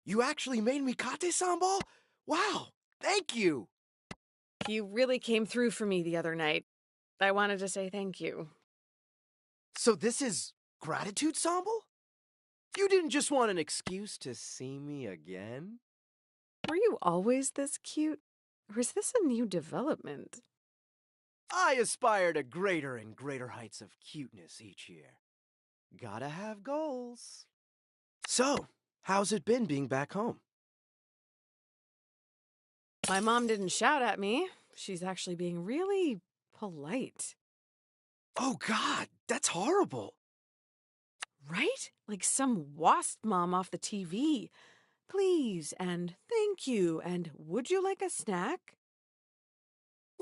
You actually made me kate sambal? Wow, thank you! You really came through for me the other night. I wanted to say thank you. So this is gratitude sambal? You didn't just want an excuse to see me again? Were you always this cute? Or is this a new development? I aspire to greater and greater heights of cuteness each year. Gotta have goals. So, how's it been being back home? My mom didn't shout at me. She's actually being really polite. Oh God, that's horrible. Right? Like some wasp mom off the TV. Please, and thank you, and would you like a snack?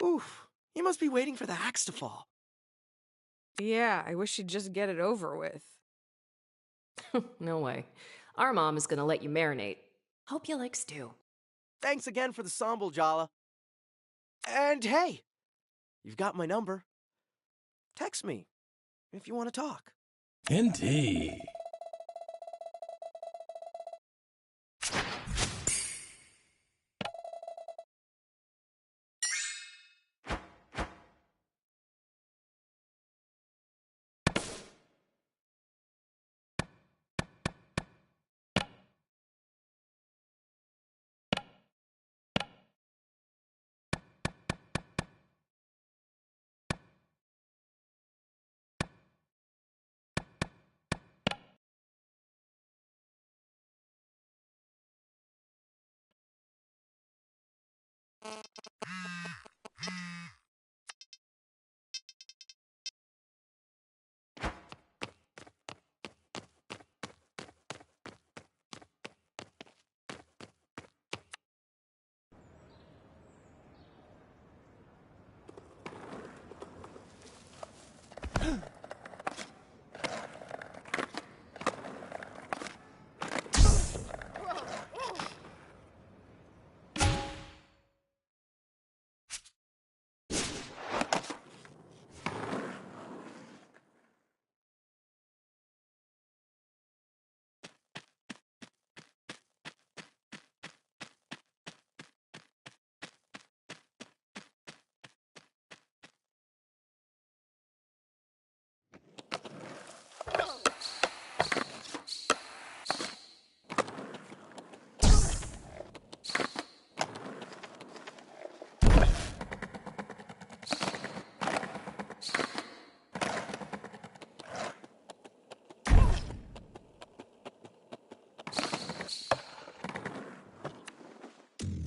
Oof, you must be waiting for the axe to fall. Yeah, I wish she'd just get it over with. No way. Our mom is gonna let you marinate. Hope you like stew. Thanks again for the sambal, Jala. And hey, you've got my number. Text me if you want to talk. Indeed.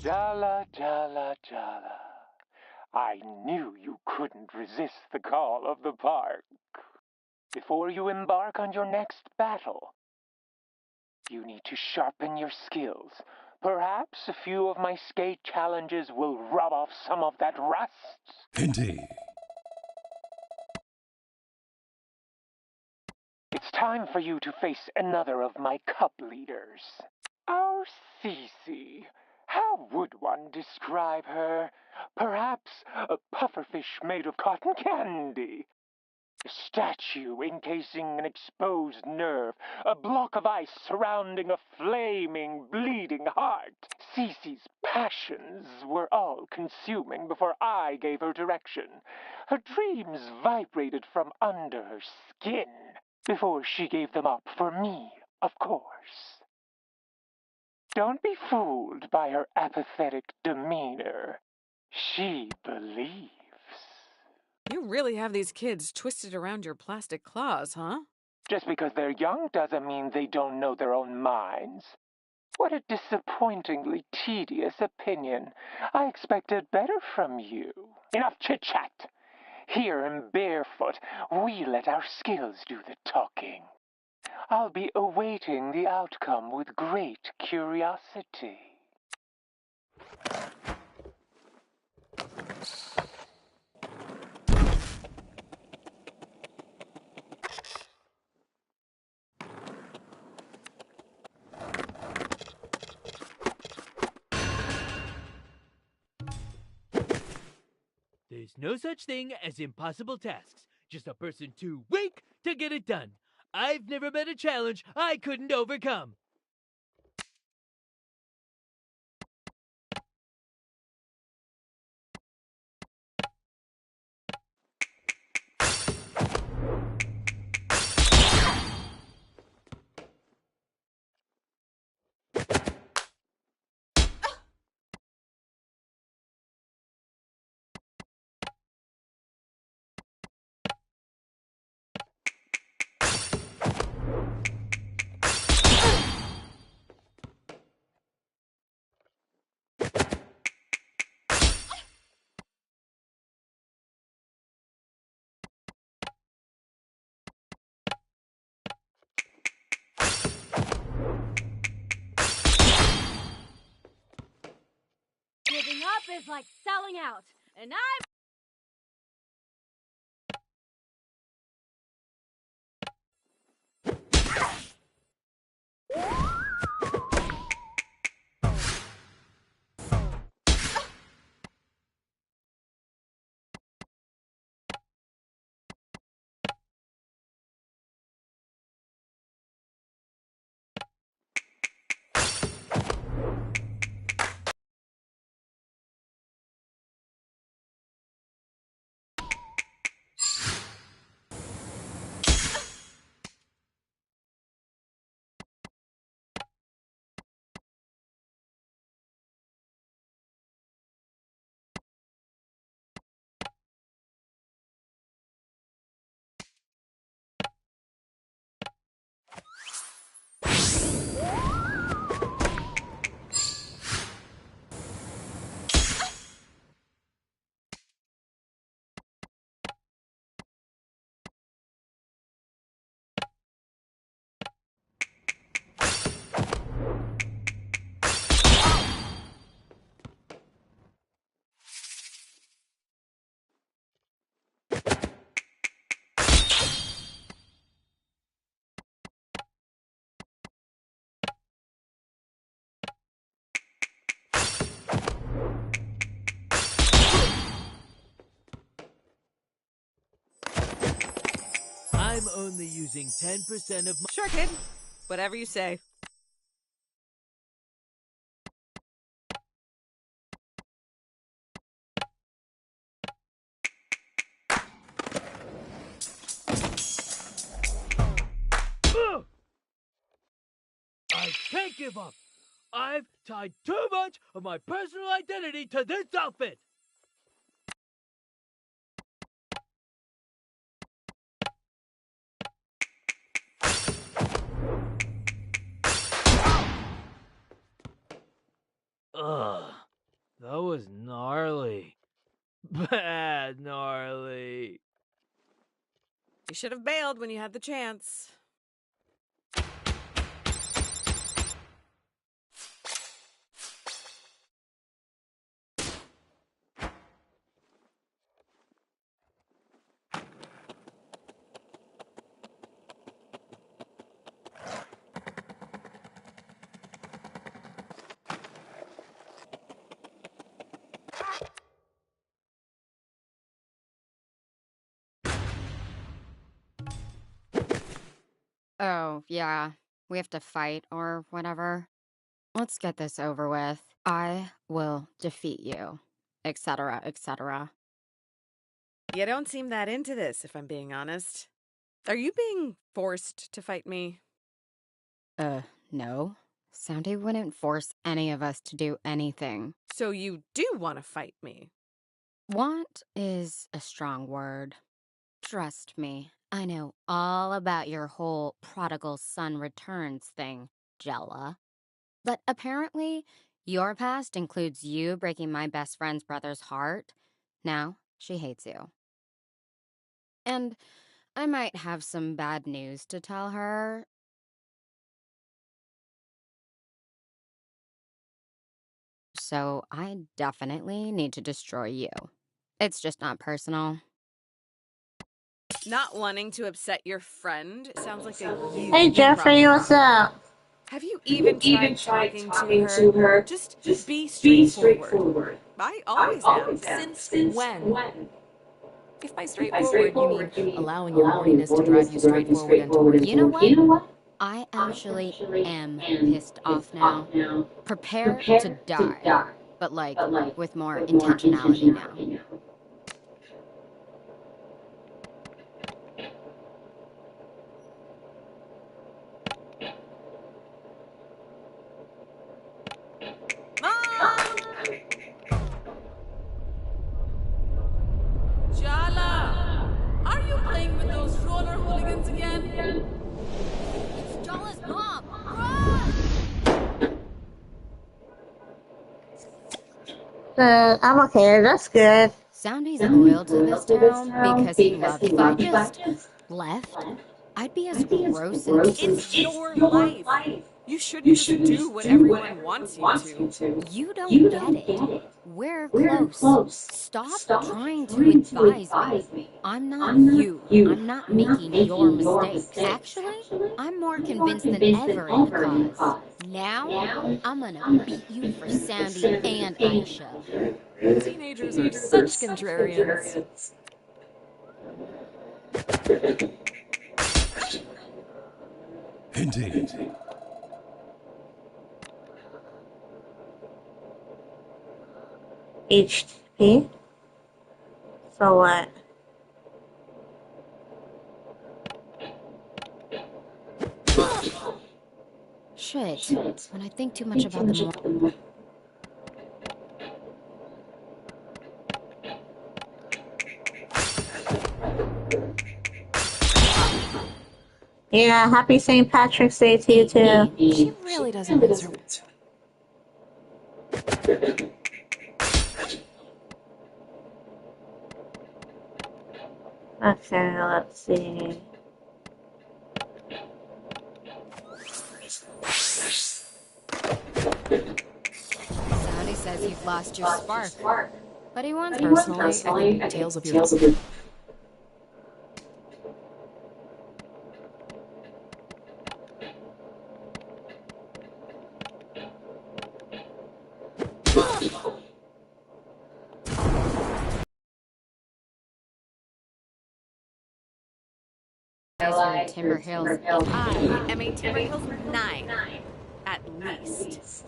Jala, Jala, Jala. I knew you couldn't resist the call of the park. Before you embark on your next battle, you need to sharpen your skills. Perhaps a few of my skate challenges will rub off some of that rust. Indeed. It's time for you to face another of my cup leaders. Our Cece. How would one describe her? Perhaps a pufferfish made of cotton candy. A statue encasing an exposed nerve. A block of ice surrounding a flaming, bleeding heart. Cece's passions were all-consuming before I gave her direction. Her dreams vibrated from under her skin before she gave them up for me, of course. Don't be fooled by her apathetic demeanor. She believes. You really have these kids twisted around your plastic claws, huh? Just because they're young doesn't mean they don't know their own minds. What a disappointingly tedious opinion. I expected better from you. Enough chit-chat. Here in Barefoot, we let our skills do the talking. I'll be awaiting the outcome with great curiosity. There's no such thing as impossible tasks, just a person too weak to get it done. I've never met a challenge I couldn't overcome. is like selling out, and I'm... I'm only using 10% of my... Sure, kid. Whatever you say. Ugh! I can't give up. I've tied too much of my personal identity to this outfit. Ugh, that was gnarly. Bad gnarly. You should have bailed when you had the chance. Oh, yeah. We have to fight or whatever. Let's get this over with. I will defeat you, etc., etc. You don't seem that into this, if I'm being honest. Are you being forced to fight me? No. Soundy wouldn't force any of us to do anything. So you do want to fight me? Want is a strong word. Trust me, I know all about your whole prodigal son returns thing, Jella. But apparently, your past includes you breaking my best friend's brother's heart. Now, she hates you. And I might have some bad news to tell her. So I definitely need to destroy you. It's just not personal. Not wanting to upset your friend sounds like a you Hey Jeffrey, problem. what's up? Have you even tried talking to her? Just be straightforward. I always am. Since when? If by straightforward you mean allowing your horniness to drive you straight forward and towards... You know what? I actually am pissed off now. Prepare to die. But like, with more intentionality now. Mom! Jala! Are you playing with those roller hooligans again? It's Jala's mom! Run! I'm okay, that's good. Soundy's loyal to this town because he loves it. If I just left, I'd be as gross and... It's your life. You shouldn't just do what everyone wants you to. You don't get it. We're close. Stop trying to advise me. I'm not you. I'm not making your mistakes. Actually, I'm more convinced than ever in the cause. Now, I'm gonna beat you for Sandy and Aisha. Teenagers are such contrarians. Indeed. HP. So what? Shit. When I think too much about the more... Yeah, happy St. Patrick's Day to you too. She really doesn't mince her words. Okay, let's see. Sandy says you've lost your spark. But he wants... Personally, I think tales of your... Timber Hills. I am a Timber Hills 9, at least.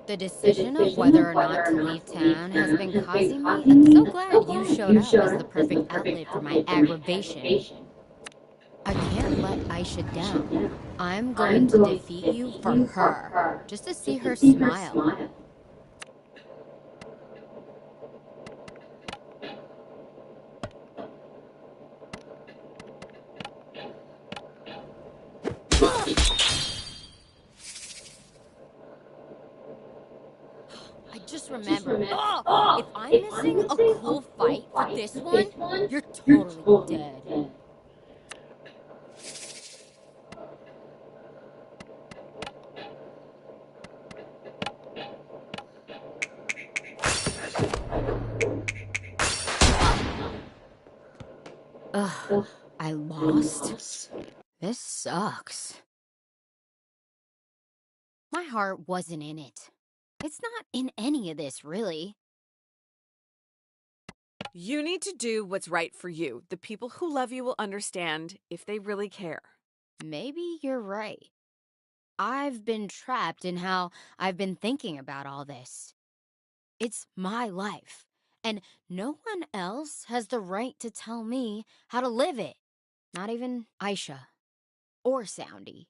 The decision of whether or not to leave town has been causing me. I'm so glad you showed up as the perfect outlet for my aggravation. I can't let Aisha down. I'm going to defeat you for her, just to see her smile. I just remembered. If I'm missing a cool fight for this one, you're totally dead. Ugh, I lost? This sucks. My heart wasn't in it. It's not in any of this, really. You need to do what's right for you. The people who love you will understand if they really care. Maybe you're right. I've been trapped in how I've been thinking about all this. It's my life, and no one else has the right to tell me how to live it. Not even Aisha or Soundy.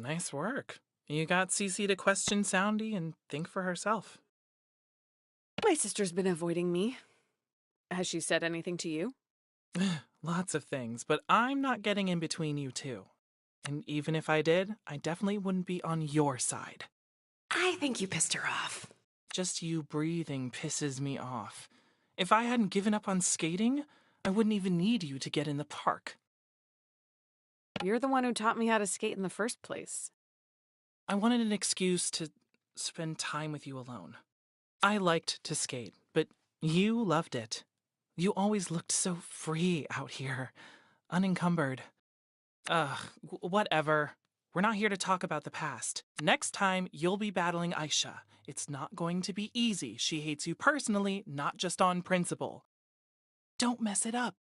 Nice work. You got Cece to question Soundy and think for herself. My sister's been avoiding me. Has she said anything to you? Lots of things, but I'm not getting in between you two. And even if I did, I definitely wouldn't be on your side. I think you pissed her off. Just you breathing pisses me off. If I hadn't given up on skating, I wouldn't even need you to get in the park. You're the one who taught me how to skate in the first place. I wanted an excuse to spend time with you alone. I liked to skate, but you loved it. You always looked so free out here, unencumbered. Whatever. We're not here to talk about the past. Next time, you'll be battling Aisha. It's not going to be easy. She hates you personally, not just on principle. Don't mess it up.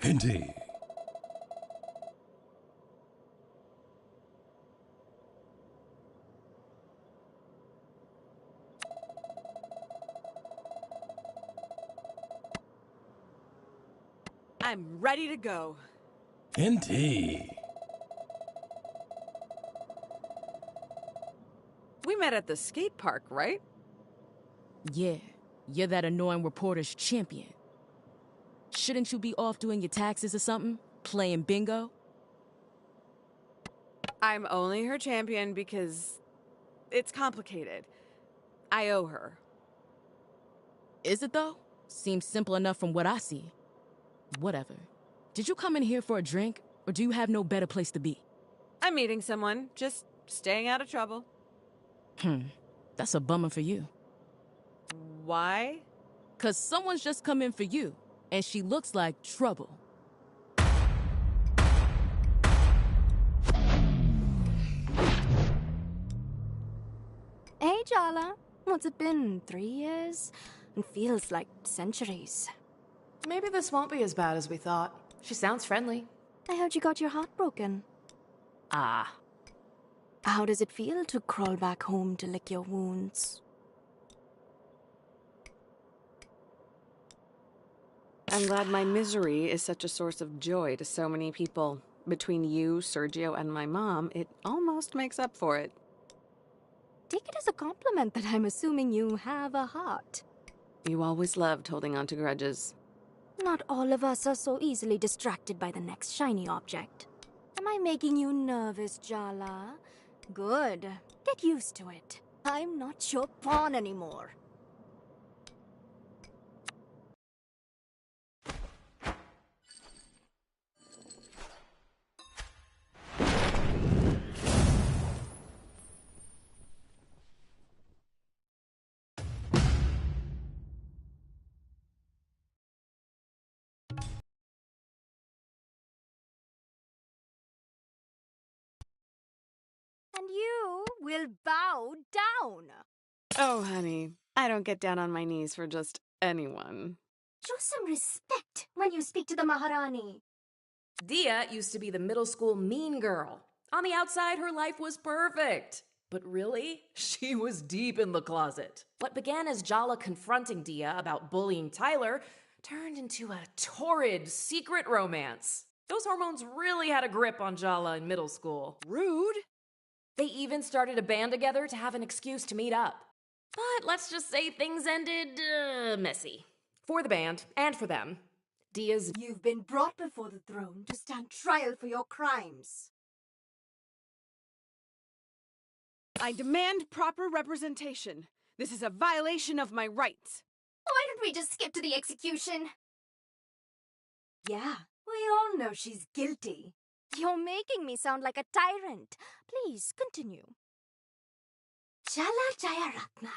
Indeed. I'm ready to go. Indeed. We met at the skate park, right? Yeah, you're that annoying reporter's champion. Shouldn't you be off doing your taxes or something? Playing bingo? I'm only her champion because it's complicated. I owe her. Is it though? Seems simple enough from what I see. Whatever. Did you come in here for a drink, or do you have no better place to be? I'm meeting someone, just staying out of trouble. That's a bummer for you. Why? 'Cause someone's just come in for you, and she looks like trouble. Hey, Jala. What's it been? 3 years? It feels like centuries. Maybe this won't be as bad as we thought. She sounds friendly. I heard you got your heart broken. Ah. How does it feel to crawl back home to lick your wounds? I'm glad my misery is such a source of joy to so many people. Between you, Sergio, and my mom, it almost makes up for it. Take it as a compliment that I'm assuming you have a heart. You always loved holding on to grudges. Not all of us are so easily distracted by the next shiny object. Am I making you nervous, Jala? Good. Get used to it. I'm not your pawn anymore. And you will bow down. Oh, honey, I don't get down on my knees for just anyone. Show some respect when you speak to the Maharani. Dia used to be the middle school mean girl. On the outside, her life was perfect. But really, she was deep in the closet. What began as Jala confronting Dia about bullying Tyler turned into a torrid secret romance. Those hormones really had a grip on Jala in middle school. Rude? They even started a band together to have an excuse to meet up. But let's just say things ended messy. For the band, and for them. Dia's... You've been brought before the throne to stand trial for your crimes. I demand proper representation. This is a violation of my rights. Why don't we just skip to the execution? Yeah, we all know she's guilty. You're making me sound like a tyrant. Please, continue. Jala Jayaratna,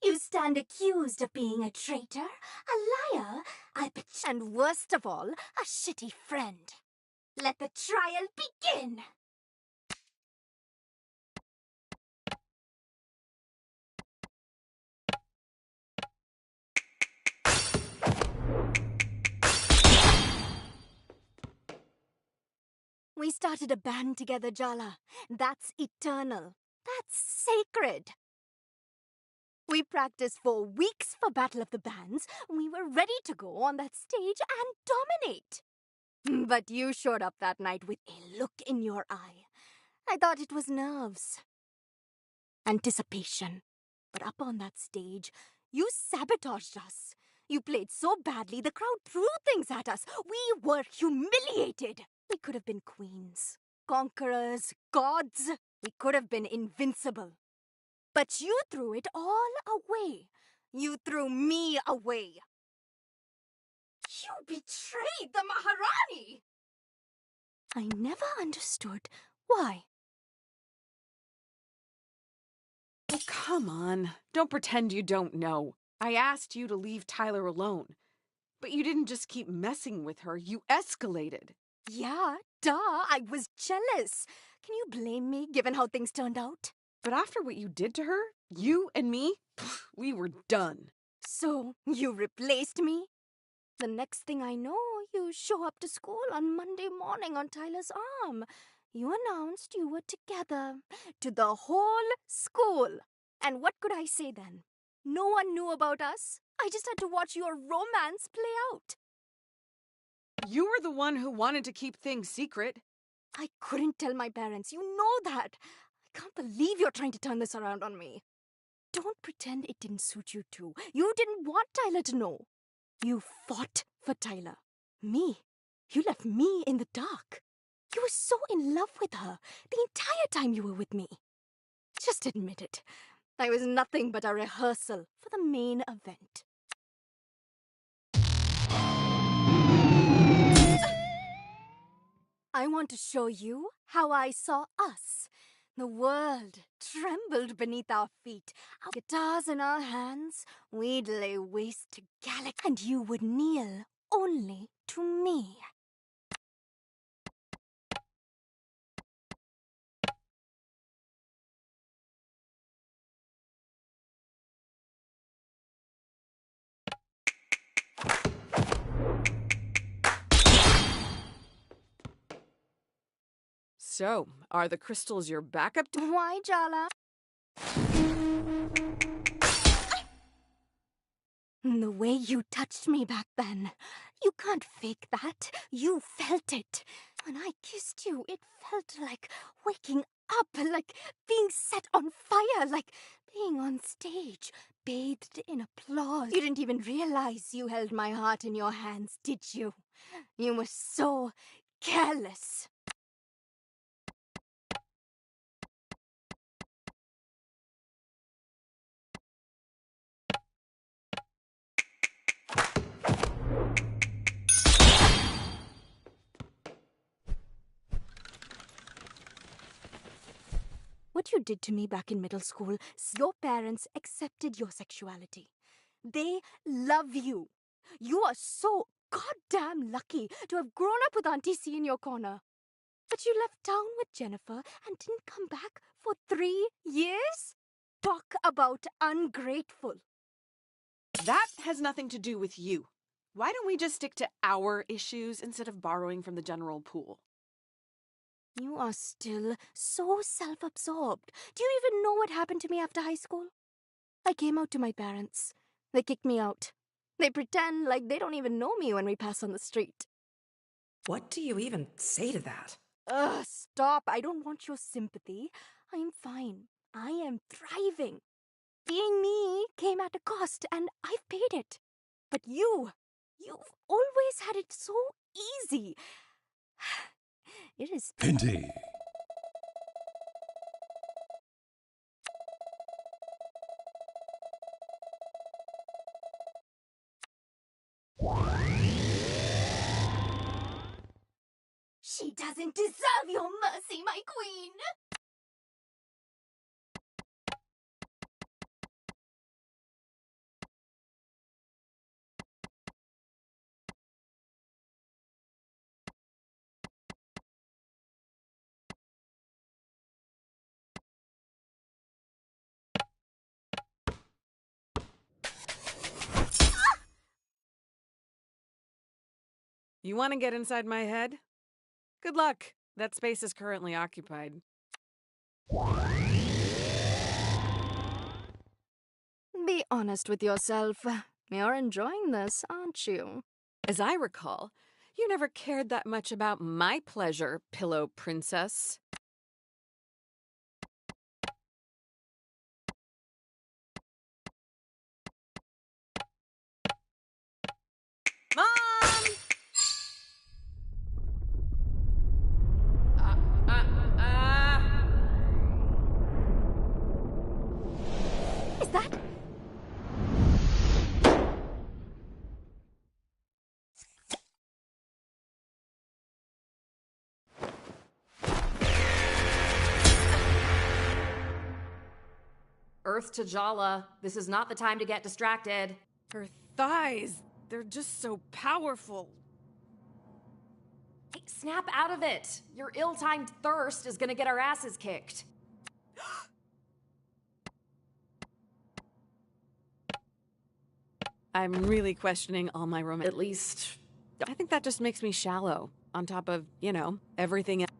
you stand accused of being a traitor, a liar, and worst of all, a shitty friend. Let the trial begin! We started a band together, Jala. That's eternal. That's sacred. We practiced for weeks for Battle of the Bands. We were ready to go on that stage and dominate. But you showed up that night with a look in your eye. I thought it was nerves. Anticipation. But up on that stage, you sabotaged us. You played so badly, the crowd threw things at us. We were humiliated. We could have been queens, conquerors, gods. We could have been invincible. But you threw it all away. You threw me away. You betrayed the Maharani! I never understood why. Oh, come on. Don't pretend you don't know. I asked you to leave Tyler alone. But you didn't just keep messing with her, you escalated. Yeah, duh, I was jealous. Can you blame me, given how things turned out? But after what you did to her, you and me, we were done. So, you replaced me? The next thing I know, you show up to school on Monday morning on Tyler's arm. You announced you were together to the whole school. And what could I say then? No one knew about us. I just had to watch your romance play out. You were the one who wanted to keep things secret. I couldn't tell my parents. You know that. I can't believe you're trying to turn this around on me. Don't pretend it didn't suit you too. You didn't want Tyler to know. You fought for Tyler. Me. You left me in the dark. You were so in love with her the entire time you were with me. Just admit it. I was nothing but a rehearsal for the main event. I want to show you how I saw us. The world trembled beneath our feet. Our guitars in our hands, we'd lay waste to galaxy, and you would kneel only to me. So, are the crystals your backup? Why, Jala? The way you touched me back then. You can't fake that. You felt it. When I kissed you, it felt like waking up, like being set on fire, like being on stage, bathed in applause. You didn't even realize you held my heart in your hands, did you? You were so careless. What you did to me back in middle school, your parents accepted your sexuality. They love you. You are so goddamn lucky to have grown up with Auntie C in your corner. But you left town with Jennifer and didn't come back for 3 years? Talk about ungrateful. That has nothing to do with you. Why don't we just stick to our issues instead of borrowing from the general pool? You are still so self-absorbed. Do you even know what happened to me after high school? I came out to my parents. They kicked me out. They pretend like they don't even know me when we pass on the street. What do you even say to that? Ugh, stop. I don't want your sympathy. I'm fine. I am thriving. Being me came at a cost, and I've paid it. But you've always had it so easy. It is... Indeed. She doesn't deserve your mercy, my queen! You want to get inside my head? Good luck. That space is currently occupied. Be honest with yourself. You're enjoying this, aren't you? As I recall, you never cared that much about my pleasure, pillow princess. Mom! Is that? Earth to Jala. This is not the time to get distracted. Her thighs, they're just so powerful. Hey, snap out of it. Your ill-timed thirst is gonna get our asses kicked. I'm really questioning all my romance. At least... I think that just makes me shallow, on top of, everything else.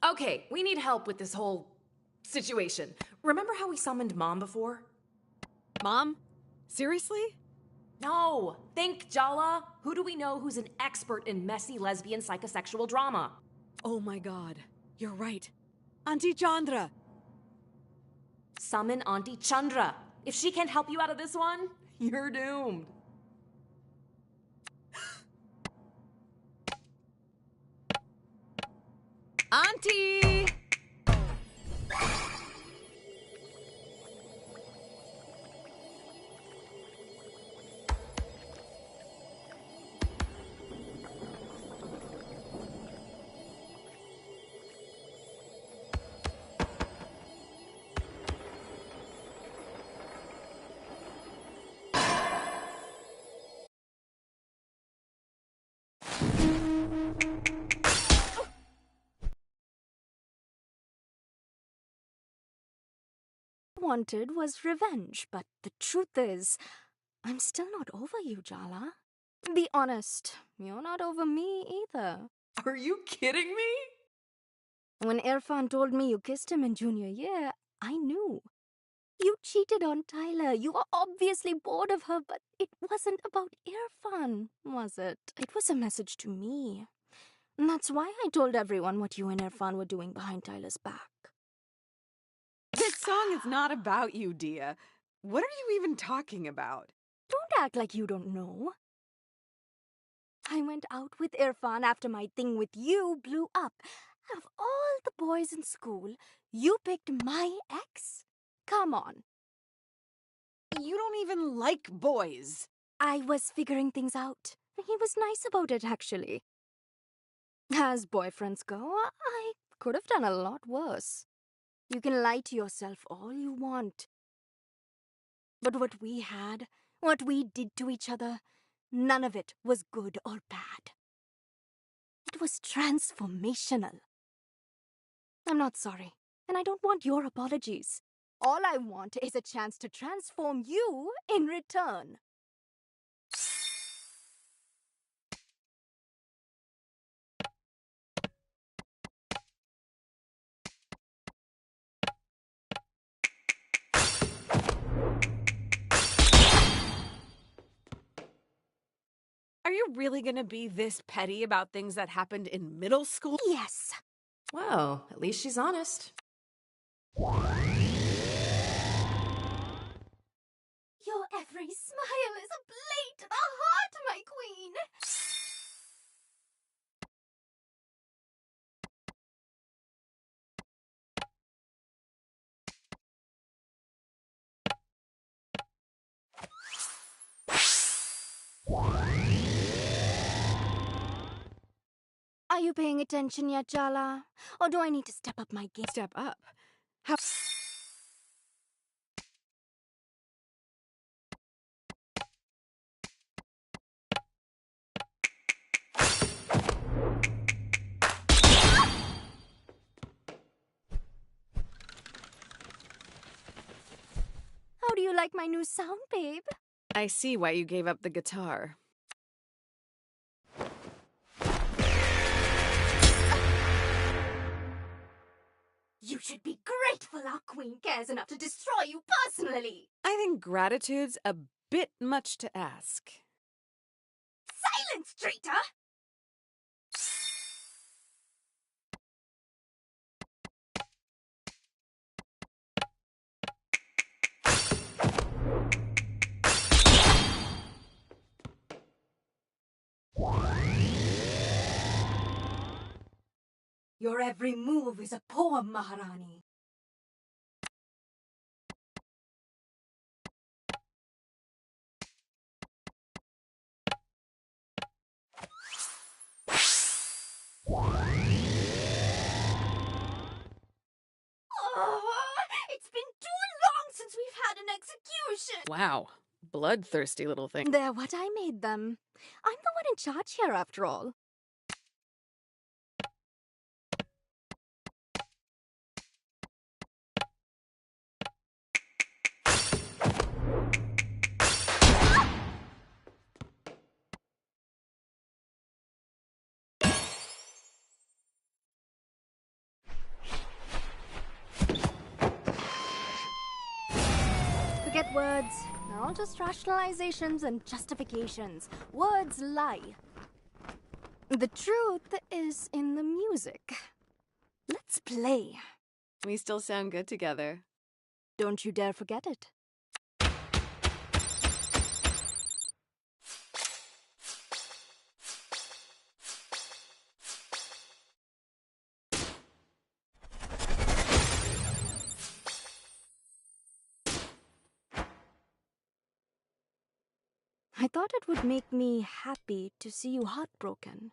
Okay, we need help with this whole situation. Remember how we summoned Mom before? Mom? Seriously? No! Think, Jala! Who do we know who's an expert in messy lesbian psychosexual drama? Oh my god. You're right. Auntie Chandra! Summon Auntie Chandra. If she can't help you out of this one, you're doomed. Auntie! Wanted was revenge, but the truth is, I'm still not over you, Jala. Be honest, you're not over me either. Are you kidding me? When Irfan told me you kissed him in junior year, I knew. You cheated on Tyler. You were obviously bored of her, but it wasn't about Irfan, was it? It was a message to me. And that's why I told everyone what you and Irfan were doing behind Tyler's back. This song is not about you, Dia. What are you even talking about? Don't act like you don't know. I went out with Irfan after my thing with you blew up. Out of all the boys in school, you picked my ex? Come on. You don't even like boys. I was figuring things out. He was nice about it, actually. As boyfriends go, I could have done a lot worse. You can lie to yourself all you want. But what we had, what we did to each other, none of it was good or bad. It was transformational. I'm not sorry, and I don't want your apologies. All I want is a chance to transform you in return. Are you really gonna be this petty about things that happened in middle school? Yes. Well, at least she's honest. Your every smile is a blade to the heart, my queen. Are you paying attention yet, Jala? Or do I need to step up my game? Step up. How? How do you like my new sound, babe? I see why you gave up the guitar. You should be grateful our queen cares enough to destroy you personally. I think gratitude's a bit much to ask. Silence, traitor! Your every move is a poem, Maharani. It's been too long since we've had an execution. Wow. Bloodthirsty little thing. They're what I made them. I'm the one in charge here, after all. Forget words. They're all just rationalizations and justifications. Words lie. The truth is in the music. Let's play. We still sound good together. Don't you dare forget it. I thought it would make me happy to see you heartbroken,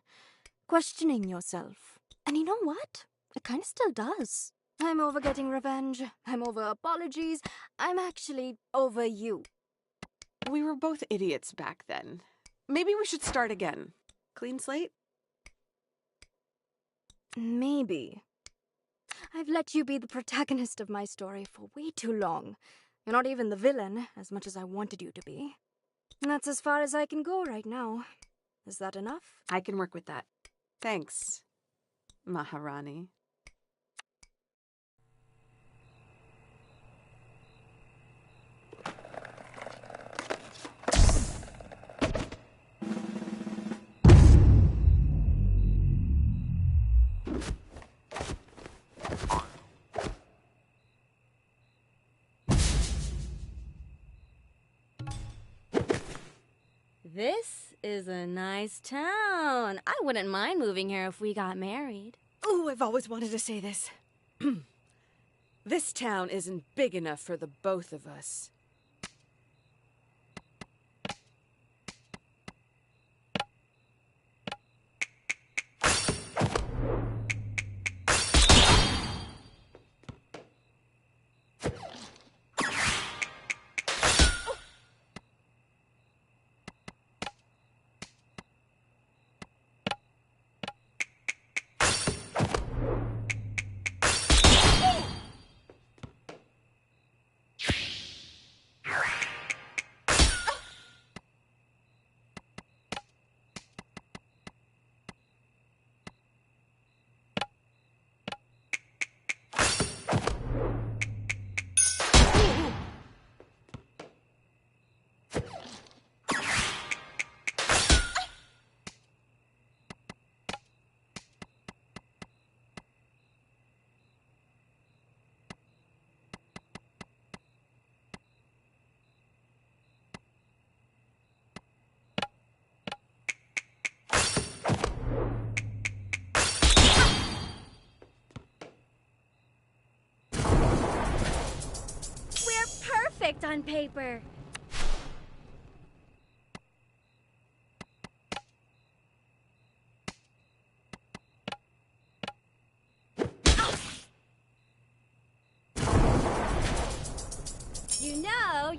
questioning yourself. And you know what? It kind of still does. I'm over getting revenge. I'm over apologies. I'm actually over you. We were both idiots back then. Maybe we should start again. Clean slate? Maybe. I've let you be the protagonist of my story for way too long. You're not even the villain, as much as I wanted you to be. And that's as far as I can go right now. Is that enough? I can work with that. Thanks, Maharani. This is a nice town. I wouldn't mind moving here if we got married. Oh, I've always wanted to say this. This town isn't big enough for the both of us. Perfect on paper.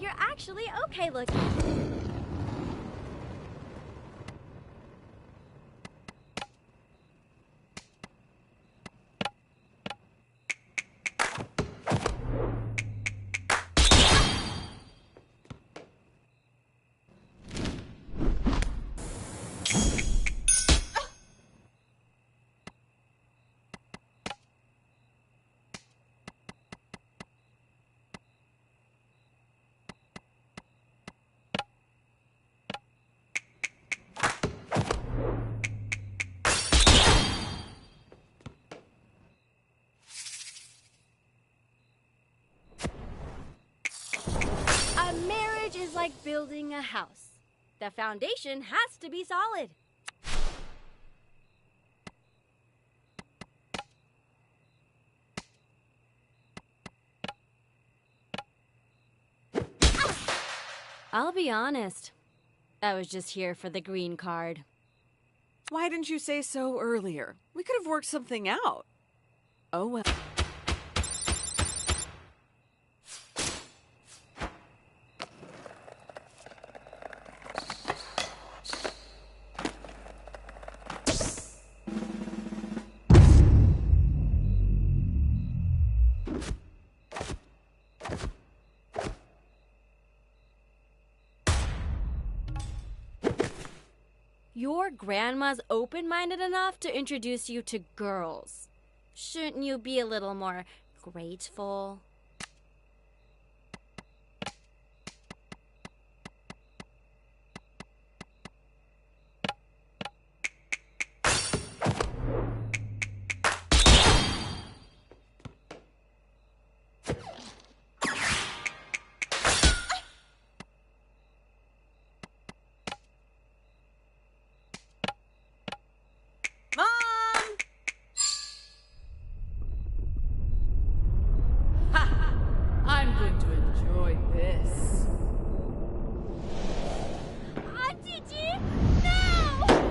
you're actually okay looking. A marriage is like building a house. The foundation has to be solid. I'll be honest. I was just here for the green card. Why didn't you say so earlier? We could have worked something out. Oh well. Your grandma's open-minded enough to introduce you to girls. Shouldn't you be a little more grateful? I'm going to enjoy this. Gigi, no!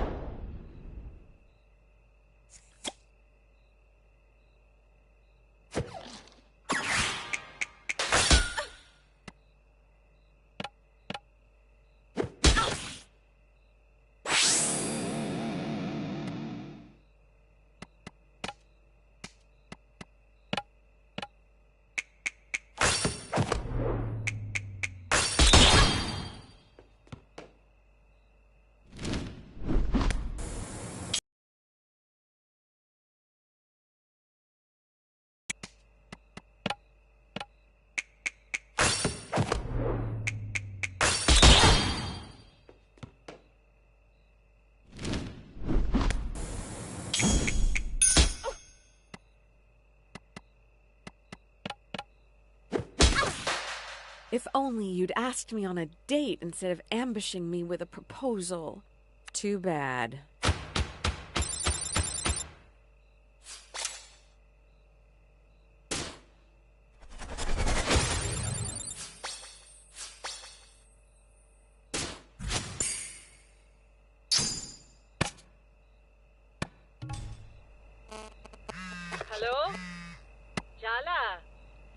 If only you'd asked me on a date instead of ambushing me with a proposal. Too bad. Hello? Jala,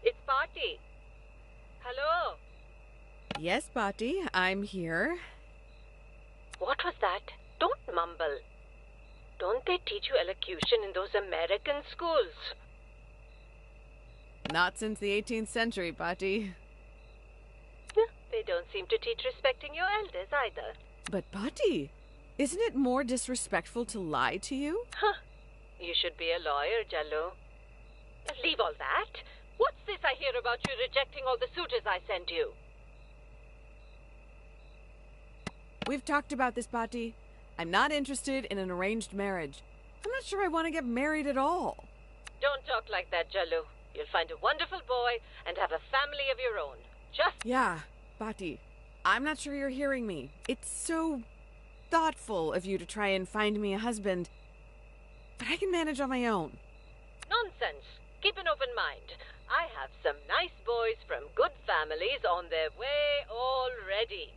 it's Party. Hello? Yes, Bati, I'm here. What was that? Don't mumble. Don't they teach you elocution in those American schools? Not since the 18th century, Bati. They don't seem to teach respecting your elders either. But Bati, isn't it more disrespectful to lie to you? Huh. You should be a lawyer, Jallo. Leave all that. What's this I hear about you rejecting all the suitors I sent you? We've talked about this, Bati. I'm not interested in an arranged marriage. I'm not sure I want to get married at all. Don't talk like that, Jallo. You'll find a wonderful boy and have a family of your own. Just... Yeah, Bati. I'm not sure you're hearing me. It's so thoughtful of you to try and find me a husband. But I can manage on my own. Nonsense. Keep an open mind. I have some nice boys from good families on their way already.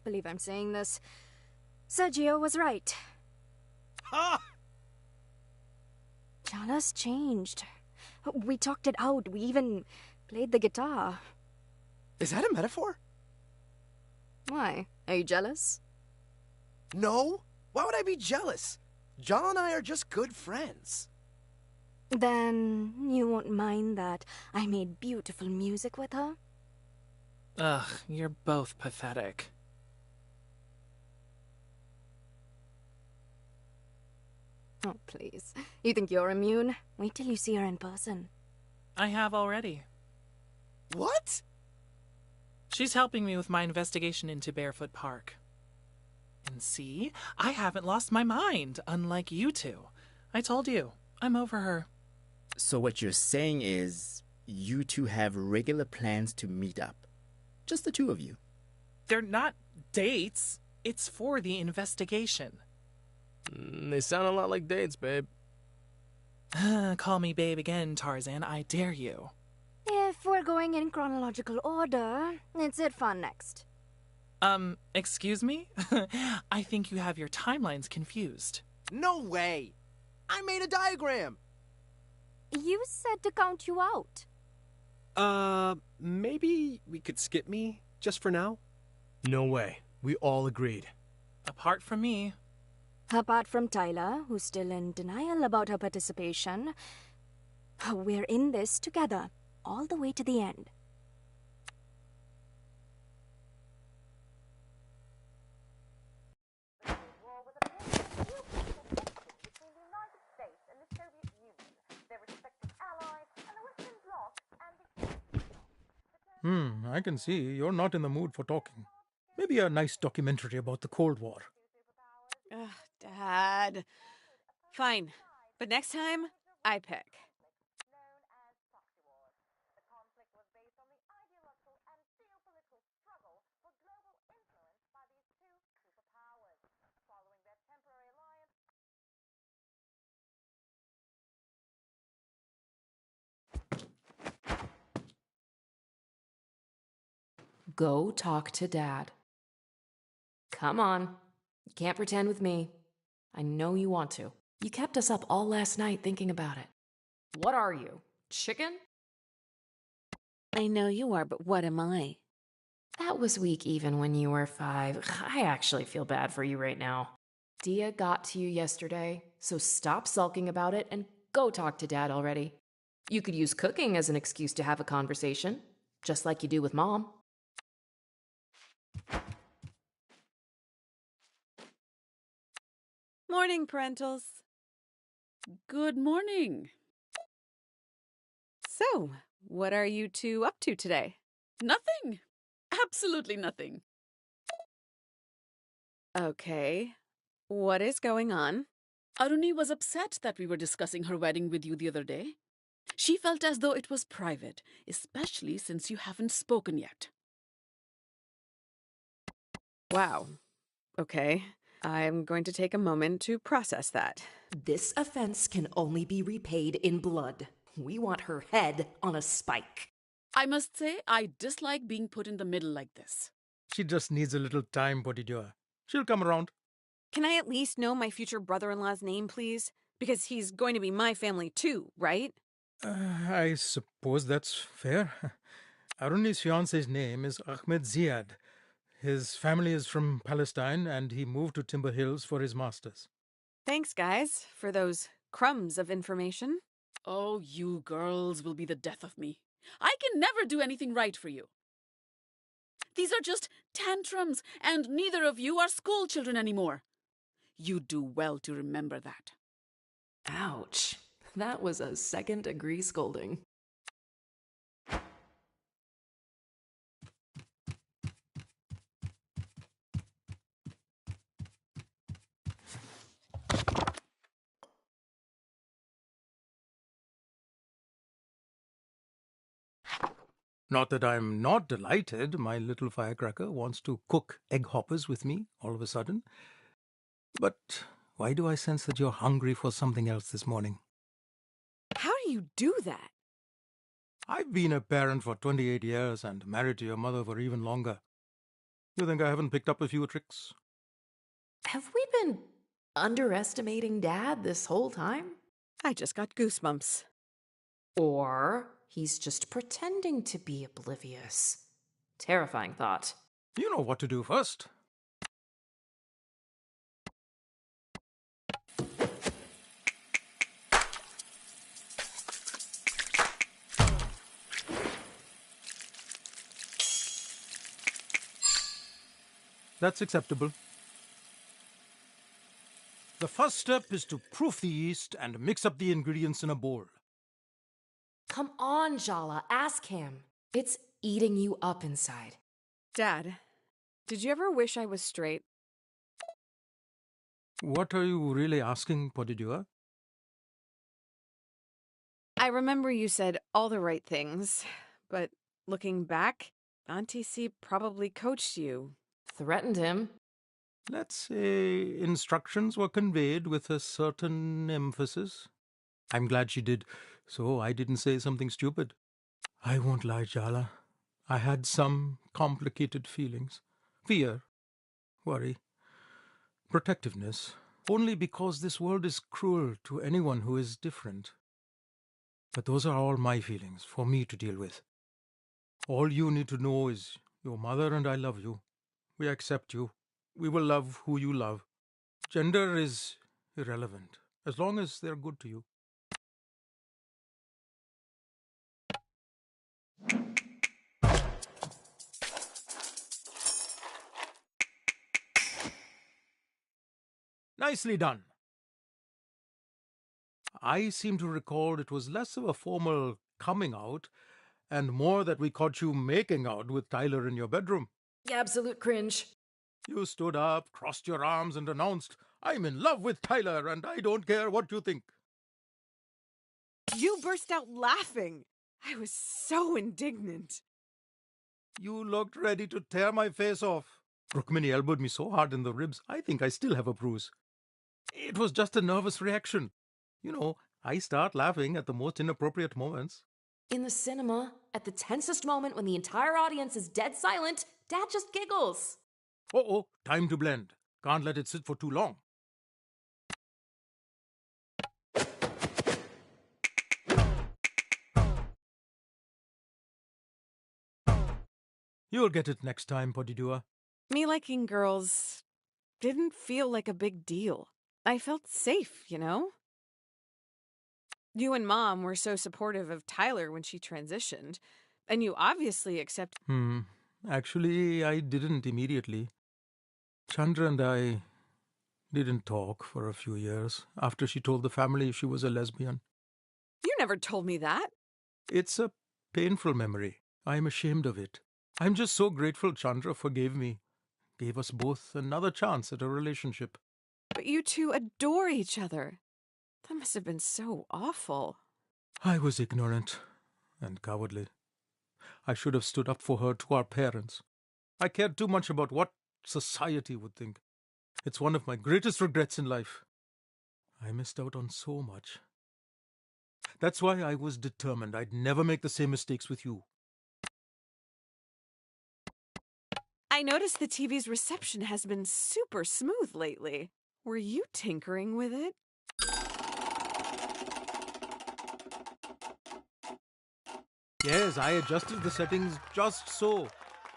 can't believe I'm saying this. Sergio was right. Ha! Jala's changed. We talked it out. We even played the guitar. Is that a metaphor? Why? Are you jealous? No. Why would I be jealous? John and I are just good friends. Then you won't mind that I made beautiful music with her? Ugh, you're both pathetic. Oh, please. You think you're immune? Wait till you see her in person. I have already. What? She's helping me with my investigation into Barefoot Park. And see, I haven't lost my mind, unlike you two. I told you, I'm over her. So what you're saying is you two have regular plans to meet up. Just the two of you. They're not dates. It's for the investigation. They sound a lot like dates, babe. Call me babe again, Tarzan. I dare you. If we're going in chronological order, it's Irfan next. Excuse me? I think you have your timelines confused. No way! I made a diagram! You said to count you out. Maybe we could skip me, just for now? No way. We all agreed. Apart from me. Apart from Tyler, who's still in denial about her participation, we're in this together, all the way to the end. I can see you're not in the mood for talking. Maybe a nice documentary about the Cold War. Ugh, Dad. Fine, but next time, I pick. Go talk to Dad. Come on. You can't pretend with me. I know you want to. You kept us up all last night thinking about it. What are you? Chicken? I know you are, but what am I? That was weak even when you were 5. I actually feel bad for you right now. Dia got to you yesterday, so stop sulking about it and go talk to Dad already. You could use cooking as an excuse to have a conversation, just like you do with Mom. Morning, parentals. Good morning. So, what are you two up to today? Nothing. Absolutely nothing. Okay. What is going on? Aruni was upset that we were discussing her wedding with you the other day. She felt as though it was private, especially since you haven't spoken yet. Wow. Okay. I'm going to take a moment to process that. This offense can only be repaid in blood. We want her head on a spike. I must say, I dislike being put in the middle like this. She just needs a little time, Bodhidua. She'll come around. Can I at least know my future brother-in-law's name, please? Because he's going to be my family too, right? I suppose that's fair. Aruni's fiance's name is Ahmed Ziad. His family is from Palestine, and he moved to Timber Hills for his master's. Thanks, guys, for those crumbs of information. Oh, you girls will be the death of me. I can never do anything right for you. These are just tantrums, and neither of you are school children anymore. You do well to remember that. Ouch. That was a second-degree scolding. Not that I'm not delighted my little firecracker wants to cook egg hoppers with me all of a sudden. But why do I sense that you're hungry for something else this morning? How do you do that? I've been a parent for 28 years and married to your mother for even longer. You think I haven't picked up a few tricks? Have we been underestimating Dad this whole time? I just got goosebumps. Or he's just pretending to be oblivious. Terrifying thought. You know what to do first. That's acceptable. The first step is to proof the yeast and mix up the ingredients in a bowl. Come on, Jala, ask him. It's eating you up inside. Dad, did you ever wish I was straight? What are you really asking, Podidua? I remember you said all the right things, but looking back, Auntie C probably coached you. Threatened him. Let's say instructions were conveyed with a certain emphasis. I'm glad she did, so I didn't say something stupid. I won't lie, Jala. I had some complicated feelings. Fear, worry, protectiveness, only because this world is cruel to anyone who is different. But those are all my feelings, for me to deal with. All you need to know is your mother and I love you. We accept you. We will love who you love. Gender is irrelevant, as long as they're good to you. Nicely done. I seem to recall it was less of a formal coming out and more that we caught you making out with Tyler in your bedroom. Absolute cringe. You stood up, crossed your arms, and announced, "I'm in love with Tyler, and I don't care what you think." You burst out laughing. I was so indignant. You looked ready to tear my face off. Rukmini elbowed me so hard in the ribs, I think I still have a bruise. It was just a nervous reaction. You know, I start laughing at the most inappropriate moments. In the cinema, at the tensest moment when the entire audience is dead silent, Dad just giggles. Uh-oh, time to blend. Can't let it sit for too long. You'll get it next time, Podidua. Me liking girls didn't feel like a big deal. I felt safe, you know? You and Mom were so supportive of Tyler when she transitioned, and you obviously accepted. Actually, I didn't immediately. Chandra and I didn't talk for a few years after she told the family she was a lesbian. You never told me that. It's a painful memory. I'm ashamed of it. I'm just so grateful Chandra forgave me, gave us both another chance at a relationship. But you two adore each other. That must have been so awful. I was ignorant and cowardly. I should have stood up for her to our parents. I cared too much about what society would think. It's one of my greatest regrets in life. I missed out on so much. That's why I was determined I'd never make the same mistakes with you. I noticed the TV's reception has been super smooth lately. Were you tinkering with it? Yes, I adjusted the settings just so.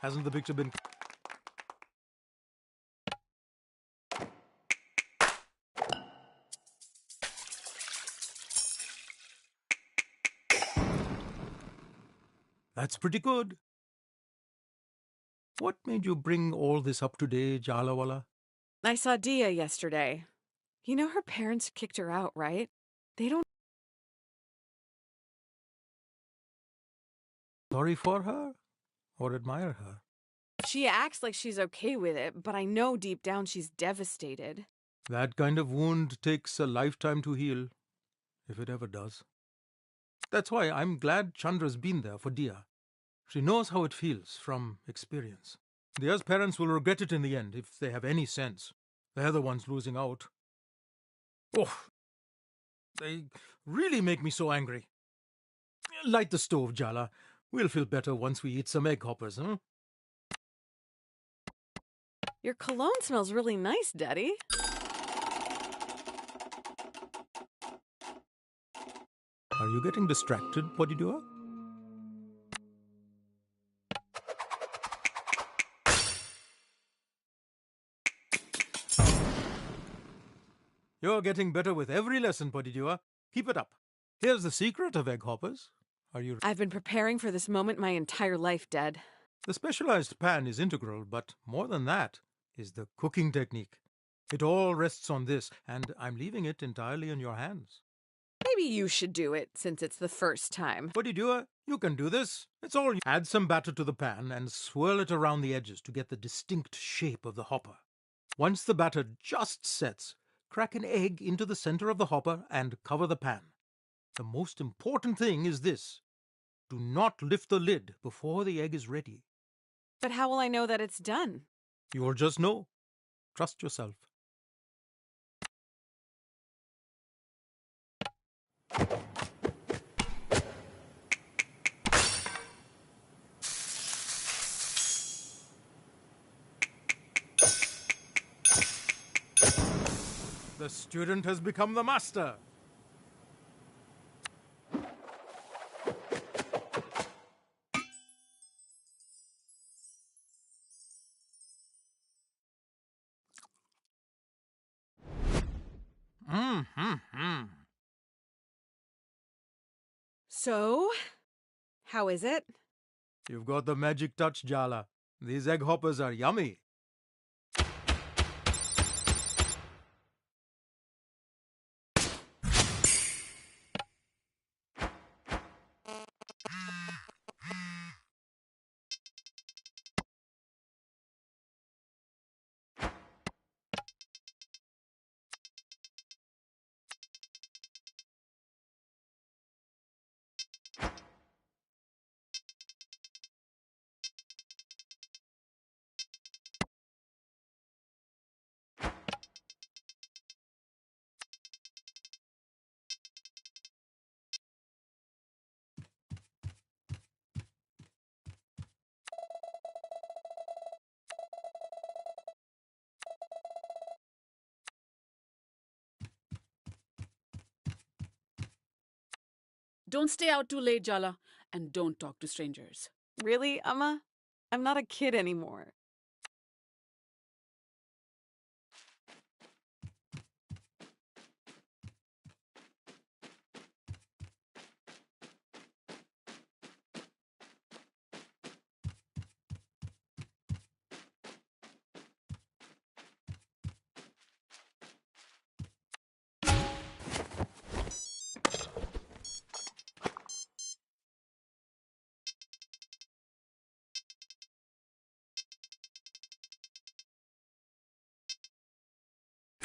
Hasn't the picture been... That's pretty good. What made you bring all this up today, Jalawala? I saw Dia yesterday. You know her parents kicked her out, right? They don't... Sorry for her? Or admire her? She acts like she's okay with it, but I know deep down she's devastated. That kind of wound takes a lifetime to heal, if it ever does. That's why I'm glad Chandra's been there for Dia. She knows how it feels from experience. Dia's parents will regret it in the end, if they have any sense. They're the ones losing out. Oh, they really make me so angry. Light the stove, Jala. We'll feel better once we eat some egg hoppers, huh? Your cologne smells really nice, Daddy. Are you getting distracted, Podidua? You're getting better with every lesson, Podidua. Keep it up. Here's the secret of egg hoppers. Are you... I've been preparing for this moment my entire life, Dad. The specialized pan is integral, but more than that is the cooking technique. It all rests on this, and I'm leaving it entirely in your hands. Maybe you should do it, since it's the first time. Podidua, you can do this. It's all you. Add some batter to the pan and swirl it around the edges to get the distinct shape of the hopper. Once the batter just sets, crack an egg into the center of the hopper and cover the pan. The most important thing is this. Do not lift the lid before the egg is ready. But how will I know that it's done? You'll just know. Trust yourself. The student has become the master. So, how is it? You've got the magic touch, Jala. These egg hoppers are yummy. Don't stay out too late, Jala, and don't talk to strangers. Really, Amma? I'm not a kid anymore.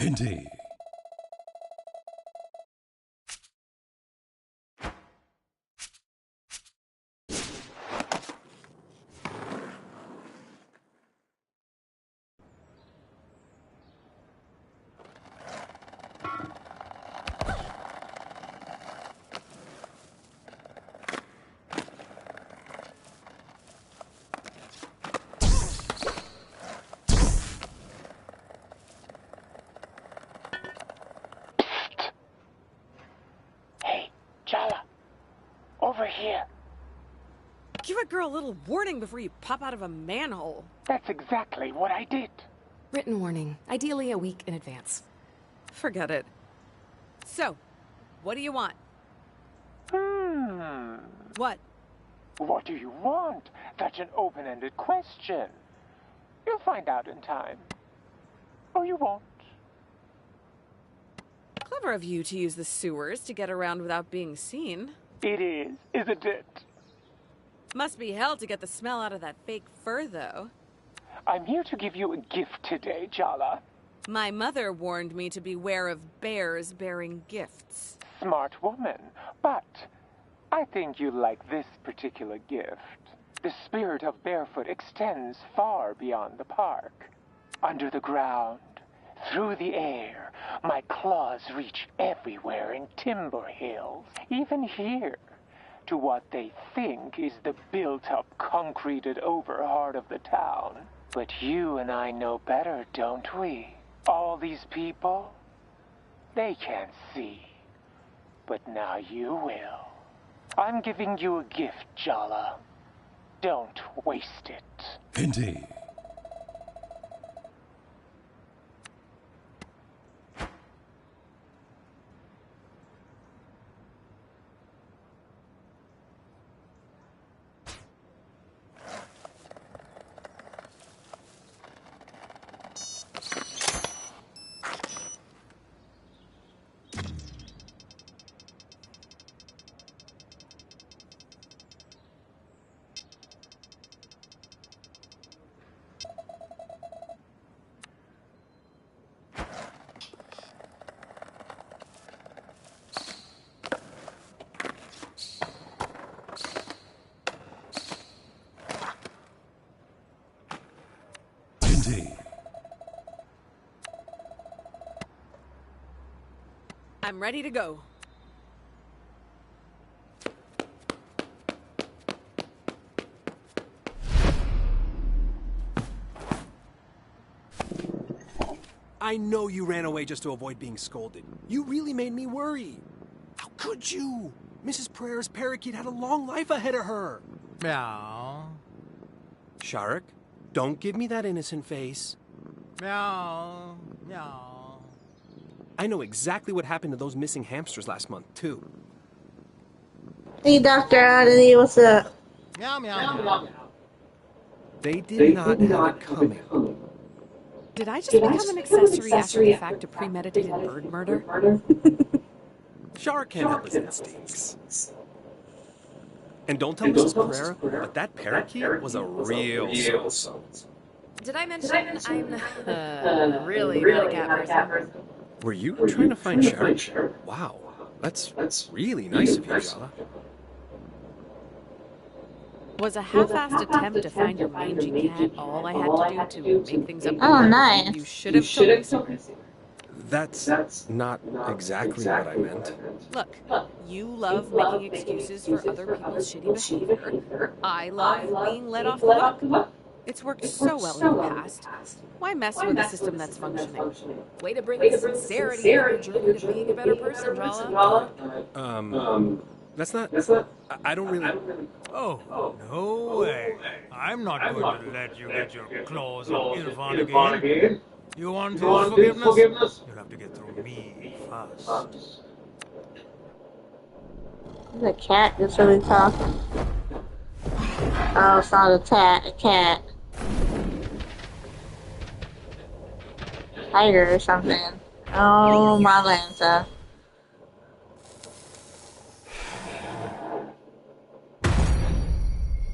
Indeed. Jala, over here. Give a girl a little warning before you pop out of a manhole. That's exactly what I did. Written warning, ideally a week in advance. Forget it. So, what do you want? What? What do you want? Such an open-ended question. You'll find out in time. Or you won't. Clever of you to use the sewers to get around without being seen. It is, isn't it? Must be hell to get the smell out of that fake fur, though. I'm here to give you a gift today, Jala. My mother warned me to beware of bears bearing gifts. Smart woman, but I think you'll like this particular gift. The spirit of Barefoot extends far beyond the park. Under the ground, through the air, my claws reach everywhere in Timber Hills, even here, to what they think is the built-up, concreted-over heart of the town. But you and I know better, don't we? All these people, they can't see. But now you will. I'm giving you a gift, Jala. Don't waste it. Indeed. Indeed. I'm ready to go. I know you ran away just to avoid being scolded. You really made me worry. How could you? Mrs. Prayer's parakeet had a long life ahead of her. Meow. Shark, don't give me that innocent face. Meow. Meow. I know exactly what happened to those missing hamsters last month, too. Hey, Dr. Oddity, what's up? Meow, meow, meow. They did not have it coming. Did I just become an accessory after the fact of premeditated bird murder? Shark can't help his instincts. And don't tell Mrs. Pereira, but that parakeet was a real soul. Did I mention I'm really not a cat person? Were you trying to find Shark? Wow, that's really nice of you, Jala. Was a half-assed attempt to find your mangy cat all I had to do to make things up? Oh, nice. You should have told me sooner. That's not exactly what I meant. Look, you love making excuses for other people's shitty behavior. I love being let off the hook. It's worked so well in the past. Why mess with a system that's functioning? Way to bring the sincerity of your journey to being a better person, Jala. That's not... I don't really... Oh, no way. I'm not going to let you get your claws on Irfan again. You want his forgiveness? You'll have to get through me first. The cat that's really talking. Oh, it's not a cat. Tiger or something. Oh, my Lanza.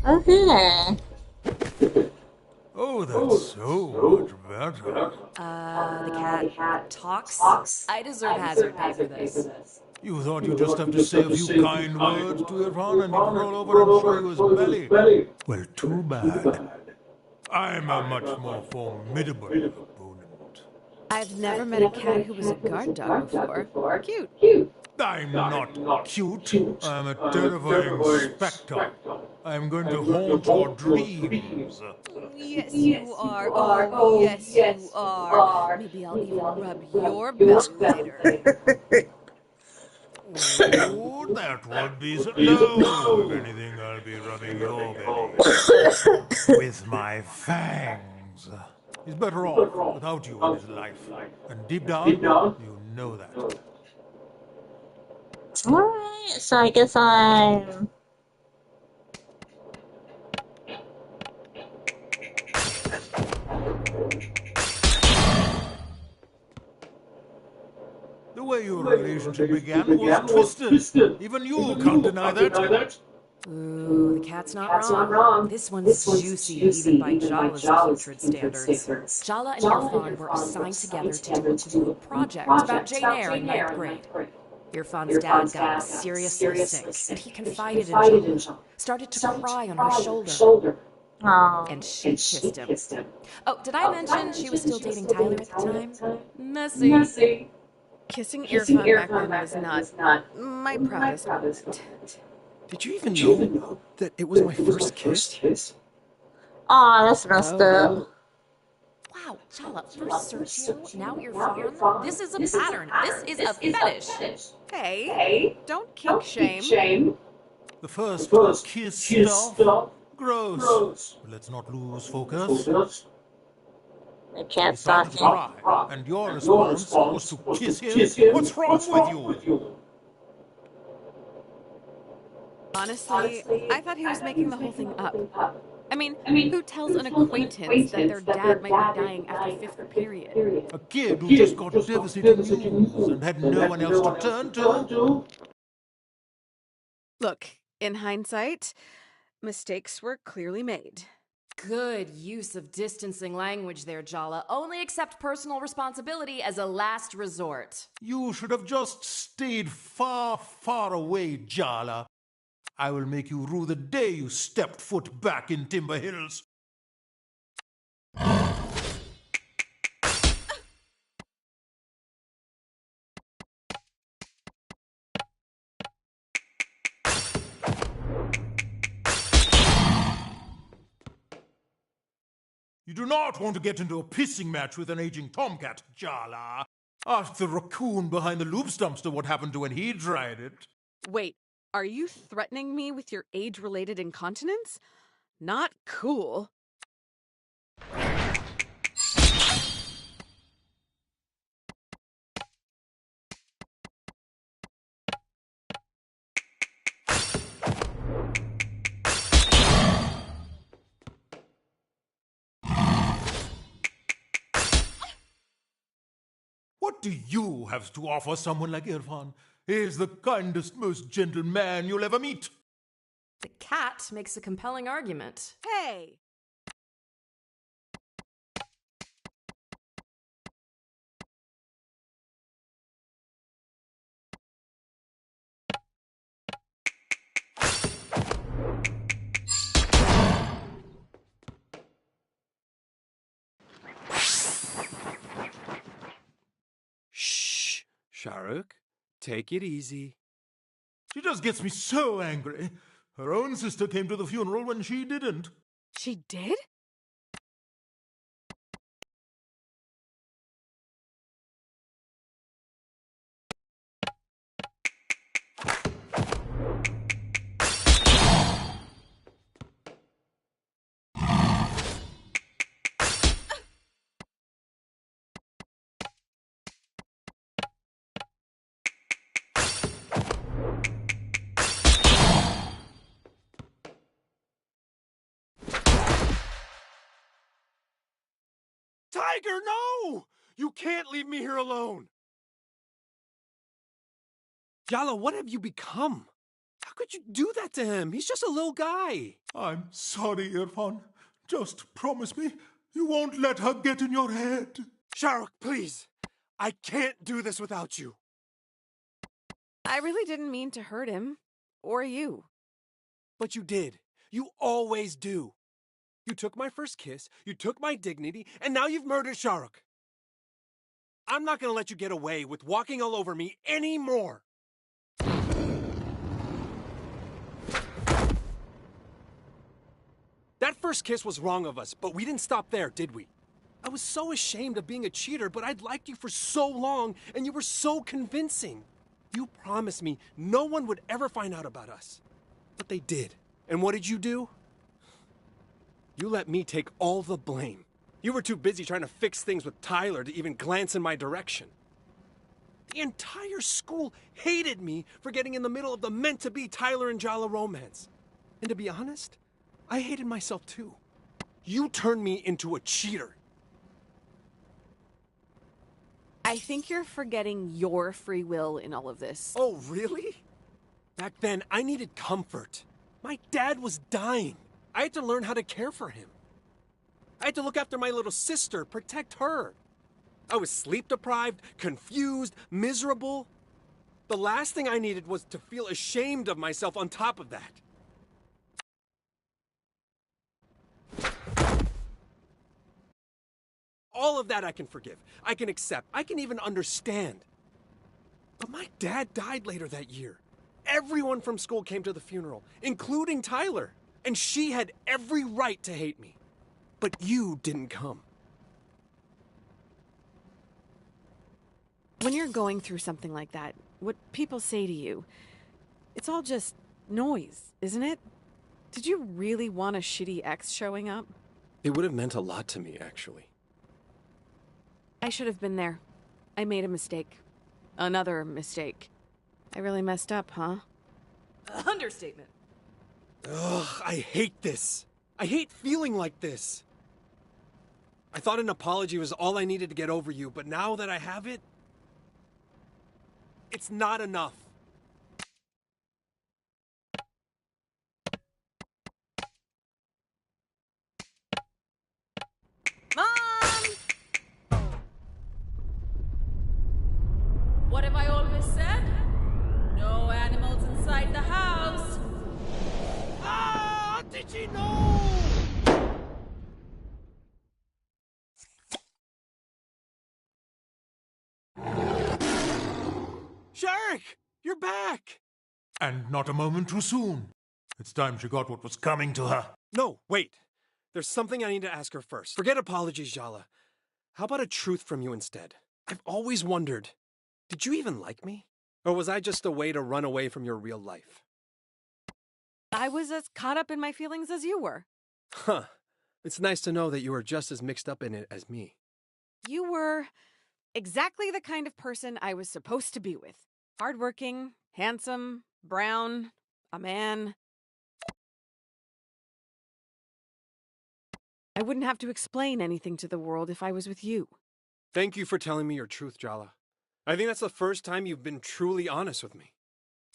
Okay. Oh, that's so much better. The cat talks? I deserve hazard pay for this. You thought you just have to say a few kind words to Irfan and he'd roll over and show you his belly? Well, too bad. I'm a much more formidable opponent. I've never met a cat who was a guard dog before. Cute. I'm not cute. I'm a terrifying spectre. I'm going to haunt your dreams. Yes, you are. Oh, yes, you are. Maybe I'll even rub your belly later. Oh, that would be so... No, if anything, I'll be rubbing your belly with my fangs. He's better off without you in his life. And deep down, you know that. Alright, so I guess I'm... The way your relationship began was twisted. Even you can't deny that. Ooh, the cat's not wrong. This one's juicy, even by Jala's putrid standards. Jala and Irfan were assigned together to do a group project about Jane Eyre in 9th grade. Irfan's dad got seriously sick, and he confided in Jala. Started to cry on her shoulder. Oh. And she kissed him. Oh, did I mention she was still dating Tyler at the time? Messy. Kissing Irfan back then was not my proudest moment. Did you even know that it was my first kiss? Aw, that's messed up. Wow, Jala, first search you, now you're fun. This is a pattern. This is a fetish. Hey, don't kink shame. The first little kiss stuff? Gross. But let's not lose focus. The cat's He started to talking. cry, and your response was to kiss him? What's wrong with you? Honestly, I thought he was making the whole thing up. I mean, who tells an acquaintance that their dad might be dying after fifth period? A kid who just got devastating news and had no one else to turn to? Look, in hindsight, mistakes were clearly made. Good use of distancing language there, Jala. Only accept personal responsibility as a last resort. You should have just stayed far, far away, Jala. I will make you rue the day you stepped foot back in Timber Hills. You do not want to get into a pissing match with an aging tomcat, Jala. Ask the raccoon behind the loops dumpster what happened to when he tried it. Wait, are you threatening me with your age-related incontinence? Not cool. What do you have to offer someone like Irfan? He's the kindest, most gentle man you'll ever meet. The cat makes a compelling argument. Hey! Shh, Shahrukh, take it easy. She just gets me so angry. Her own sister came to the funeral when she didn't. She did? Tiger, no! You can't leave me here alone! Jala, what have you become? How could you do that to him? He's just a little guy. I'm sorry, Irfan. Just promise me you won't let her get in your head. Shahrukh, please. I can't do this without you. I really didn't mean to hurt him. Or you. But you did. You always do. You took my first kiss, you took my dignity, and now you've murdered Shahrukh. I'm not gonna let you get away with walking all over me anymore. That first kiss was wrong of us, but we didn't stop there, did we? I was so ashamed of being a cheater, but I'd liked you for so long, and you were so convincing. You promised me no one would ever find out about us. But they did. And what did you do? You let me take all the blame. You were too busy trying to fix things with Tyler to even glance in my direction. The entire school hated me for getting in the middle of the meant-to-be Tyler and Jala romance. And to be honest, I hated myself too. You turned me into a cheater. I think you're forgetting your free will in all of this. Oh, really? Back then, I needed comfort. My dad was dying. I had to learn how to care for him. I had to look after my little sister, protect her. I was sleep-deprived, confused, miserable. The last thing I needed was to feel ashamed of myself on top of that. All of that I can forgive. I can accept. I can even understand. But my dad died later that year. Everyone from school came to the funeral, including Tyler. And she had every right to hate me. But you didn't come. When you're going through something like that, what people say to you, it's all just noise, isn't it? Did you really want a shitty ex showing up? It would have meant a lot to me, actually. I should have been there. I made a mistake. Another mistake. I really messed up, huh? Understatement. Ugh, I hate this. I hate feeling like this. I thought an apology was all I needed to get over you, but now that I have it, it's not enough. Mom! What have I always said? No animals inside the house. Ah, did she know? Shark! You're back! And not a moment too soon. It's time she got what was coming to her. No, wait. There's something I need to ask her first. Forget apologies, Jala. How about a truth from you instead? I've always wondered, did you even like me? Or was I just a way to run away from your real life? I was as caught up in my feelings as you were. Huh. It's nice to know that you were just as mixed up in it as me. You were exactly the kind of person I was supposed to be with. Hardworking, handsome, brown, a man. I wouldn't have to explain anything to the world if I was with you. Thank you for telling me your truth, Jala. I think that's the first time you've been truly honest with me.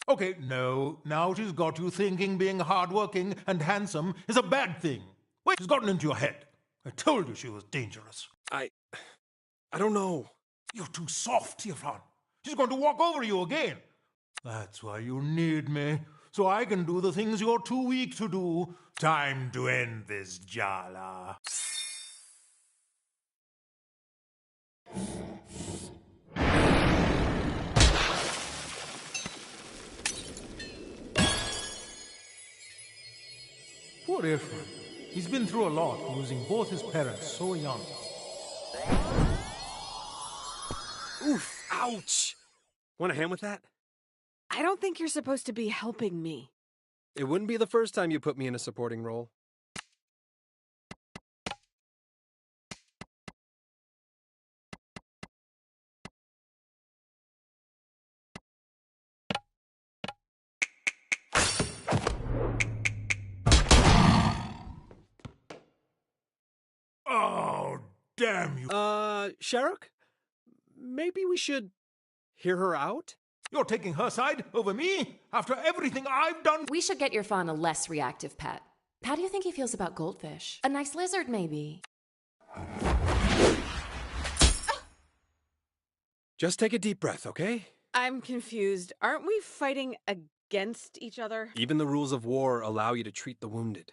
Okay, no, now she's got you thinking being hardworking and handsome is a bad thing. Wait, she's gotten into your head. I told you she was dangerous. I don't know. You're too soft, Irfan. She's going to walk over you again. That's why you need me, so I can do the things you're too weak to do. Time to end this, Jala. Poor Irfan. He's been through a lot, losing both his parents so young. Oof, ouch! Want a hand with that? I don't think you're supposed to be helping me. It wouldn't be the first time you put me in a supporting role. Oh, damn you. Sharuk? Maybe we should hear her out? You're taking her side over me? After everything I've done? We should get your fawn a less reactive pet. How do you think he feels about goldfish? A nice lizard, maybe? Just take a deep breath, okay? I'm confused. Aren't we fighting against each other? Even the rules of war allow you to treat the wounded.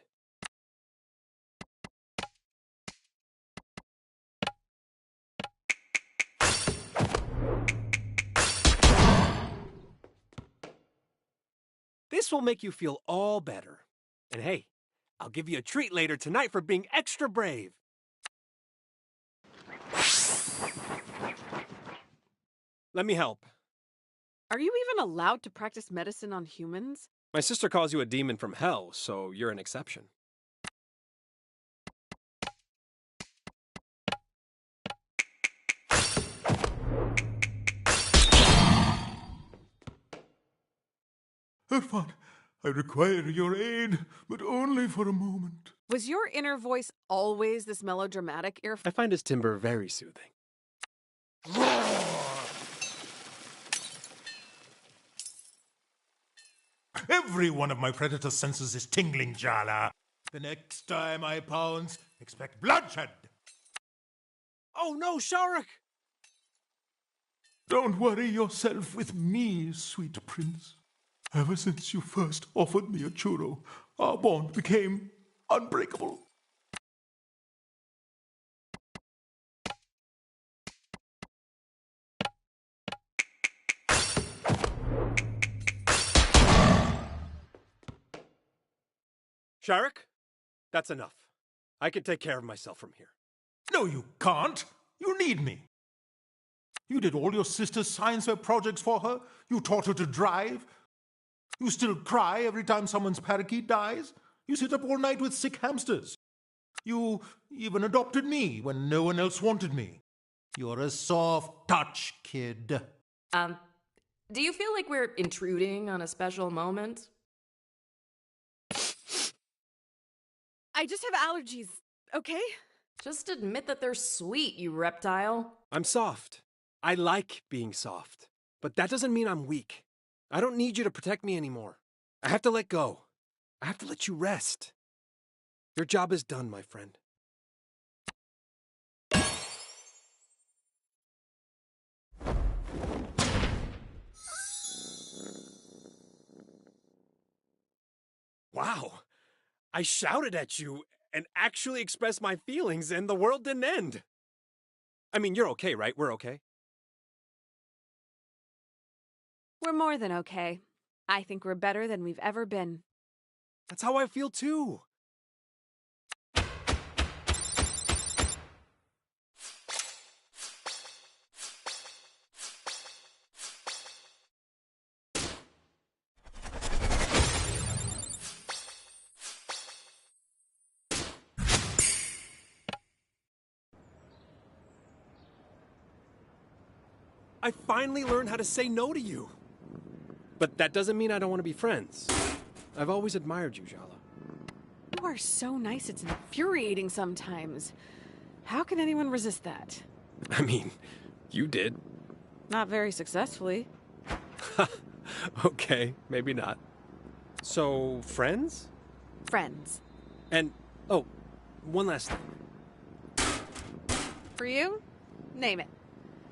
This will make you feel all better. And hey, I'll give you a treat later tonight for being extra brave. Let me help. Are you even allowed to practice medicine on humans? My sister calls you a demon from hell, so you're an exception. Irfan, I require your aid, but only for a moment. Was your inner voice always this melodramatic, Irfan? I find his timbre very soothing. Every one of my predator's senses is tingling, Jala. The next time I pounce, expect bloodshed. Oh no, Sharuk! Don't worry yourself with me, sweet prince. Ever since you first offered me a churro, our bond became unbreakable. Sharuk, that's enough. I can take care of myself from here. No, you can't. You need me. You did all your sister's science fair projects for her. You taught her to drive. You still cry every time someone's parakeet dies. You sit up all night with sick hamsters. You even adopted me when no one else wanted me. You're a soft touch, kid. Do you feel like we're intruding on a special moment? I just have allergies, okay? Just admit that they're sweet, you reptile. I'm soft. I like being soft. But that doesn't mean I'm weak. I don't need you to protect me anymore. I have to let go. I have to let you rest. Your job is done, my friend. Wow. I shouted at you and actually expressed my feelings, and the world didn't end. I mean, you're okay, right? We're okay. We're more than okay. I think we're better than we've ever been. That's how I feel too. I finally learned how to say no to you. But that doesn't mean I don't want to be friends. I've always admired you, Jala. You are so nice, it's infuriating sometimes. How can anyone resist that? I mean, you did. Not very successfully. Okay, maybe not. So, friends? Friends. And, oh, one last thing. For you? Name it.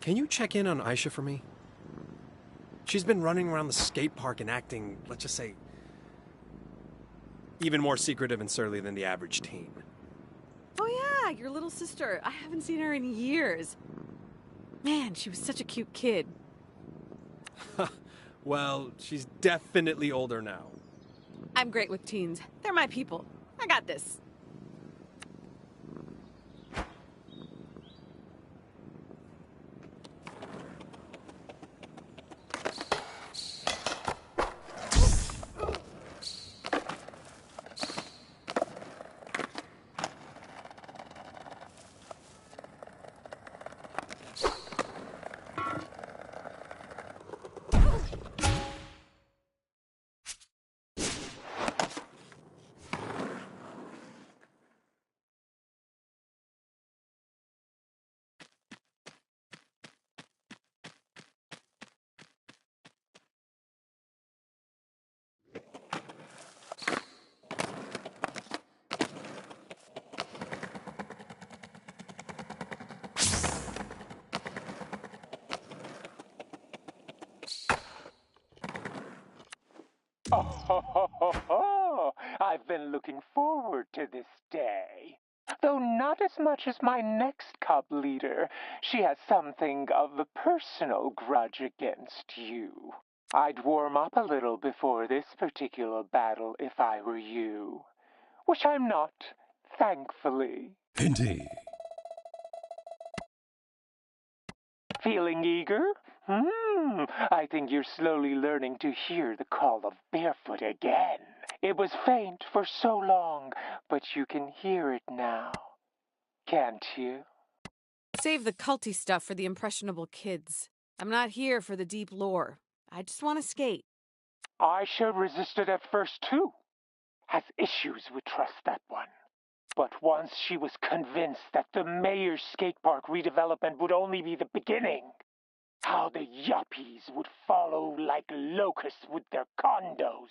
Can you check in on Aisha for me? She's been running around the skate park and acting, let's just say, even more secretive and surly than the average teen. Oh yeah, your little sister. I haven't seen her in years. Man, she was such a cute kid. Well, she's definitely older now. I'm great with teens. They're my people. I got this. Oh, I've been looking forward to this day. Though not as much as my next cub leader, she has something of a personal grudge against you. I'd warm up a little before this particular battle if I were you. Which I'm not, thankfully. Indeed. Feeling eager? I think you're slowly learning to hear the call of barefoot again. It was faint for so long, but you can hear it now. Can't you? Save the culty stuff for the impressionable kids. I'm not here for the deep lore. I just want to skate. Aisha resisted at first too. Has issues with trust, that one. But once she was convinced that the mayor's skate park redevelopment would only be the beginning, how the yuppies would follow like locusts with their condos.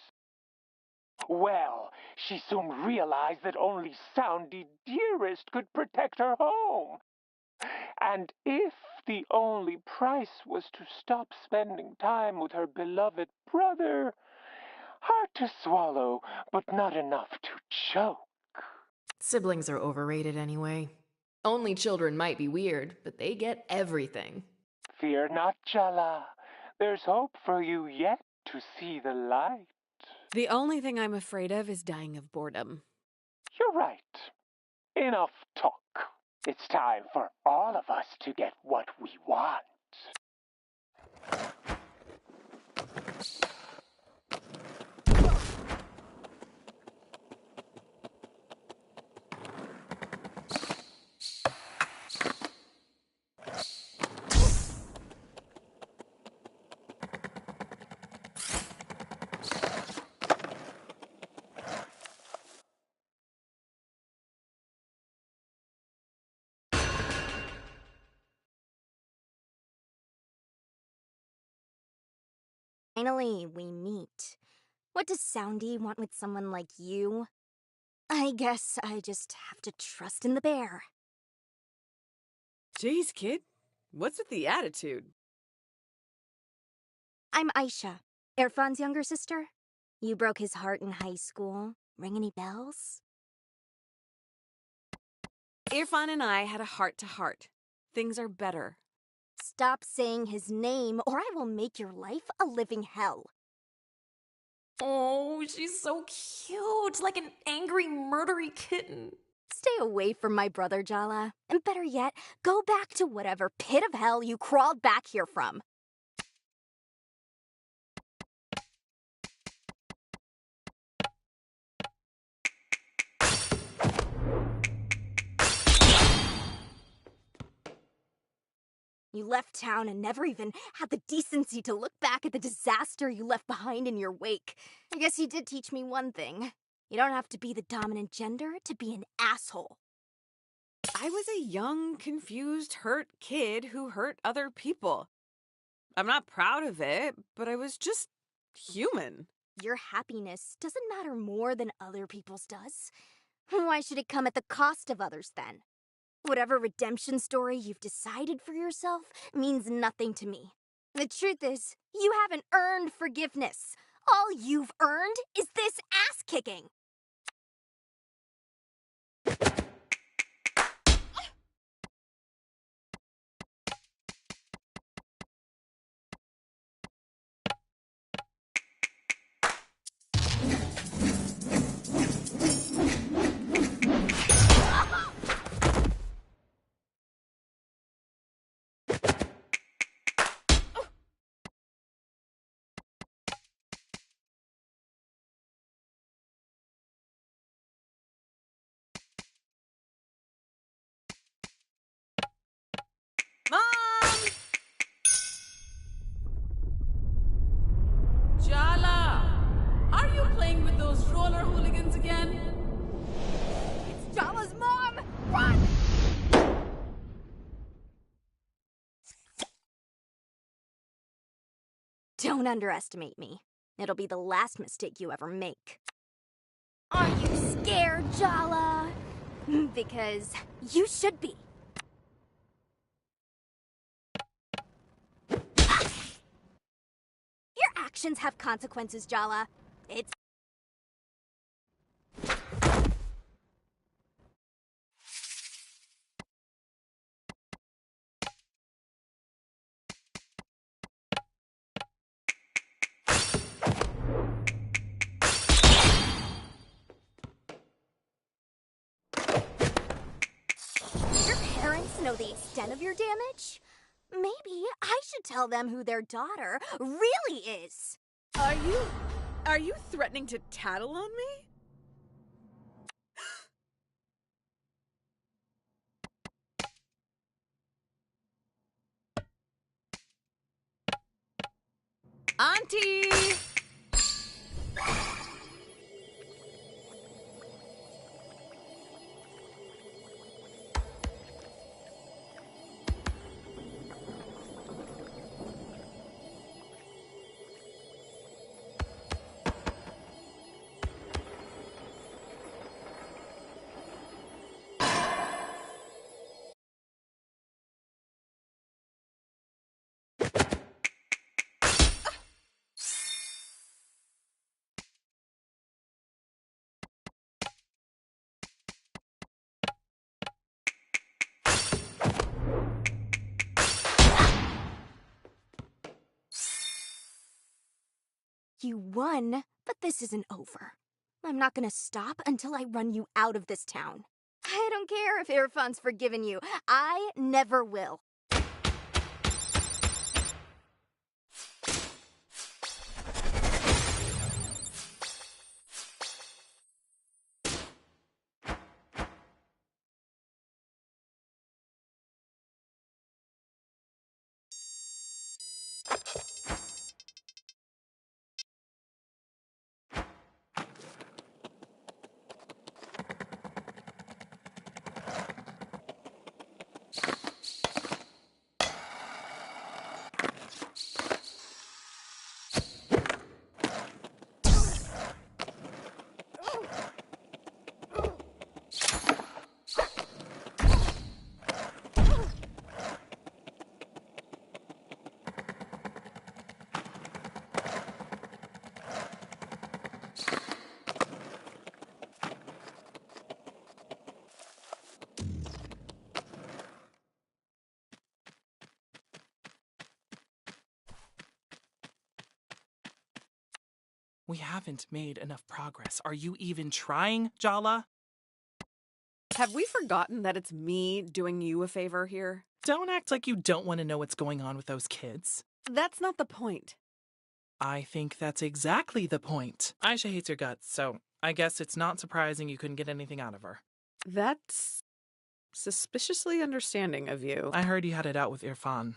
Well, she soon realized that only Soundy Dearest could protect her home. And if the only price was to stop spending time with her beloved brother, hard to swallow, but not enough to choke. Siblings are overrated anyway. Only children might be weird, but they get everything. Fear not, Jala. There's hope for you yet to see the light. The only thing I'm afraid of is dying of boredom. You're right. Enough talk. It's time for all of us to get what we want. Finally, we meet. What does Soundy want with someone like you? I guess I just have to trust in the bear. Jeez, kid. What's with the attitude? I'm Aisha, Irfan's younger sister. You broke his heart in high school. Ring any bells? Irfan and I had a heart-to-heart. Things are better. Stop saying his name, or I will make your life a living hell. Oh, she's so cute, like an angry, murdery kitten. Stay away from my brother, Jala. And better yet, go back to whatever pit of hell you crawled back here from. You left town and never even had the decency to look back at the disaster you left behind in your wake. I guess you did teach me one thing. You don't have to be the dominant gender to be an asshole. I was a young, confused, hurt kid who hurt other people. I'm not proud of it, but I was just human. Your happiness doesn't matter more than other people's does. Why should it come at the cost of others then? Whatever redemption story you've decided for yourself means nothing to me. The truth is, you haven't earned forgiveness. All you've earned is this ass-kicking. Mom! Jala! Are you playing with those roller hooligans again? It's Jala's mom! Run! Don't underestimate me. It'll be the last mistake you ever make. Are you scared, Jala? Because you should be. Your actions have consequences, Jala. It's... Your parents know the extent of your damage? Maybe I should tell them who their daughter really is. Are you threatening to tattle on me? Auntie! You won, but this isn't over. I'm not gonna stop until I run you out of this town. I don't care if Irfan's forgiven you. I never will. We haven't made enough progress. Are you even trying, Jala? Have we forgotten that it's me doing you a favor here? Don't act like you don't want to know what's going on with those kids. That's not the point. I think that's exactly the point. Aisha hates your guts, so I guess it's not surprising you couldn't get anything out of her. That's suspiciously understanding of you. I heard you had it out with Irfan.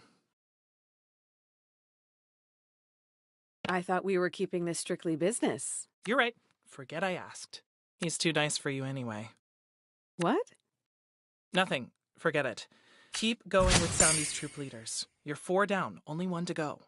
I thought we were keeping this strictly business. You're right. Forget I asked. He's too nice for you anyway. What? Nothing. Forget it. Keep going with Soundy's troop leaders. You're 4 down, only 1 to go.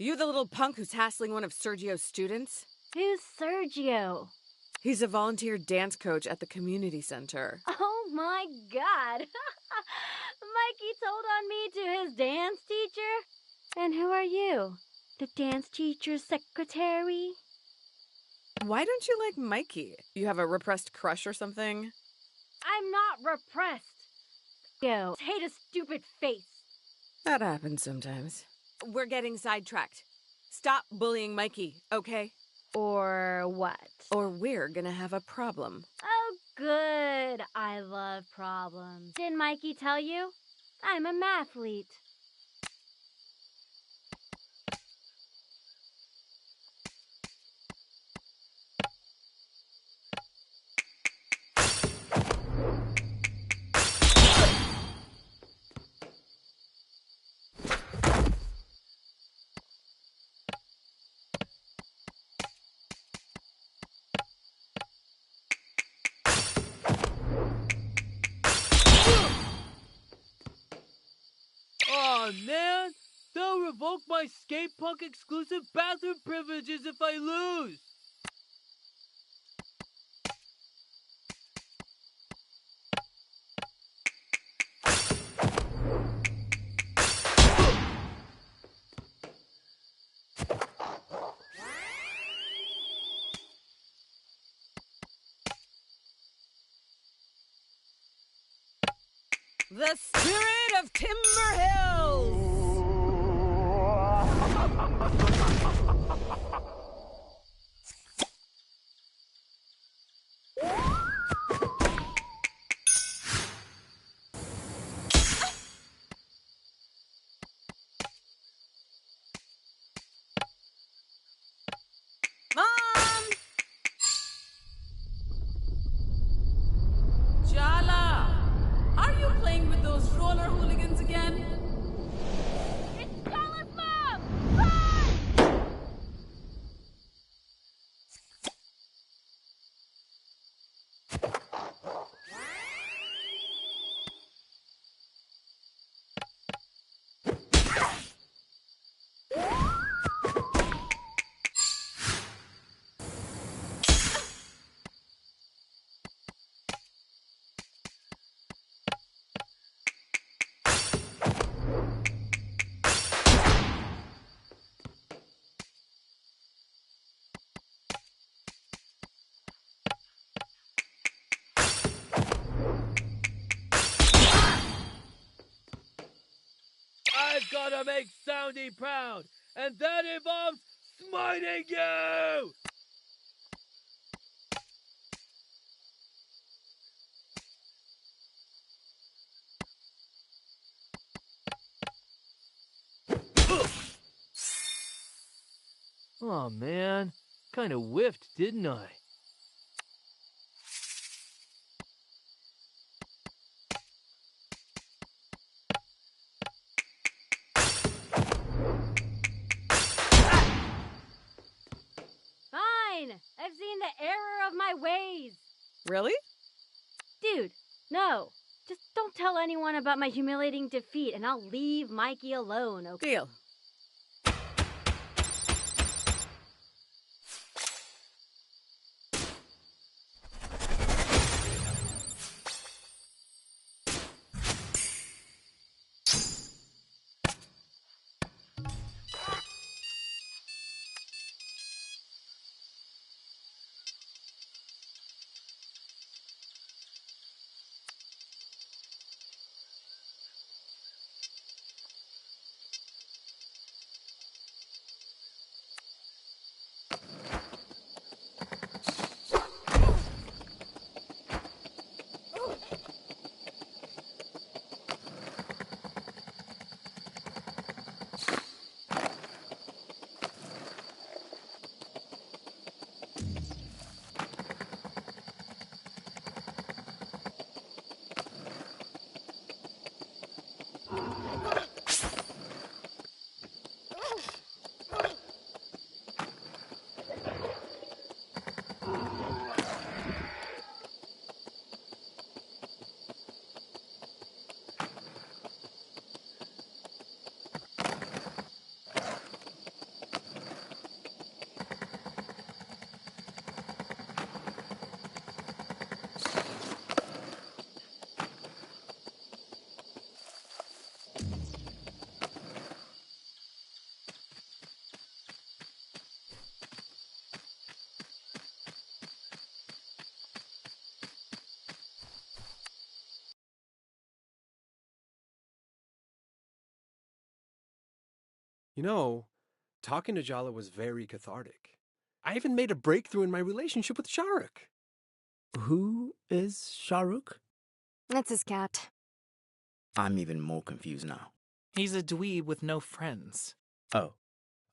You the little punk who's hassling one of Sergio's students? Who's Sergio? He's a volunteer dance coach at the community center. Oh my god! Mikey told on me to his dance teacher? And who are you? The dance teacher's secretary? Why don't you like Mikey? You have a repressed crush or something? I'm not repressed. Yo, hate a stupid face. That happens sometimes. We're getting sidetracked. Stop bullying Mikey, okay? Or what? Or we're gonna have a problem. Oh, good. I love problems. Didn't Mikey tell you? I'm a mathlete. Aw, man! They'll revoke my skate punk exclusive bathroom privileges if I lose! The spirit of Timber Hills! Mom! Jala! Are you playing with those roller hooligans again? It's Jala's mom! Run! I've gotta make Soundy proud, and that involves smiting you! Aw, man. Kinda whiffed, didn't I? Fine! I've seen the error of my ways! Really? Dude, no. Just don't tell anyone about my humiliating defeat and I'll leave Mikey alone, okay? Deal. You know, talking to Jala was very cathartic. I even made a breakthrough in my relationship with Sharuk. Who is Sharuk? That's his cat. I'm even more confused now. He's a dweeb with no friends. Oh.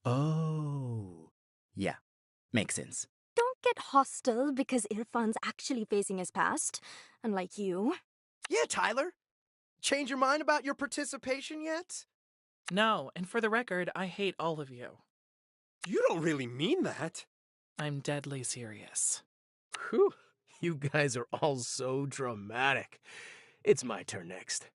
Oh. Yeah, makes sense. Don't get hostile because Irfan's actually facing his past, unlike you. Yeah, Tyler. Change your mind about your participation yet? No, and for the record, I hate all of you. You don't really mean that. I'm deadly serious. Whew. You guys are all so dramatic. It's my turn next.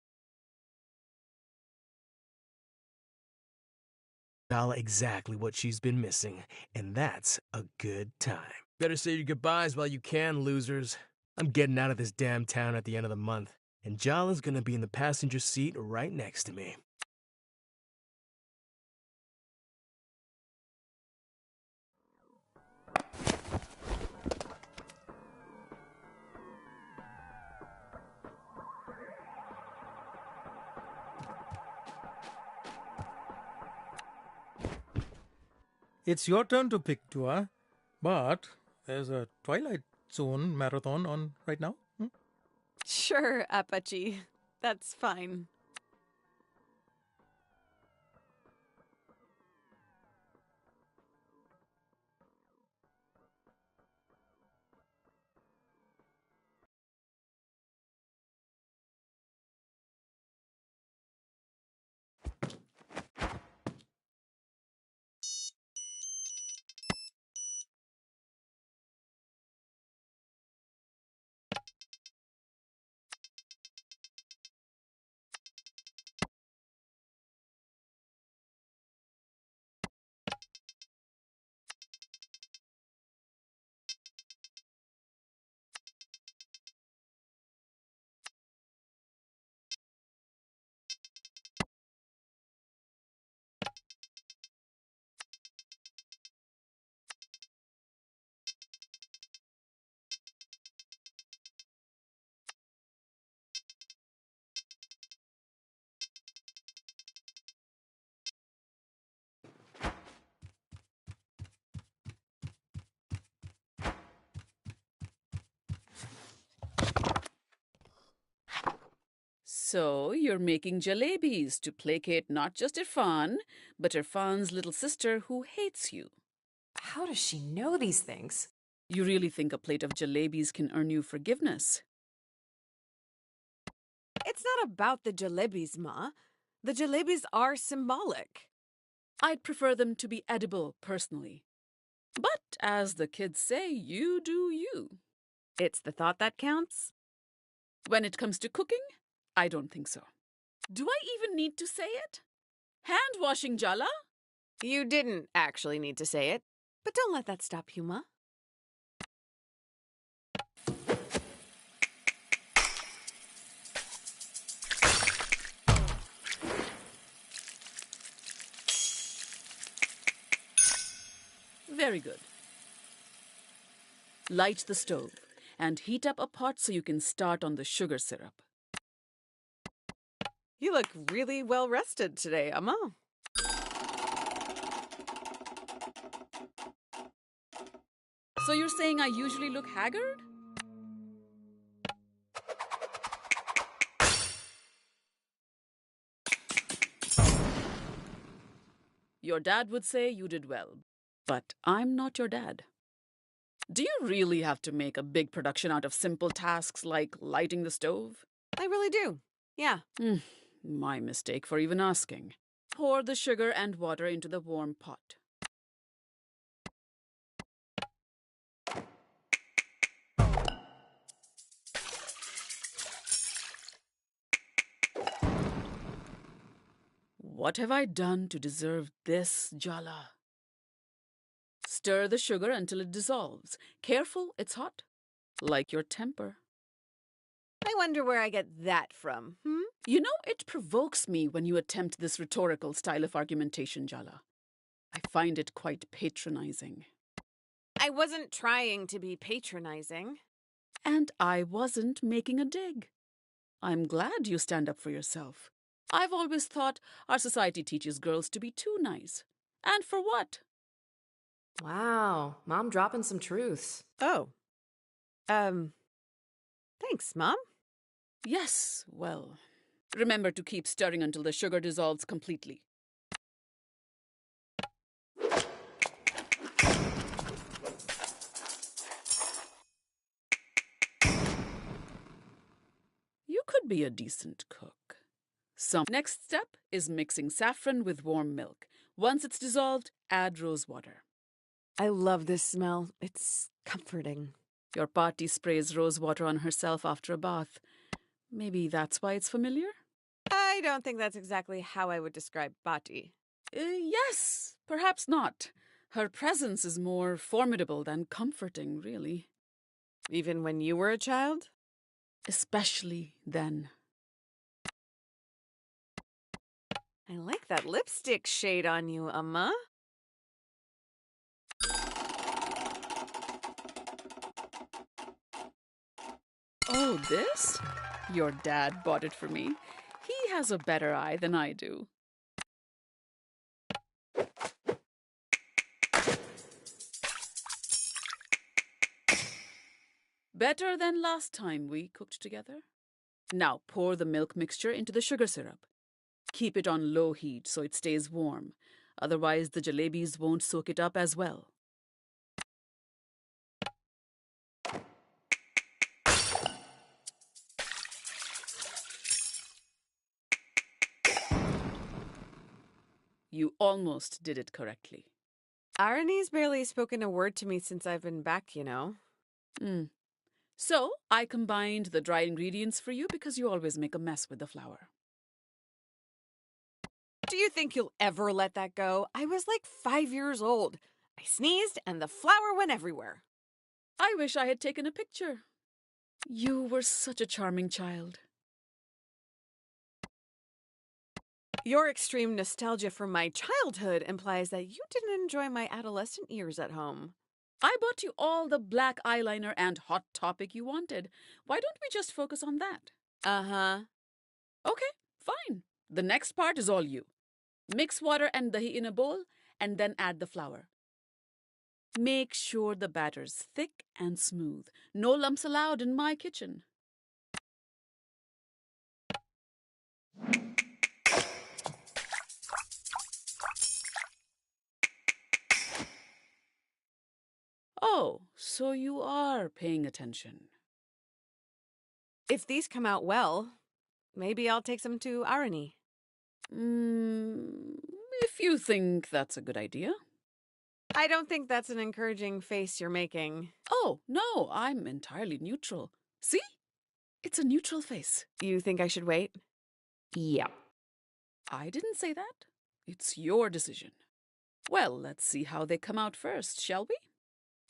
Nala exactly what she's been missing, and that's a good time. Better say your goodbyes while you can, losers. I'm getting out of this damn town at the end of the month, and Jala's gonna be in the passenger seat right next to me. It's your turn to pick, Tua, but there's a Twilight Zone marathon on right now. Sure, Apache. That's fine. So you're making jalebis to placate not just Irfan, but Irfan's little sister who hates you. How does she know these things? You really think a plate of jalebis can earn you forgiveness? It's not about the jalebis, Ma. The jalebis are symbolic. I'd prefer them to be edible, personally. But, as the kids say, you do you. It's the thought that counts? When it comes to cooking, I don't think so. Do I even need to say it? Hand-washing, Jala? You didn't actually need to say it, but don't let that stop you, Ma. Very good. Light the stove and heat up a pot so you can start on the sugar syrup. You look really well rested today, Amma. So you're saying I usually look haggard? Your dad would say you did well, but I'm not your dad. Do you really have to make a big production out of simple tasks like lighting the stove? I really do. Yeah. My mistake for even asking. Pour the sugar and water into the warm pot. What have I done to deserve this, Jala? Stir the sugar until it dissolves. Careful, it's hot. Like your temper. I wonder where I get that from, You know, it provokes me when you attempt this rhetorical style of argumentation, Jala. I find it quite patronizing. I wasn't trying to be patronizing. And I wasn't making a dig. I'm glad you stand up for yourself. I've always thought our society teaches girls to be too nice. And for what? Wow, Mom dropping some truths. Oh. Thanks, Mom. Yes, well, remember to keep stirring until the sugar dissolves completely. You could be a decent cook. Next step is mixing saffron with warm milk. Once it's dissolved, add rose water. I love this smell. It's comforting. Your party sprays rose water on herself after a bath. Maybe that's why it's familiar? I don't think that's exactly how I would describe Bati. Yes, perhaps not. Her presence is more formidable than comforting, really. Even when you were a child? Especially then. I like that lipstick shade on you, Amma. Oh, this? Your dad bought it for me. He has a better eye than I do. Better than last time we cooked together. Now pour the milk mixture into the sugar syrup. Keep it on low heat so it stays warm. Otherwise, the jalebis won't soak it up as well. You almost did it correctly. Irony's barely spoken a word to me since I've been back, you know. So, I combined the dry ingredients for you because you always make a mess with the flour. Do you think you'll ever let that go? I was like 5 years old. I sneezed and the flour went everywhere. I wish I had taken a picture. You were such a charming child. Your extreme nostalgia for my childhood implies that you didn't enjoy my adolescent years at home. I bought you all the black eyeliner and Hot Topic you wanted. Why don't we just focus on that? Uh-huh. Okay, fine. The next part is all you. Mix water and dahi in a bowl and then add the flour. Make sure the batter's thick and smooth. No lumps allowed in my kitchen. So you are paying attention. If these come out well, maybe I'll take some to Arani. If you think that's a good idea. I don't think that's an encouraging face you're making. Oh, no, I'm entirely neutral. See? It's a neutral face. You think I should wait? Yeah. I didn't say that. It's your decision. Well, let's see how they come out first, shall we?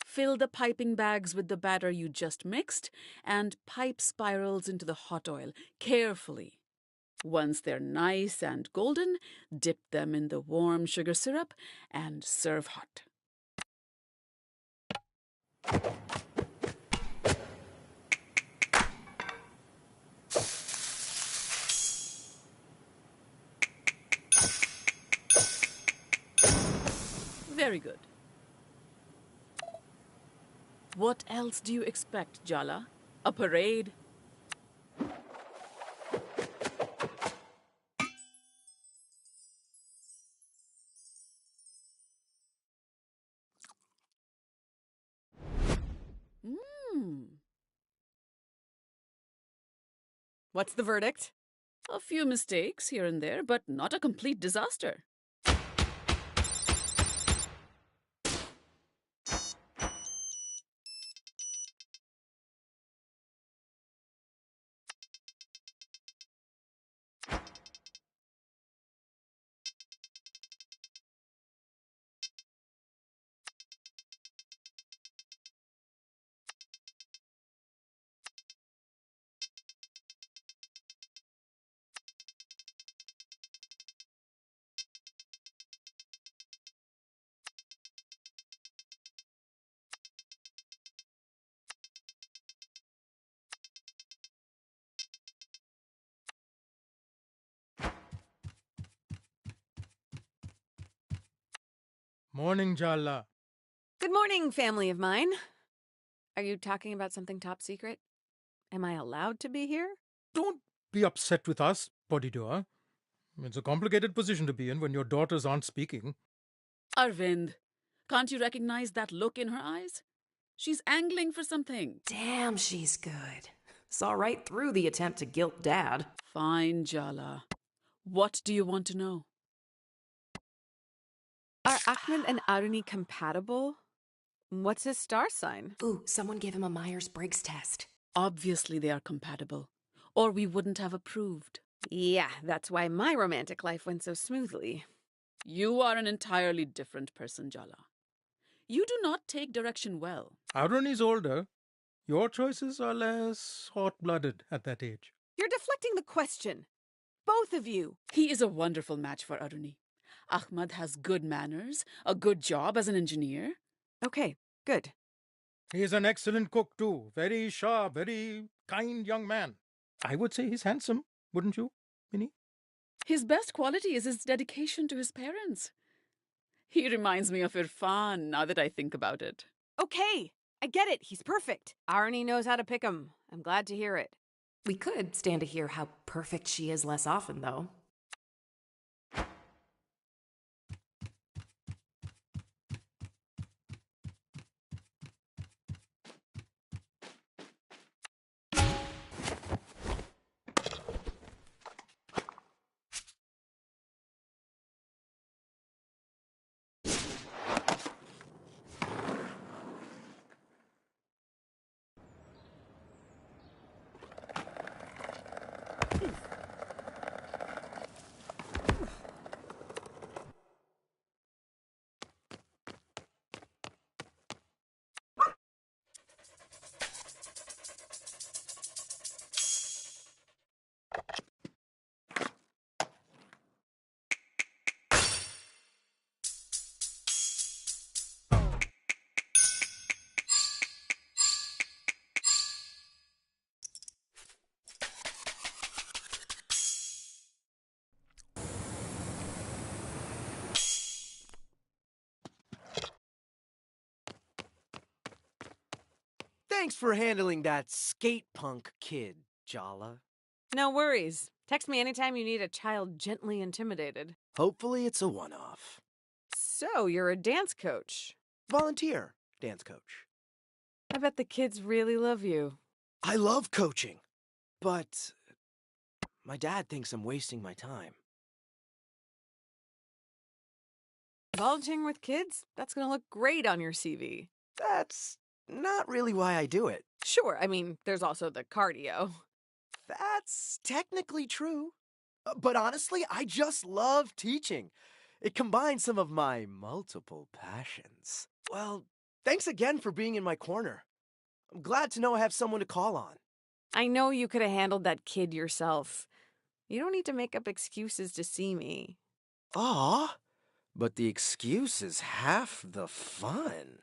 Fill the piping bags with the batter you just mixed and pipe spirals into the hot oil carefully. Once they're nice and golden, dip them in the warm sugar syrup and serve hot. Very good. What else do you expect, Jala? A parade? What's the verdict? A few mistakes here and there, but not a complete disaster. Morning, Jalla. Good morning, family of mine. Are you talking about something top secret? Am I allowed to be here? Don't be upset with us, Bodhidua. It's a complicated position to be in when your daughters aren't speaking. Arvind, can't you recognize that look in her eyes? She's angling for something. Damn, she's good. Saw right through the attempt to guilt Dad. Fine, Jala. What do you want to know? Are Ahmed and Aruni compatible? What's his star sign? Ooh, someone gave him a Myers-Briggs test. Obviously they are compatible, or we wouldn't have approved. Yeah, that's why my romantic life went so smoothly. You are an entirely different person, Jala. You do not take direction well. Aruni's older. Your choices are less hot-blooded at that age. You're deflecting the question. Both of you. He is a wonderful match for Aruni. Ahmad has good manners, a good job as an engineer. Okay, good. He is an excellent cook, too. Very sharp, very kind young man. I would say he's handsome, wouldn't you, Minnie? His best quality is his dedication to his parents. He reminds me of Irfan, now that I think about it. Okay, I get it. He's perfect. Aruni knows how to pick him. I'm glad to hear it. We could stand to hear how perfect she is less often, though. Thanks for handling that skate punk kid, Jala. No worries. Text me anytime you need a child gently intimidated. Hopefully it's a one-off. So, you're a dance coach. Volunteer dance coach. I bet the kids really love you. I love coaching, but my dad thinks I'm wasting my time. Volunteering with kids? That's gonna look great on your CV. That's not really why I do it. Sure, I mean, there's also the cardio. That's technically true. But honestly, I just love teaching. It combines some of my multiple passions. Well, thanks again for being in my corner. I'm glad to know I have someone to call on. I know you could have handled that kid yourself. You don't need to make up excuses to see me. Aw, but the excuse is half the fun.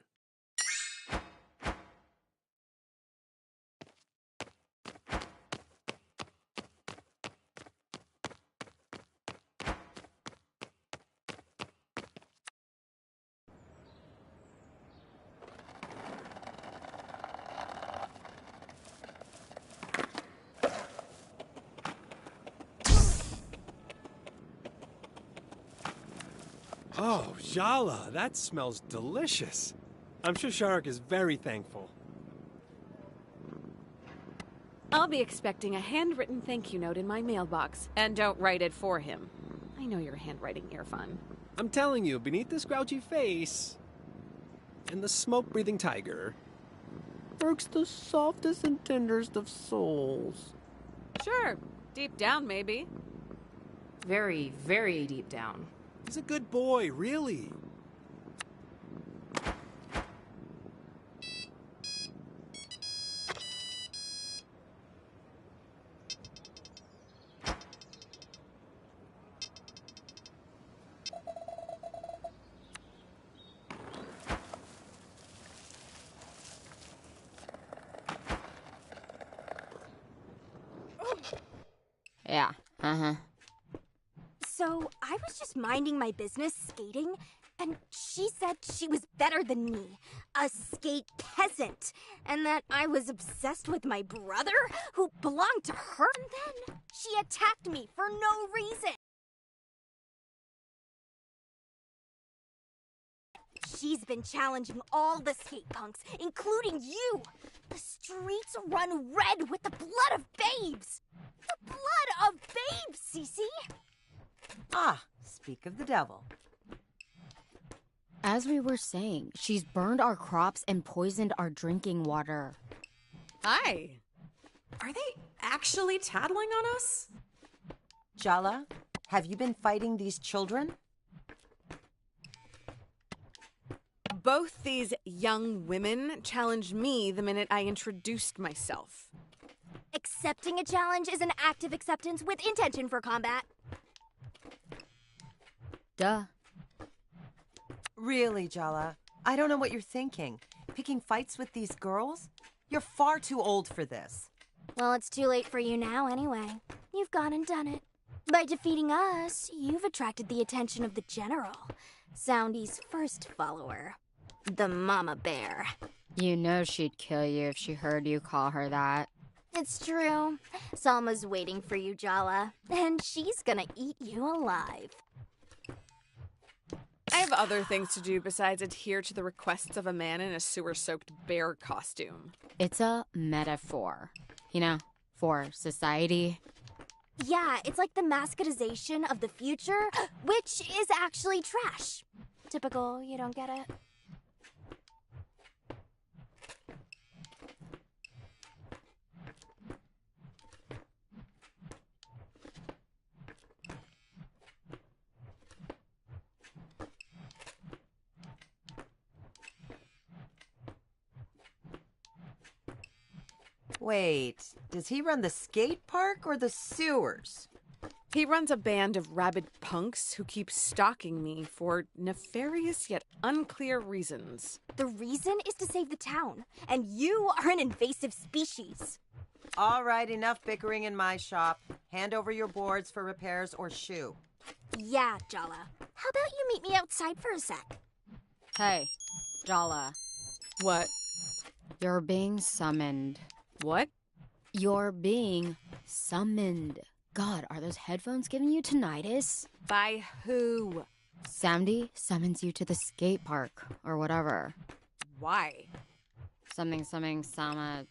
Oh, Jala, that smells delicious. I'm sure Sharak is very thankful. I'll be expecting a handwritten thank you note in my mailbox. And don't write it for him. I know your handwriting ear fun. I'm telling you, beneath this grouchy face and the smoke-breathing tiger lurks the softest and tenderest of souls. Sure, deep down maybe. Very, very deep down. He's a good boy, really. Yeah, So, I was just minding my business, skating, and she said she was better than me, a skate peasant, and that I was obsessed with my brother, who belonged to her, and then she attacked me for no reason. She's been challenging all the skate punks, including you. The streets run red with the blood of babes. The blood of babes, Cece. Ah, speak of the devil. As we were saying, she's burned our crops and poisoned our drinking water. Hi. Are they actually tattling on us? Jala, have you been fighting these children? Both these young women challenged me the minute I introduced myself. Accepting a challenge is an act of acceptance with intention for combat. Duh. Really, Jala? I don't know what you're thinking. Picking fights with these girls? You're far too old for this. Well, it's too late for you now anyway. You've gone and done it. By defeating us, you've attracted the attention of the General, Soundy's first follower, the Mama Bear. You know she'd kill you if she heard you call her that. It's true. Salma's waiting for you, Jala, and she's gonna eat you alive. I have other things to do besides adhere to the requests of a man in a sewer-soaked bear costume. It's a metaphor, you know, for society. Yeah, it's like the mascotization of the future, which is actually trash. Typical, you don't get it? Wait, does he run the skate park or the sewers? He runs a band of rabid punks who keep stalking me for nefarious yet unclear reasons. The reason is to save the town, and you are an invasive species. All right, enough bickering in my shop. Hand over your boards for repairs or shoo. Yeah, Jala. How about you meet me outside for a sec? Hey, Jala. What? You're being summoned. What? You're being summoned. God, are those headphones giving you tinnitus? By who? Soundy summons you to the skate park, or whatever. Why? Something, Sama.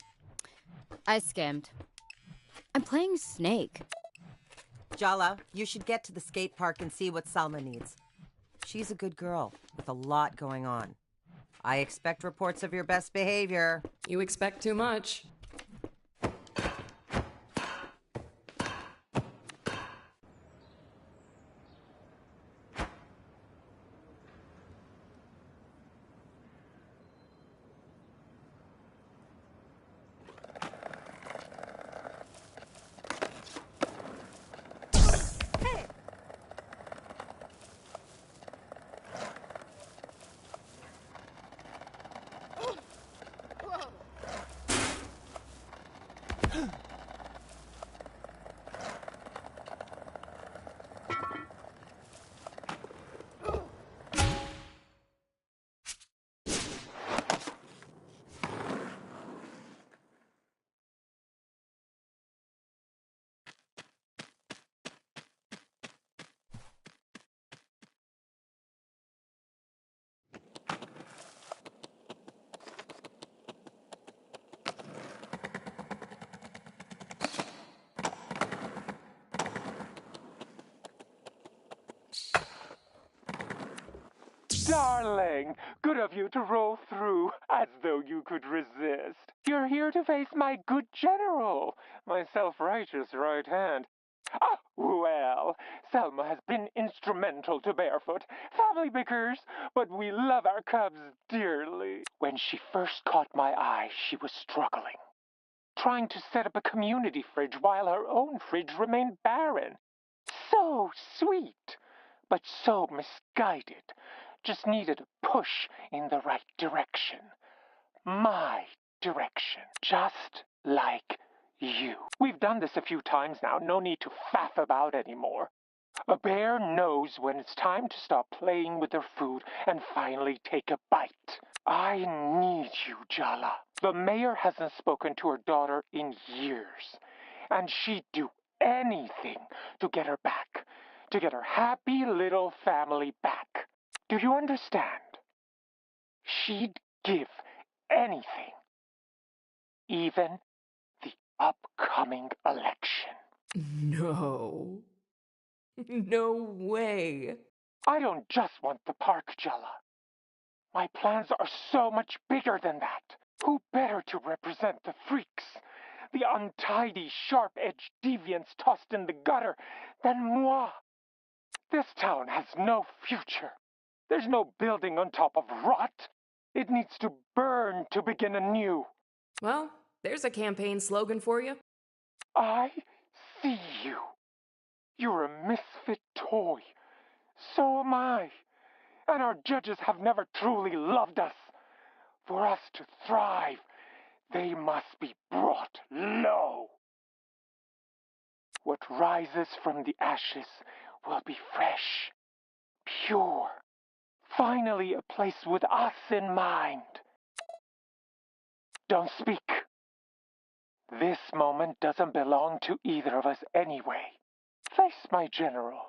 I skimmed. I'm playing Snake. Jala, you should get to the skate park and see what Salma needs. She's a good girl with a lot going on. I expect reports of your best behavior. You expect too much. Darling, good of you to roll through as though you could resist. You're here to face my good general, my self-righteous right hand. Ah, well, Selma has been instrumental to Barefoot. Family bickers, but we love our cubs dearly. When she first caught my eye, she was struggling, trying to set up a community fridge while her own fridge remained barren. So sweet, but so misguided. Just needed a push in the right direction. My direction. Just like you. We've done this a few times now. No need to faff about anymore. A bear knows when it's time to stop playing with their food and finally take a bite. I need you, Jala. The mayor hasn't spoken to her daughter in years, and she'd do anything to get her back, to get her happy little family back. Do you understand? She'd give anything, even the upcoming election. No. No way. I don't just want the park, Jella. My plans are so much bigger than that. Who better to represent the freaks, the untidy, sharp-edged deviants tossed in the gutter, than moi? This town has no future. There's no building on top of rot. It needs to burn to begin anew. Well, there's a campaign slogan for you. I see you. You're a misfit toy. So am I. And our judges have never truly loved us. For us to thrive, they must be brought low. What rises from the ashes will be fresh, pure. Finally, a place with us in mind. Don't speak. This moment doesn't belong to either of us anyway. Face my general.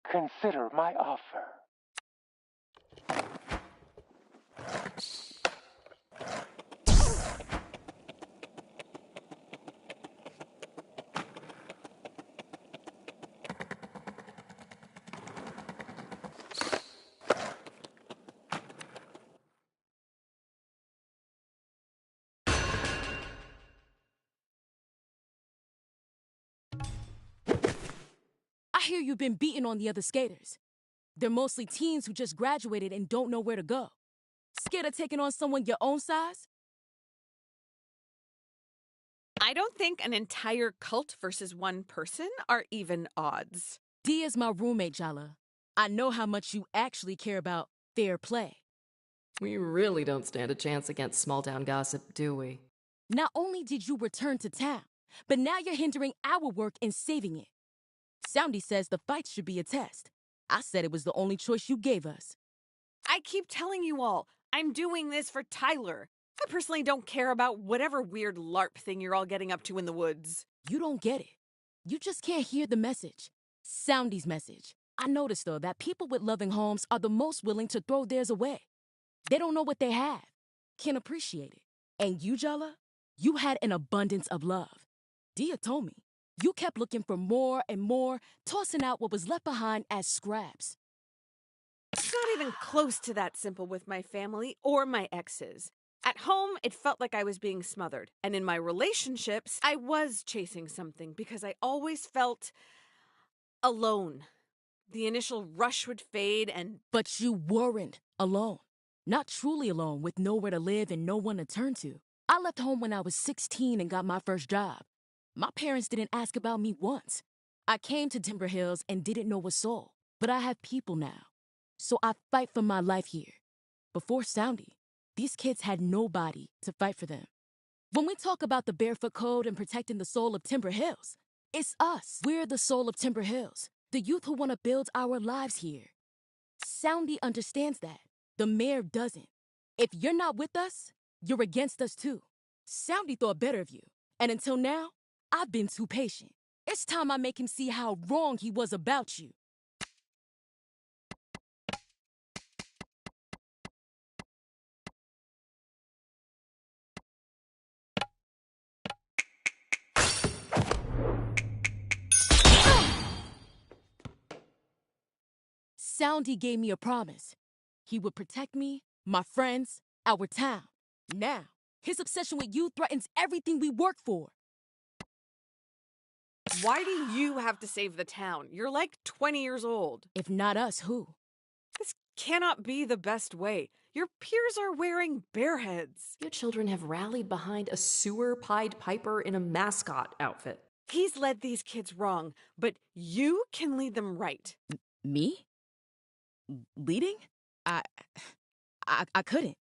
Consider my offer. I hear you've been beating on the other skaters. They're mostly teens who just graduated and don't know where to go. Scared of taking on someone your own size? I don't think an entire cult versus one person are even odds. Dia's my roommate, Jala. I know how much you actually care about fair play. We really don't stand a chance against small-town gossip, do we? Not only did you return to town, but now you're hindering our work in saving it. Soundy says the fight should be a test. I said it was the only choice you gave us. I keep telling you all, I'm doing this for Tyler. I personally don't care about whatever weird LARP thing you're all getting up to in the woods. You don't get it. You just can't hear the message. Soundy's message. I noticed, though, that people with loving homes are the most willing to throw theirs away. They don't know what they have. can appreciate it. And you, Jala, you had an abundance of love. Dia told me. You kept looking for more and more, tossing out what was left behind as scraps. It's not even close to that simple with my family or my exes. At home, it felt like I was being smothered. And in my relationships, I was chasing something because I always felt alone. The initial rush would fade and... But you weren't alone. Not truly alone, with nowhere to live and no one to turn to. I left home when I was 16 and got my first job. My parents didn't ask about me once. I came to Timber Hills and didn't know a soul. But I have people now. So I fight for my life here. Before Soundy, these kids had nobody to fight for them. When we talk about the Barefoot Code and protecting the soul of Timber Hills, it's us. We're the soul of Timber Hills, the youth who want to build our lives here. Soundy understands that. The mayor doesn't. If you're not with us, you're against us too. Soundy thought better of you. And until now, I've been too patient. It's time I make him see how wrong he was about you. Soundy gave me a promise. He would protect me, my friends, our town. Now, his obsession with you threatens everything we work for. Why do you have to save the town? You're like 20 years old. If not us, who? This cannot be the best way. Your peers are wearing bear heads. You children have rallied behind a sewer Pied Piper in a mascot outfit. He's led these kids wrong, but you can lead them right. Me? Leading? I couldn't.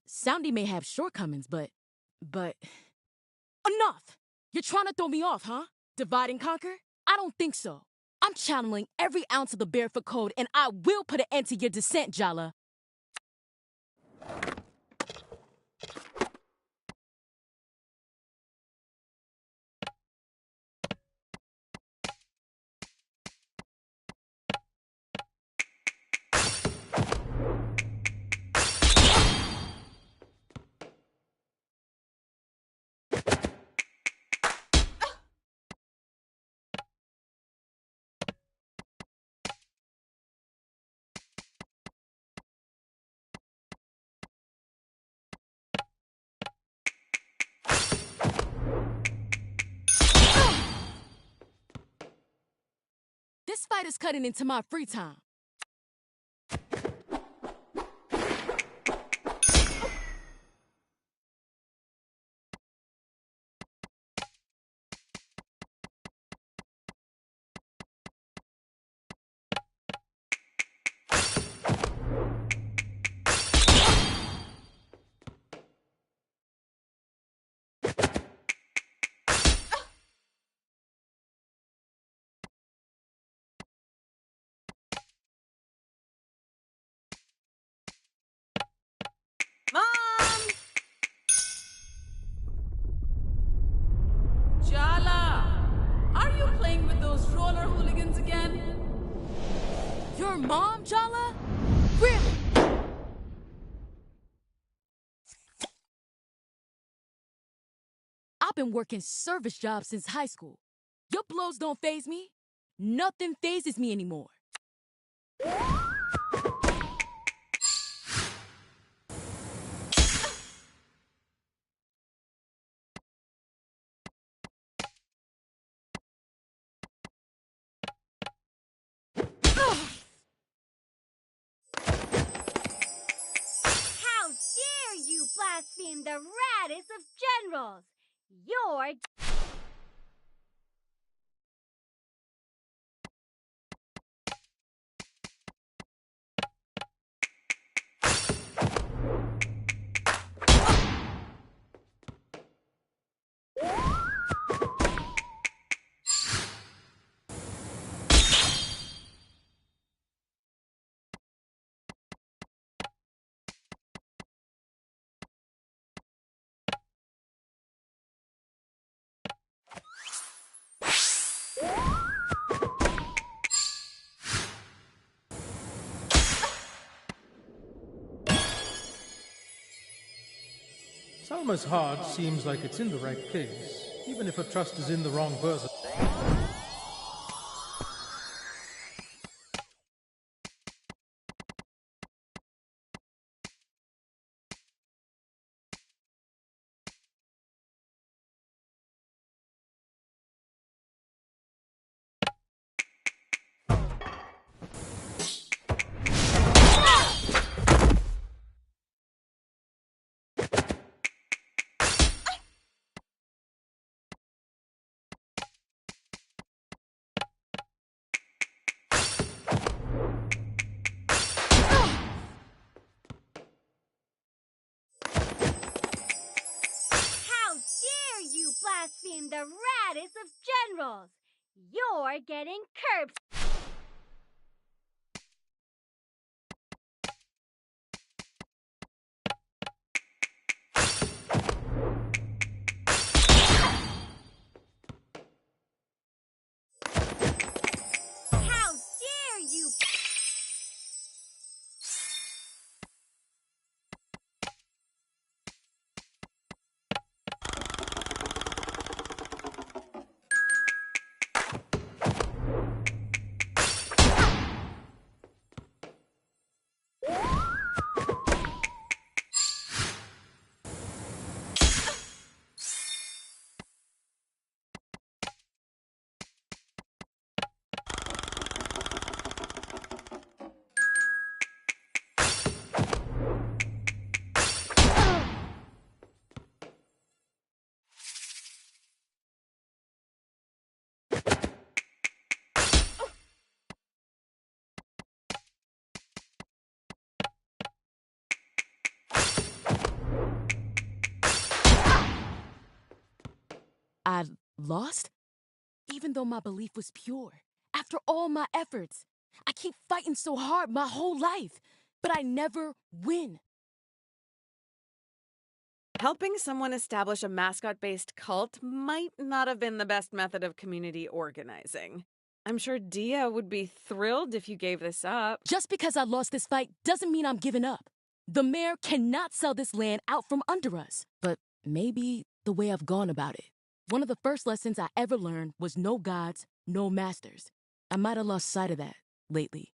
Soundy may have shortcomings, but... Enough! You're trying to throw me off, huh? Divide and conquer? I don't think so. I'm channeling every ounce of the Barefoot Code, and I will put an end to your descent, Jala. This fight is cutting into my free time. Mom! Jala! Are you playing with those roller hooligans again? Your mom, Jala? Really? I've been working service jobs since high school. Your blows don't faze me. Nothing phases me anymore. How dare you blaspheme the raddest of generals! You're... Salma's heart seems like it's in the right place, even if her trust is in the wrong person. How dare you blaspheme the raddest of generals! You're getting curbed. How dare you! I lost? Even though my belief was pure. After all my efforts. I keep fighting so hard my whole life, but I never win. Helping someone establish a mascot-based cult might not have been the best method of community organizing. I'm sure Dia would be thrilled if you gave this up. Just because I lost this fight doesn't mean I'm giving up. The mayor cannot sell this land out from under us. But maybe the way I've gone about it. One of the first lessons I ever learned was no gods, no masters. I might have lost sight of that lately.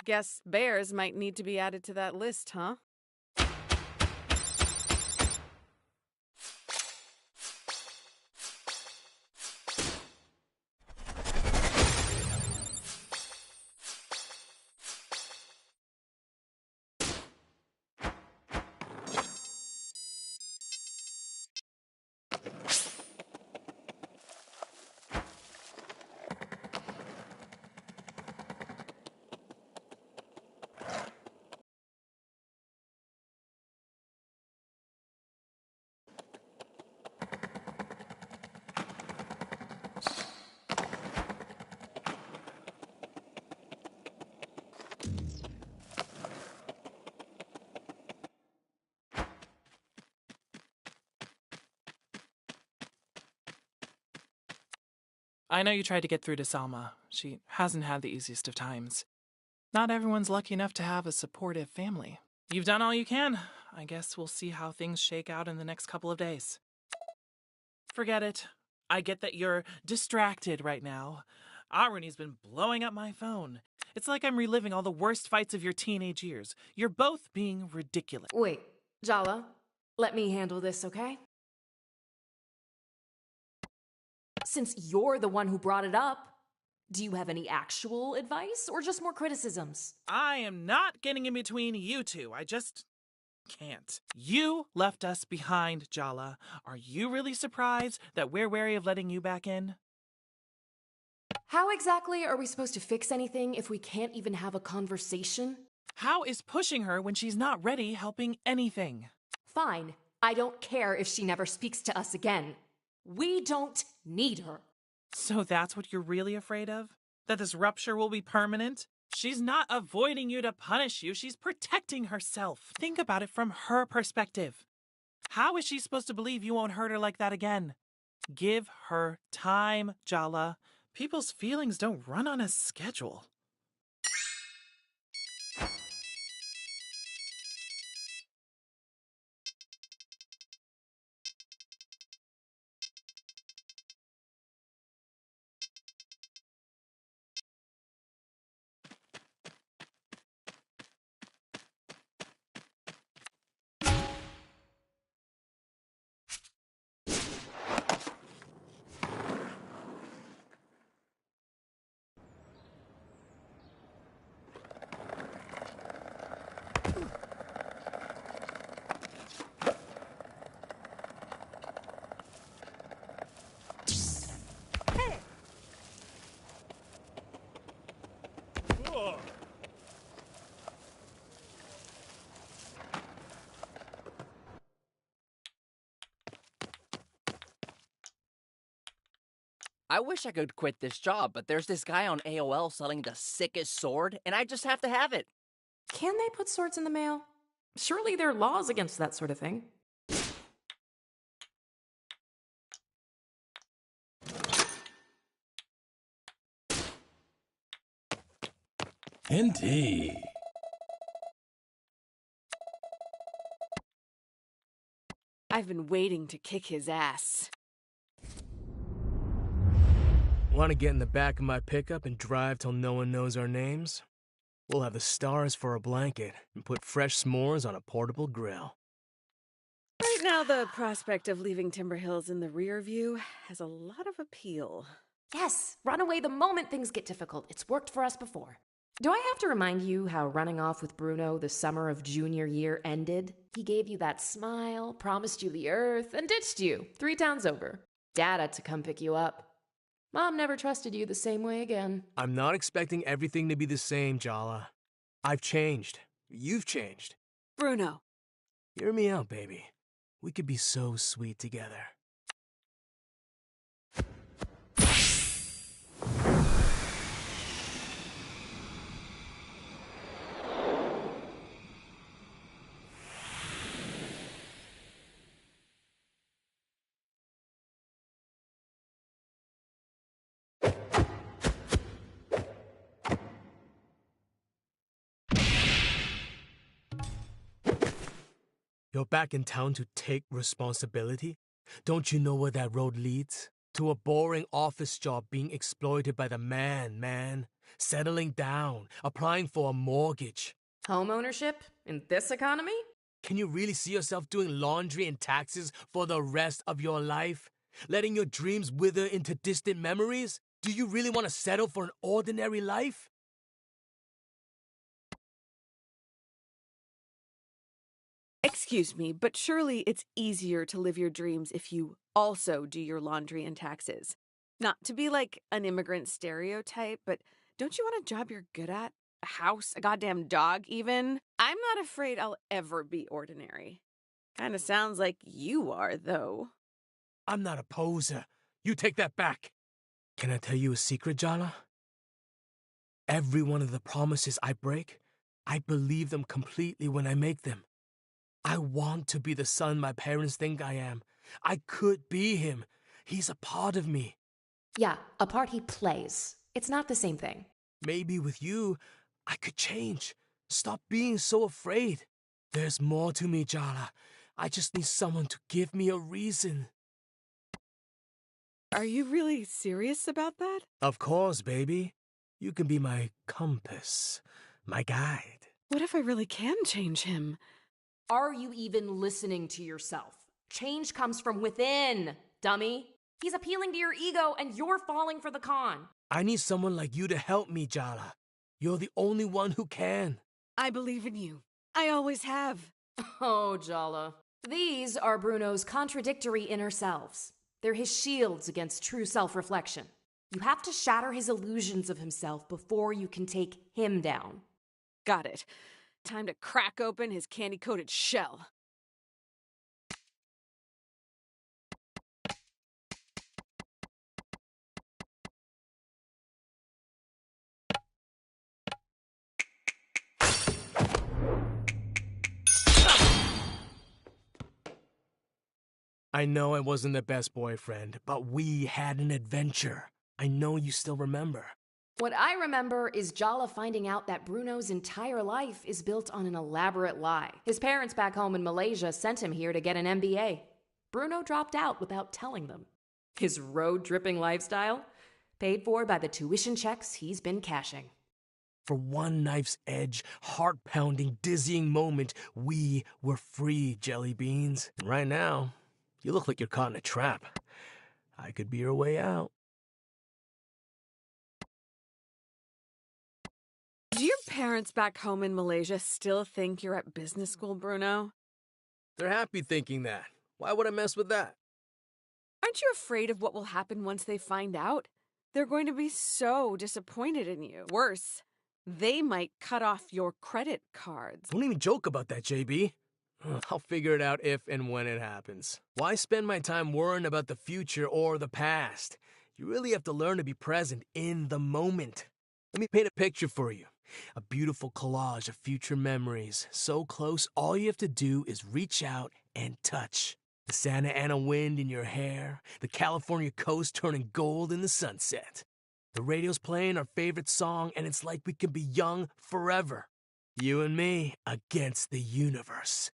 Guess bears might need to be added to that list, huh? I know you tried to get through to Salma. She hasn't had the easiest of times. Not everyone's lucky enough to have a supportive family. You've done all you can. I guess we'll see how things shake out in the next couple of days. Forget it. I get that you're distracted right now. Aruni's been blowing up my phone. It's like I'm reliving all the worst fights of your teenage years. You're both being ridiculous. Wait, Jala, let me handle this, okay? Since you're the one who brought it up, do you have any actual advice or just more criticisms? I am not getting in between you two. I just can't. You left us behind, Jala. Are you really surprised that we're wary of letting you back in? How exactly are we supposed to fix anything if we can't even have a conversation? How is pushing her when she's not ready helping anything? Fine. I don't care if she never speaks to us again. We don't need her. So that's what you're really afraid of? That this rupture will be permanent? She's not avoiding you to punish you. She's protecting herself. Think about it from her perspective. How is she supposed to believe you won't hurt her like that again? Give her time, Jala. People's feelings don't run on a schedule. I wish I could quit this job, but there's this guy on AOL selling the sickest sword, and I just have to have it. Can they put swords in the mail? Surely there are laws against that sort of thing. Indeed. I've been waiting to kick his ass. Want to get in the back of my pickup and drive till no one knows our names? We'll have the stars for a blanket and put fresh s'mores on a portable grill. Right now, the prospect of leaving Timber Hills in the rear view has a lot of appeal. Yes, run away the moment things get difficult. It's worked for us before. Do I have to remind you how running off with Bruno the summer of junior year ended? He gave you that smile, promised you the earth, and ditched you 3 towns over. Dad had to come pick you up. Mom never trusted you the same way again. I'm not expecting everything to be the same, Jala. I've changed. You've changed. Bruno. Hear me out, baby. We could be so sweet together. You're back in town to take responsibility? Don't you know where that road leads? To a boring office job being exploited by the man. Settling down, applying for a mortgage. Home ownership in this economy? Can you really see yourself doing laundry and taxes for the rest of your life? Letting your dreams wither into distant memories? Do you really want to settle for an ordinary life? Excuse me, but surely it's easier to live your dreams if you also do your laundry and taxes. Not to be like an immigrant stereotype, but don't you want a job you're good at? A house, a goddamn dog even? I'm not afraid I'll ever be ordinary. Kinda sounds like you are, though. I'm not a poser. You take that back. Can I tell you a secret, Jala? Every one of the promises I break, I believe them completely when I make them. I want to be the son my parents think I am. I could be him. He's a part of me. Yeah, a part he plays. It's not the same thing. Maybe with you, I could change. Stop being so afraid. There's more to me, Jala. I just need someone to give me a reason. Are you really serious about that? Of course, baby. You can be my compass, my guide. What if I really can change him? Are you even listening to yourself? Change comes from within, dummy. He's appealing to your ego and you're falling for the con. I need someone like you to help me, Jala. You're the only one who can. I believe in you. I always have. Oh, Jala. These are Bruno's contradictory inner selves. They're his shields against true self-reflection. You have to shatter his illusions of himself before you can take him down. Got it. Time to crack open his candy-coated shell. I know I wasn't the best boyfriend, but we had an adventure. I know you still remember. What I remember is Jala finding out that Bruno's entire life is built on an elaborate lie. His parents back home in Malaysia sent him here to get an MBA. Bruno dropped out without telling them. His road-tripping lifestyle? Paid for by the tuition checks he's been cashing. For one knife's edge, heart-pounding, dizzying moment, we were free, jelly beans. And right now, you look like you're caught in a trap. I could be your way out. Do your parents back home in Malaysia still think you're at business school, Bruno? They're happy thinking that. Why would I mess with that? Aren't you afraid of what will happen once they find out? They're going to be so disappointed in you. Worse, they might cut off your credit cards. Don't even joke about that, JB. I'll figure it out if and when it happens. Why spend my time worrying about the future or the past? You really have to learn to be present in the moment. Let me paint a picture for you. A beautiful collage of future memories. So close, all you have to do is reach out and touch. The Santa Ana wind in your hair, the California coast turning gold in the sunset. The radio's playing our favorite song, and it's like we can be young forever. You and me against the universe.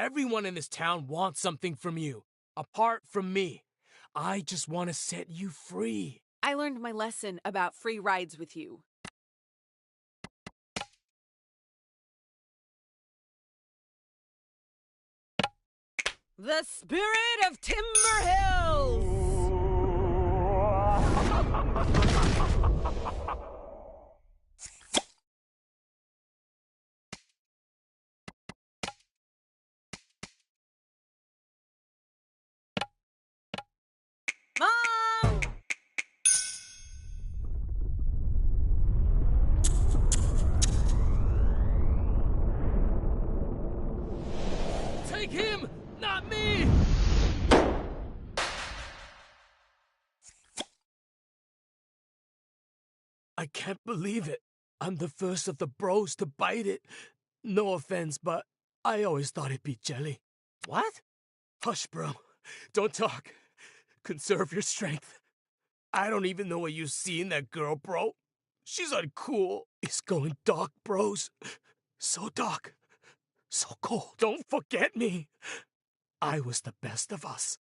Everyone in this town wants something from you, apart from me. I just want to set you free. I learned my lesson about free rides with you. The spirit of Timber Hills! Mom! Take him, not me! I can't believe it. I'm the first of the bros to bite it. No offense, but I always thought it'd be jelly. What? Hush, bro. Don't talk. Conserve your strength. I don't even know what you see in that girl, bro. She's uncool. It's going dark, bros. So dark. So cold. Don't forget me. I was the best of us.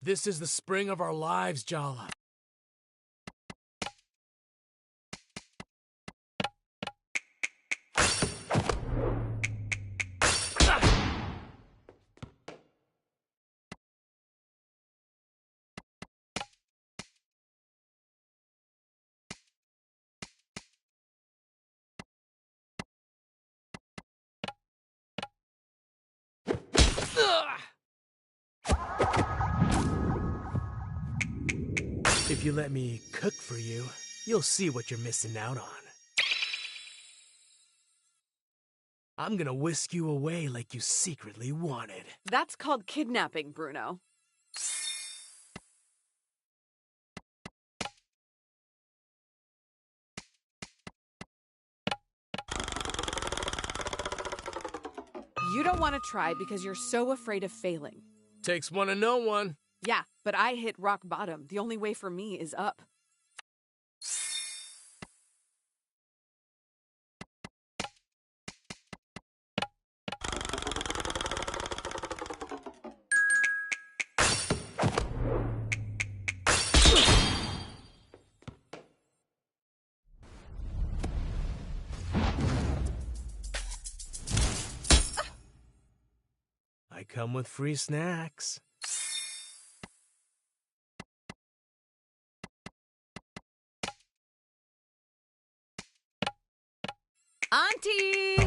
This is the spring of our lives, Jala. If you let me cook for you, you'll see what you're missing out on. I'm gonna whisk you away like you secretly wanted. That's called kidnapping, Bruno. You don't want to try because you're so afraid of failing. Takes one to know one. Yeah, but I hit rock bottom. The only way for me is up. I come with free snacks. Auntie!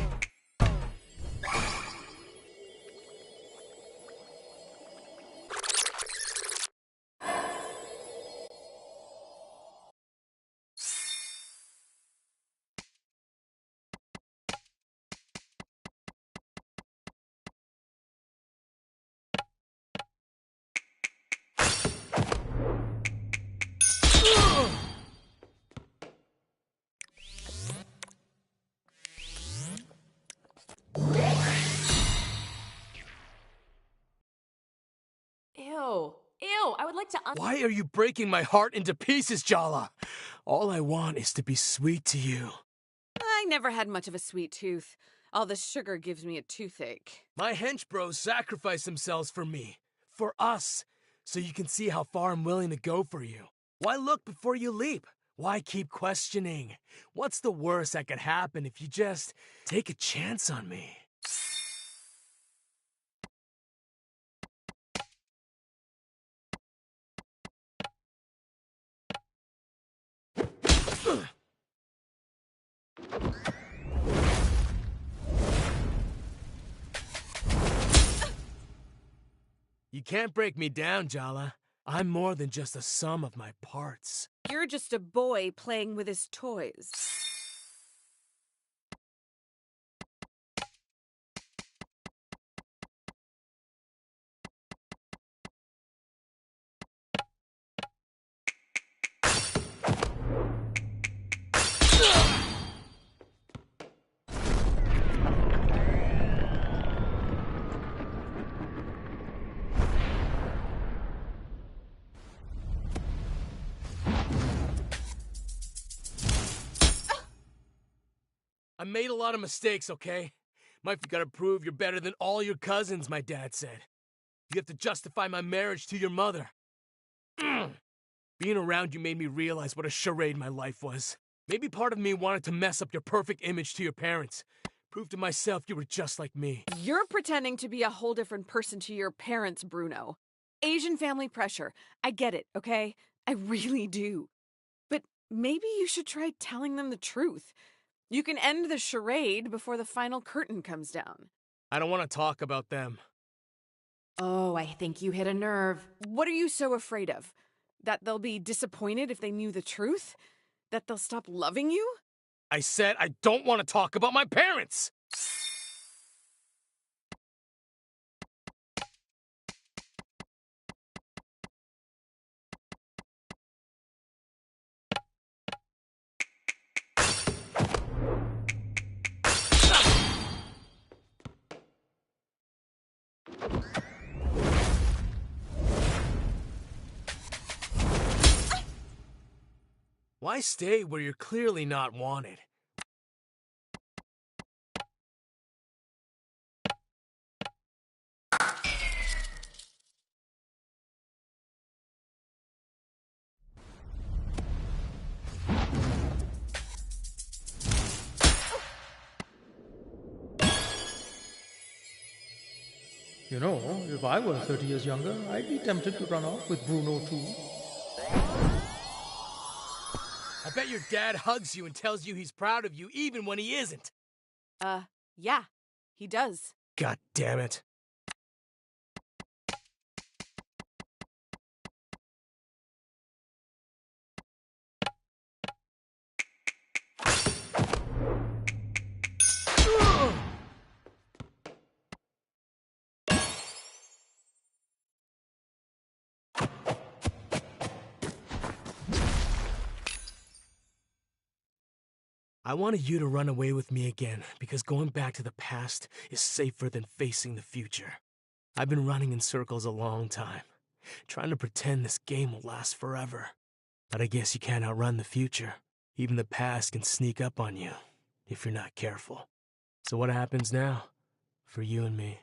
to... Why are you breaking my heart into pieces, Jala? All I want is to be sweet to you. I never had much of a sweet tooth. All the sugar gives me a toothache. My hench bros sacrifice themselves for me. For us. So you can see how far I'm willing to go for you. Why look before you leap? Why keep questioning? What's the worst that could happen if you just take a chance on me? You can't break me down, Jala. I'm more than just a sum of my parts. You're just a boy playing with his toys. I made a lot of mistakes, okay? You gotta prove you're better than all your cousins, my dad said. You have to justify my marriage to your mother. Being around you made me realize what a charade my life was. Maybe part of me wanted to mess up your perfect image to your parents. Prove to myself you were just like me. You're pretending to be a whole different person to your parents, Bruno. Asian family pressure. I get it, okay? I really do. But maybe you should try telling them the truth. You can end the charade before the final curtain comes down. I don't want to talk about them. Oh, I think you hit a nerve. What are you so afraid of? That they'll be disappointed if they knew the truth? That they'll stop loving you? I said I don't want to talk about my parents! Why stay where you're clearly not wanted? You know, if I were 30 years younger, I'd be tempted to run off with Bruno too. I bet your dad hugs you and tells you he's proud of you even when he isn't. Yeah, he does. God damn it. I wanted you to run away with me again, because going back to the past is safer than facing the future. I've been running in circles a long time, trying to pretend this game will last forever. But I guess you can't outrun the future. Even the past can sneak up on you, if you're not careful. So what happens now, for you and me?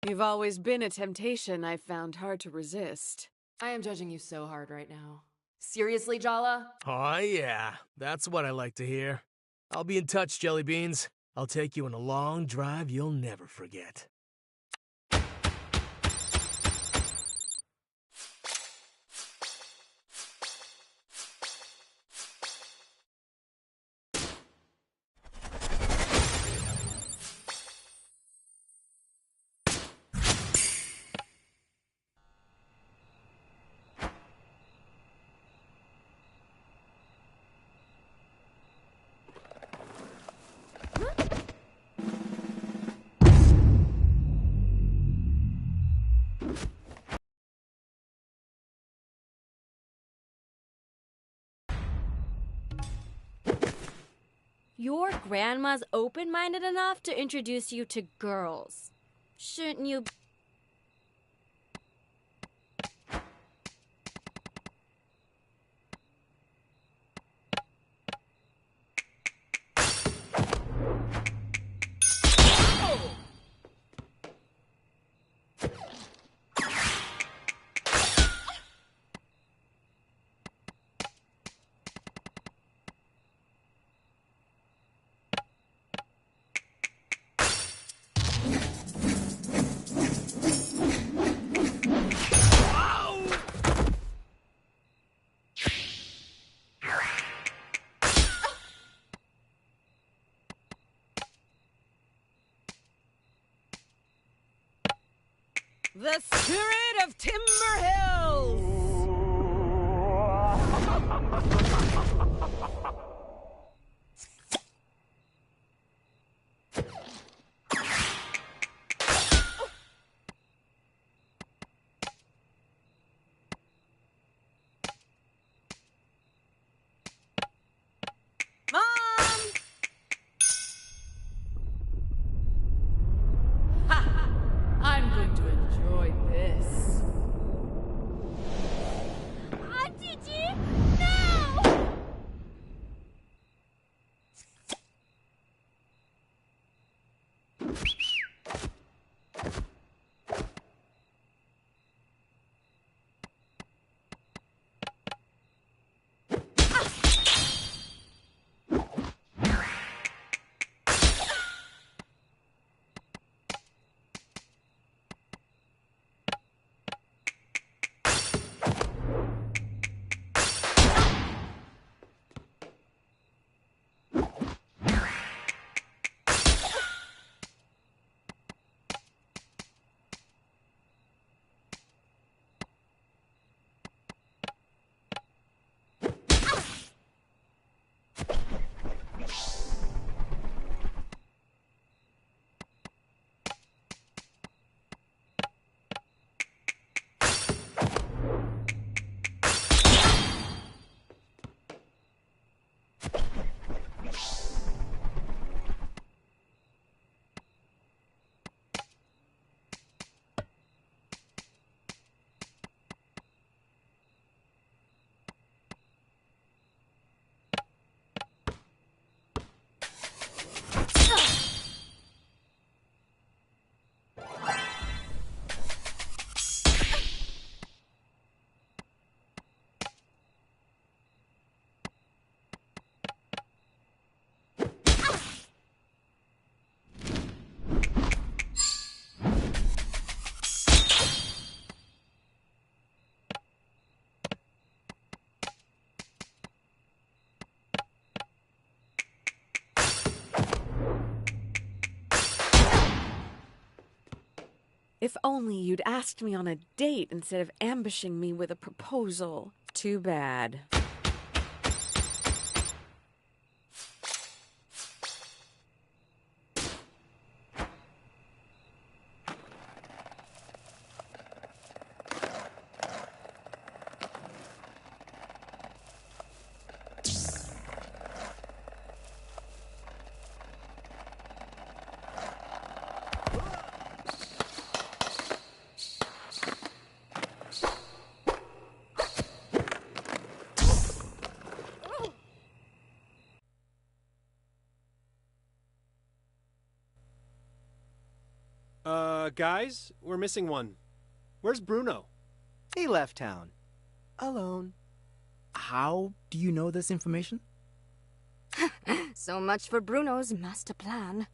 You've always been a temptation I've found hard to resist. I am judging you so hard right now. Seriously, Jala? Oh yeah, that's what I like to hear. I'll be in touch, Jelly Beans. I'll take you on a long drive you'll never forget. Your grandma's open-minded enough to introduce you to girls. Shouldn't you... The spirit of Timber Hills! I'm going to enjoy this. Gigi, no! If only you'd asked me on a date instead of ambushing me with a proposal. Too bad. Guys, we're missing one. Where's Bruno? He left town. Alone. How do you know this information? So much for Bruno's master plan.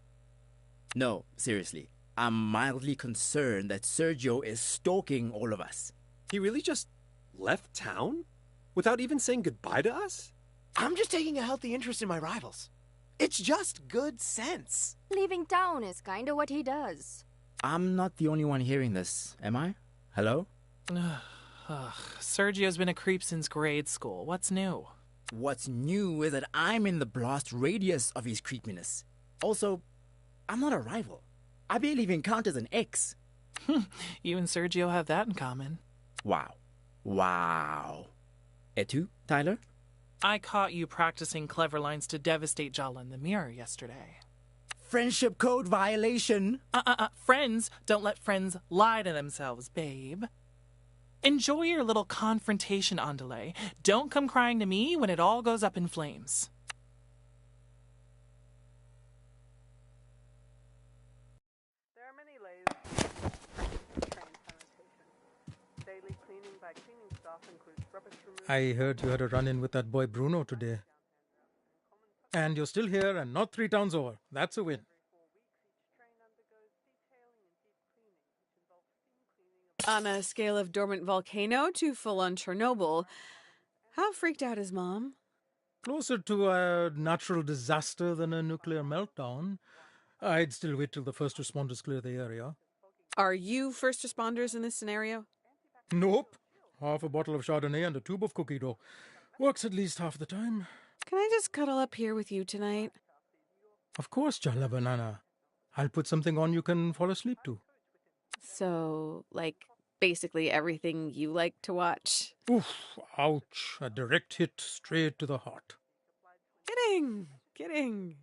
No, seriously. I'm mildly concerned that Sergio is stalking all of us. He really just left town? Without even saying goodbye to us? I'm just taking a healthy interest in my rivals. It's just good sense. Leaving town is kinda what he does. I'm not the only one hearing this, am I? Hello? Sergio's been a creep since grade school. What's new? What's new is that I'm in the blast radius of his creepiness. Also, I'm not a rival. I barely even count as an ex. You and Sergio have that in common. Wow. Wow. Et tu, Tyler? I caught you practicing clever lines to devastate Jala in the mirror yesterday. Friendship code violation. Friends don't let friends lie to themselves, babe. Enjoy your little confrontation, Andale. Don't come crying to me when it all goes up in flames. There are many layers to train sanitation. Daily cleaning by cleaning staff includes rubbish removal. I heard you had a run-in with that boy Bruno today. And you're still here and not 3 towns over. That's a win. On a scale of dormant volcano to full-on Chernobyl, how freaked out is Mom? Closer to a natural disaster than a nuclear meltdown. I'd still wait till the first responders clear the area. Are you first responders in this scenario? Nope. Half a bottle of Chardonnay and a tube of cookie dough. Works at least half the time. Can I just cuddle up here with you tonight? Of course, Jala Banana. I'll put something on you can fall asleep to. So, like, basically everything you like to watch? Oof, ouch. A direct hit straight to the heart. Kidding! Kidding!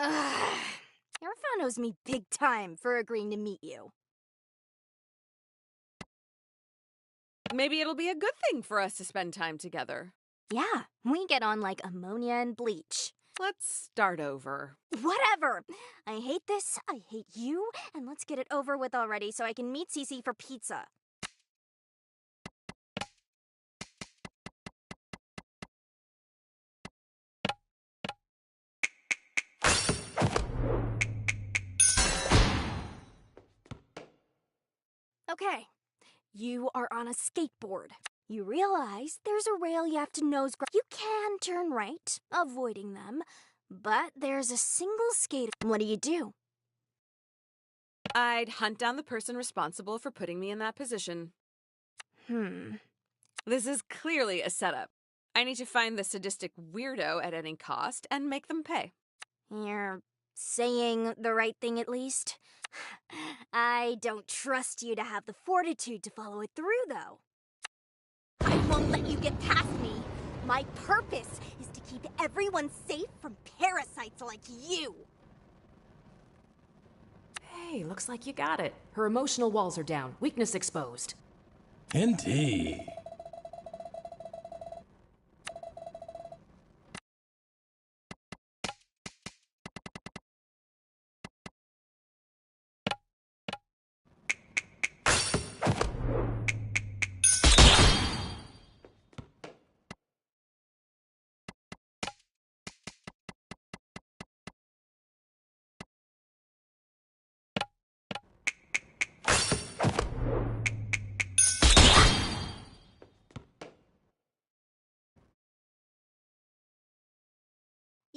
Ugh. Your phone owes me big time for agreeing to meet you. Maybe it'll be a good thing for us to spend time together. Yeah, we get on like ammonia and bleach. Let's start over. Whatever! I hate this, I hate you, and let's get it over with already so I can meet Cece for pizza. Okay, you are on a skateboard. You realize there's a rail you have to nose grab. You can turn right, avoiding them, but there's a single skater. What do? I'd hunt down the person responsible for putting me in that position. This is clearly a setup. I need to find the sadistic weirdo at any cost and make them pay. You're saying the right thing at least? I don't trust you to have the fortitude to follow it through, though. I won't let you get past me. My purpose is to keep everyone safe from parasites like you. Hey, looks like you got it. Her emotional walls are down, weakness exposed. Indeed.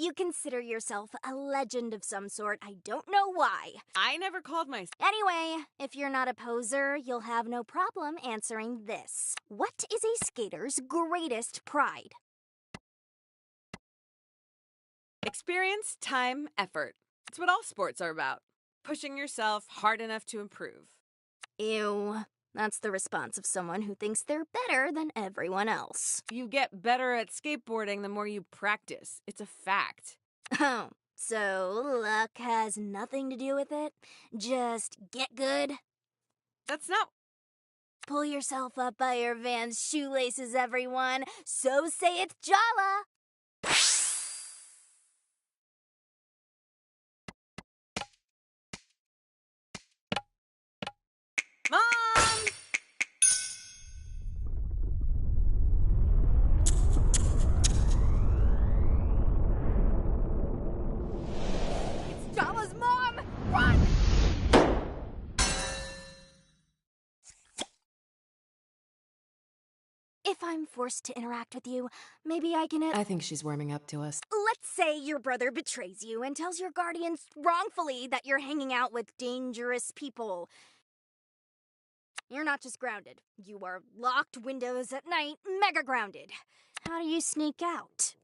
You consider yourself a legend of some sort. I don't know why. I never called myself. Anyway, if you're not a poser, you'll have no problem answering this. What is a skater's greatest pride? Experience, time, effort. It's what all sports are about. Pushing yourself hard enough to improve. Ew. That's the response of someone who thinks they're better than everyone else. You get better at skateboarding the more you practice. It's a fact. Oh, so luck has nothing to do with it? Just get good? That's not... Pull yourself up by your Vans shoelaces, everyone. So saith Jala. Mom! It's Jala's mom! Run! If I'm forced to interact with you, maybe I can... I think she's warming up to us. Let's say your brother betrays you and tells your guardians wrongfully that you're hanging out with dangerous people. You're not just grounded. You are locked windows at night, mega grounded. How do you sneak out?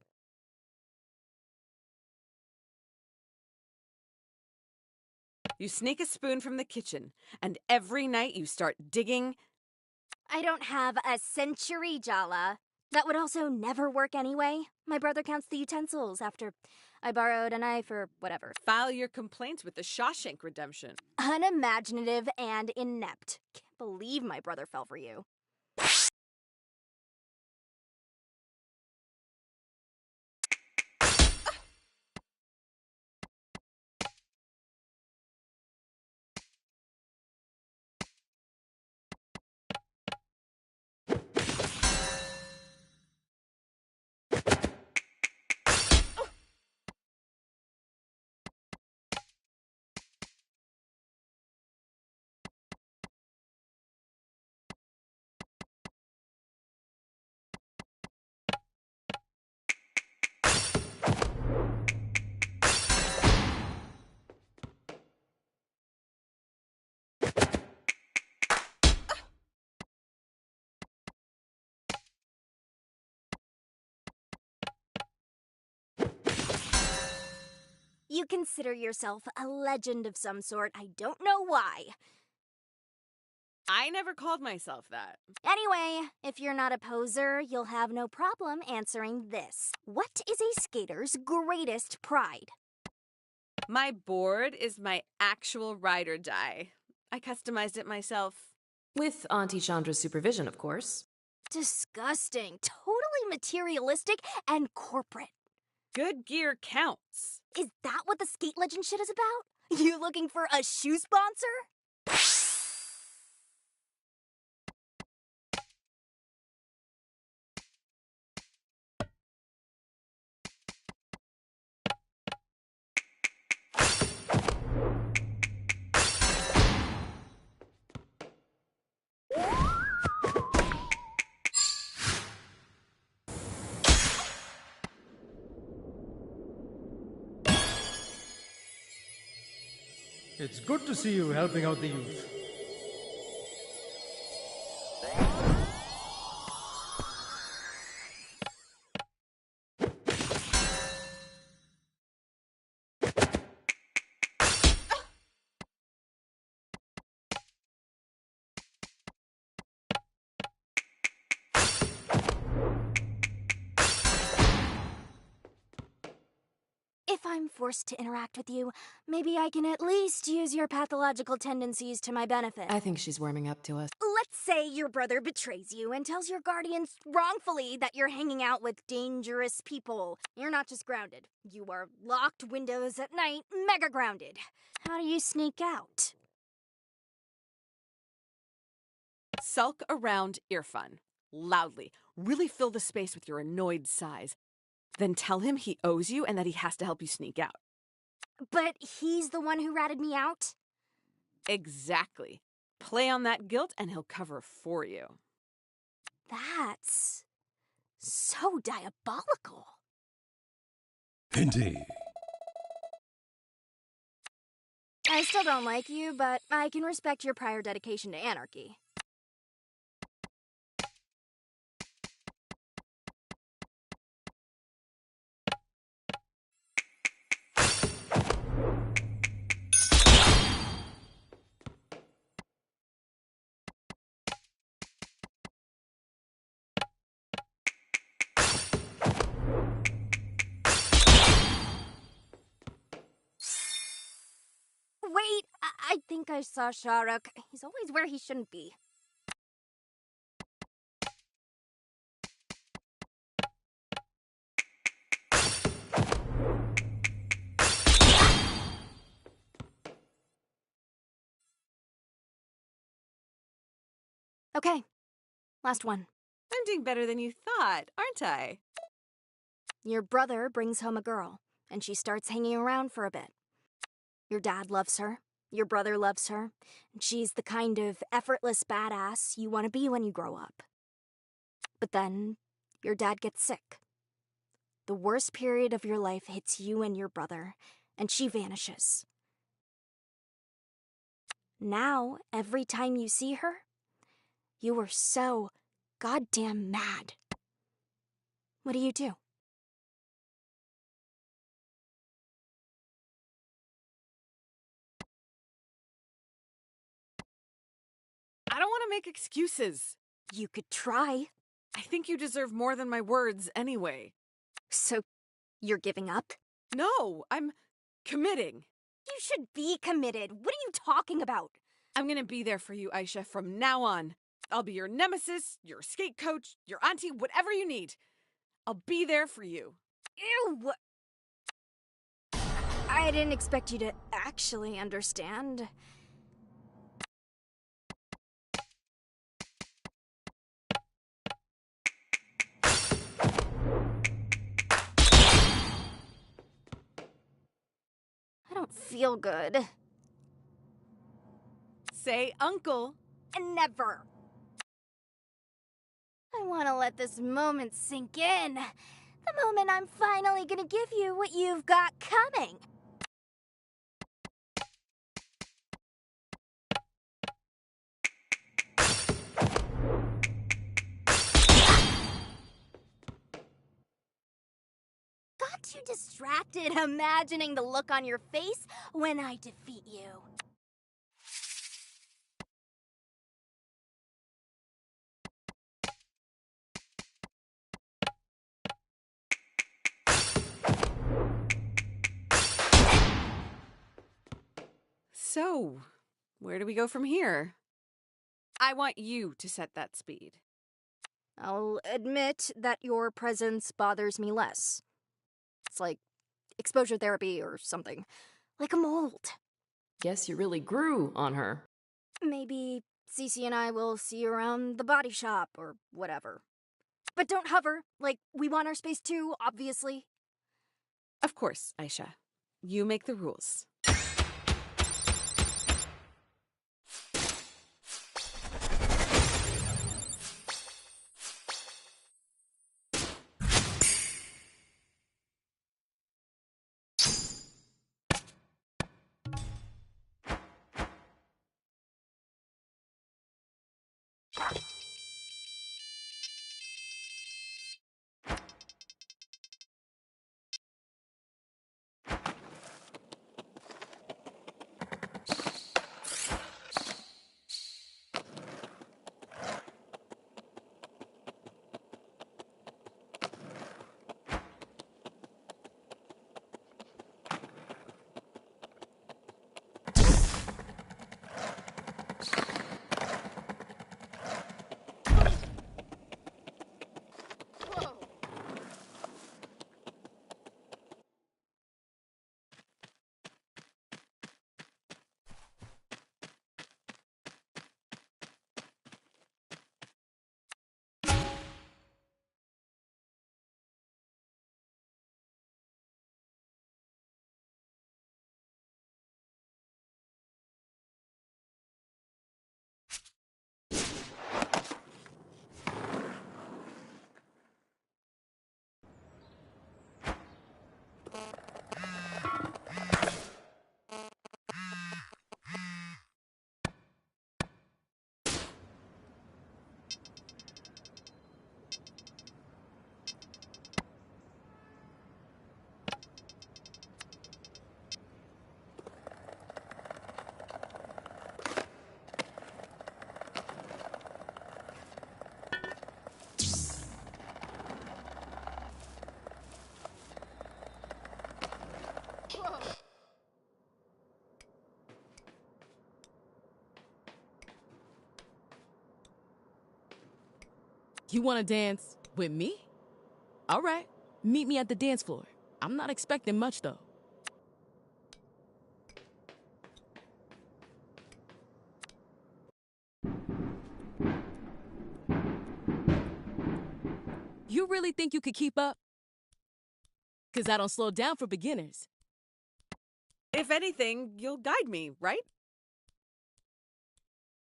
You sneak a spoon from the kitchen, and every night you start digging... I don't have a century, Jala. That would also never work anyway. My brother counts the utensils after I borrowed a knife or whatever. File your complaints with the Shawshank Redemption. Unimaginative and inept. Can't believe my brother fell for you. You consider yourself a legend of some sort. I don't know why. I never called myself that. Anyway, if you're not a poser, you'll have no problem answering this. What is a skater's greatest pride? My board is my actual ride or die. I customized it myself. With Auntie Chandra's supervision, of course. Disgusting. Totally materialistic and corporate. Good gear counts. Is that what the skate legend shit is about? You looking for a shoe sponsor? It's good to see you helping out the youth. If I'm forced to interact with you, maybe I can at least use your pathological tendencies to my benefit. I think she's warming up to us. Let's say your brother betrays you and tells your guardians wrongfully that you're hanging out with dangerous people. You're not just grounded. You are locked windows at night, mega grounded. How do you sneak out? Sulk around earfun. Loudly. Really fill the space with your annoyed sighs. Then tell him he owes you and that he has to help you sneak out. But he's the one who ratted me out? Exactly. Play on that guilt and he'll cover for you. That's so diabolical. Indeed. I still don't like you, but I can respect your prior dedication to anarchy. Wait, I think I saw Sharuk. He's always where he shouldn't be. Okay, last one. I'm doing better than you thought, aren't I? Your brother brings home a girl, and she starts hanging around for a bit. Your dad loves her, your brother loves her, and she's the kind of effortless badass you want to be when you grow up. But then, your dad gets sick. The worst period of your life hits you and your brother, and she vanishes. Now, every time you see her, you are so goddamn mad. What do you do? I don't want to make excuses. You could try. I think you deserve more than my words anyway. So, you're giving up? No, I'm committing. You should be committed. What are you talking about? I'm gonna be there for you, Aisha, from now on. I'll be your nemesis, your skate coach, your auntie, whatever you need. I'll be there for you. Ew! I didn't expect you to actually understand. I don't feel good. Say uncle. Never. I want to let this moment sink in. The moment I'm finally gonna give you what you've got coming. Got you distracted imagining the look on your face when I defeat you. So, where do we go from here? I want you to set that speed. I'll admit that your presence bothers me less. It's like exposure therapy or something. Like a mold. Guess you really grew on her. Maybe Cece and I will see you around the body shop or whatever. But don't hover, like we want our space too, obviously. Of course, Aisha. You make the rules. You want to dance with me? All right, meet me at the dance floor. I'm not expecting much, though. You really think you could keep up? Because I don't slow down for beginners. If anything, you'll guide me, right?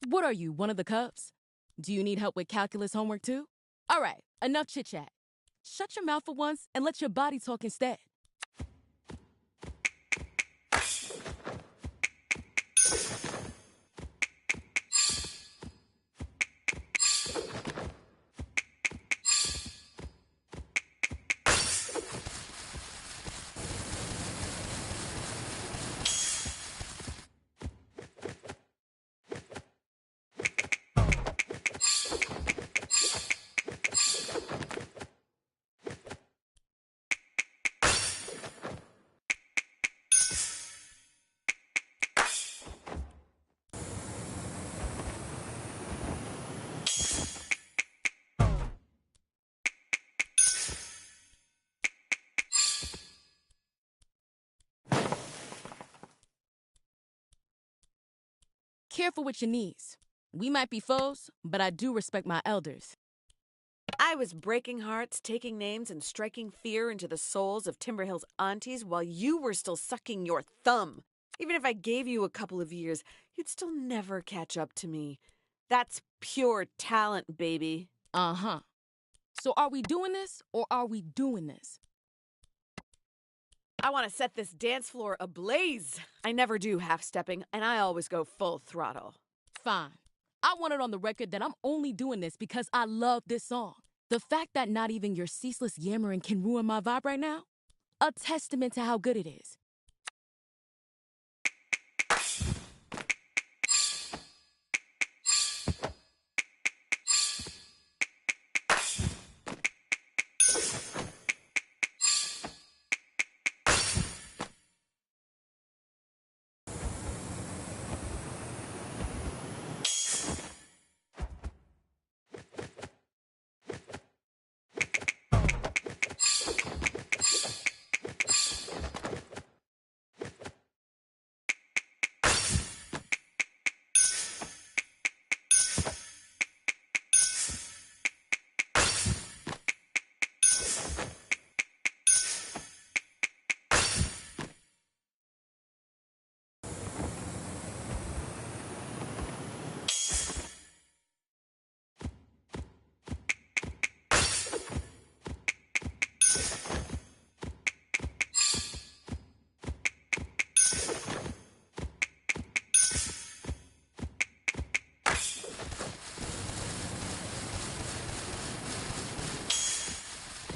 What are you, one of the Cubs? Do you need help with calculus homework too? All right, enough chit-chat. Shut your mouth for once and let your body talk instead. Careful with your knees. We might be foes, but I do respect my elders. I was breaking hearts, taking names, and striking fear into the souls of Timberhill's aunties while you were still sucking your thumb. Even if I gave you a couple of years, you'd still never catch up to me. That's pure talent, baby. Uh-huh. So are we doing this, or are we doing this? I want to set this dance floor ablaze. I never do half-stepping, and I always go full throttle. Fine. I want it on the record that I'm only doing this because I love this song. The fact that not even your ceaseless yammering can ruin my vibe right now? A testament to how good it is.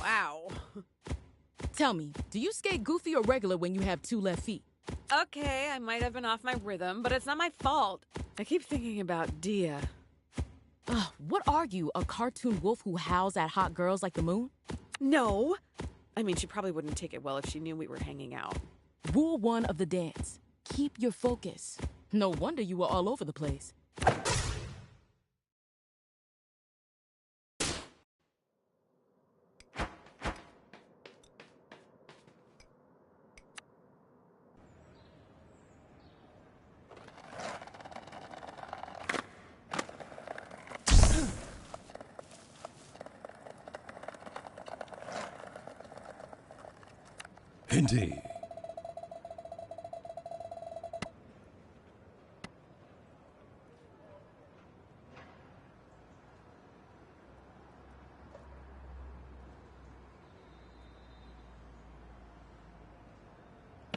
Wow. Tell me, do you skate goofy or regular when you have two left feet? Okay, I might have been off my rhythm, but it's not my fault. I keep thinking about Dia. What are you, a cartoon wolf who howls at hot girls like the moon? No. I mean, she probably wouldn't take it well if she knew we were hanging out. Rule 1 of the dance. Keep your focus. No wonder you were all over the place. Indeed.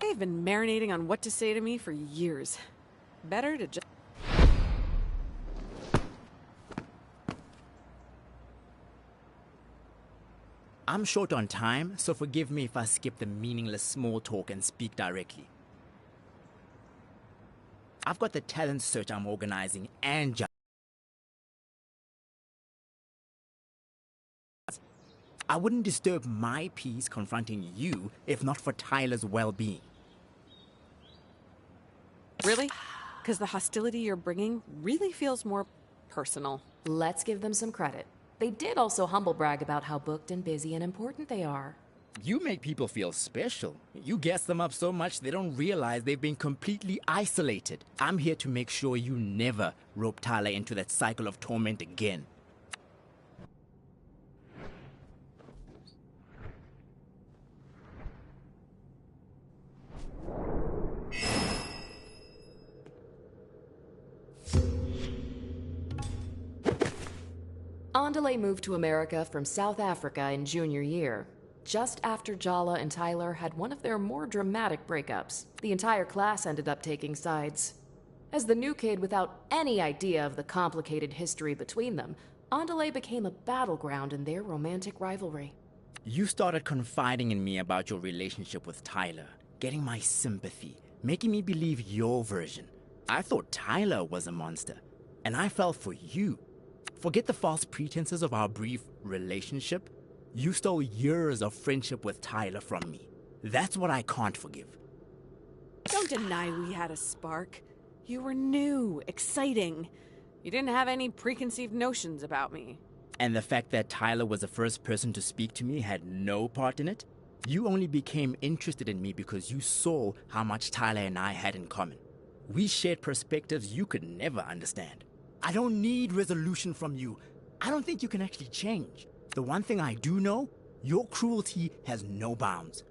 They've been marinating on what to say to me for years. Better to just... I'm short on time, so forgive me if I skip the meaningless small talk and speak directly. I've got the talent search I'm organizing and I wouldn't disturb my peace confronting you if not for Tyler's well-being. Really? Because the hostility you're bringing really feels more personal. Let's give them some credit. They did also humble brag about how booked and busy and important they are. You make people feel special. You gas them up so much they don't realize they've been completely isolated. I'm here to make sure you never rope Tyler into that cycle of torment again. Andale moved to America from South Africa in junior year, just after Jala and Tyler had one of their more dramatic breakups. The entire class ended up taking sides. As the new kid without any idea of the complicated history between them, Andale became a battleground in their romantic rivalry. You started confiding in me about your relationship with Tyler, getting my sympathy, making me believe your version. I thought Tyler was a monster, and I fell for you. Forget the false pretenses of our brief relationship. You stole years of friendship with Tyler from me. That's what I can't forgive. Don't deny we had a spark. You were new, exciting. You didn't have any preconceived notions about me. And the fact that Tyler was the first person to speak to me had no part in it? You only became interested in me because you saw how much Tyler and I had in common. We shared perspectives you could never understand. I don't need resolution from you. I don't think you can actually change. The one thing I do know, your cruelty has no bounds.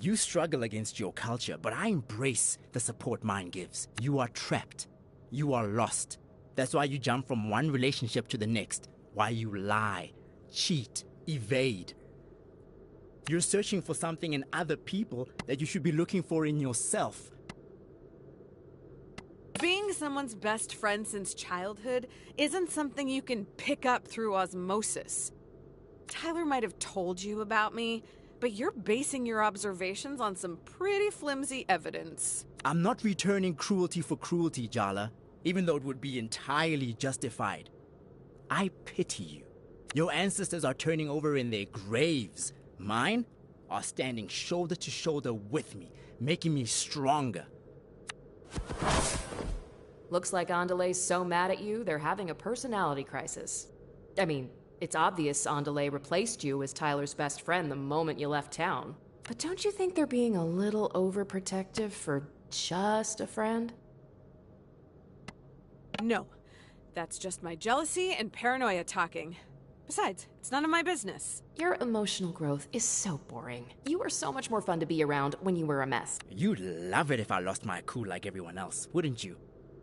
You struggle against your culture, but I embrace the support mine gives. You are trapped. You are lost. That's why you jump from one relationship to the next. Why you lie, cheat, evade. You're searching for something in other people that you should be looking for in yourself. Being someone's best friend since childhood isn't something you can pick up through osmosis. Tyler might have told you about me, but you're basing your observations on some pretty flimsy evidence. I'm not returning cruelty for cruelty, Jala, even though it would be entirely justified. I pity you. Your ancestors are turning over in their graves. Mine are standing shoulder to shoulder with me, making me stronger. Looks like Andale's so mad at you, they're having a personality crisis. I mean, it's obvious Andale replaced you as Tyler's best friend the moment you left town. But don't you think they're being a little overprotective for just a friend? No, that's just my jealousy and paranoia talking. Besides, it's none of my business. Your emotional growth is so boring. You were so much more fun to be around when you were a mess. You'd love it if I lost my cool like everyone else, wouldn't you?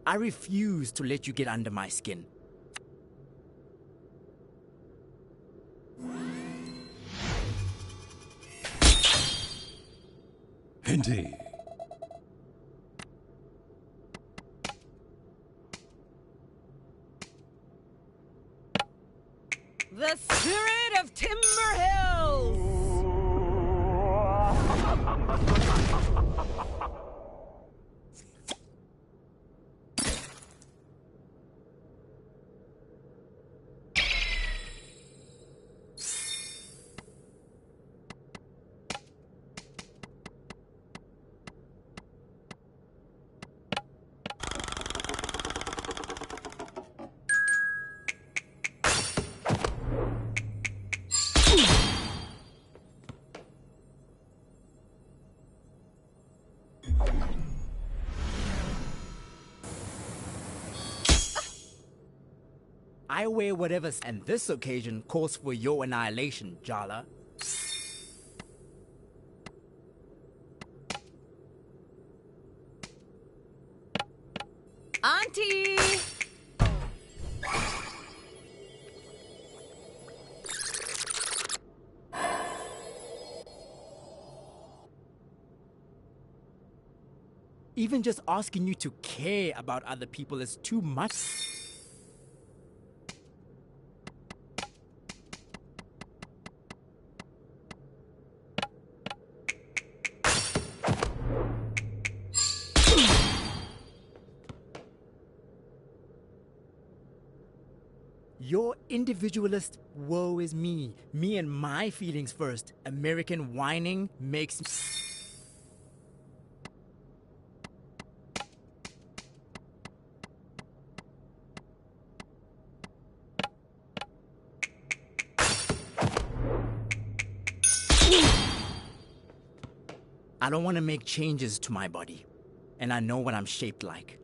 I refuse to let you get under my skin. Indeed. The spirit of Timber Hills! I wear whatever's, and this occasion calls for your annihilation, Jala. Auntie! Even just asking you to care about other people is too much. Your individualist woe is me. Me and my feelings first. American whining makes me... I don't want to make changes to my body. And I know what I'm shaped like.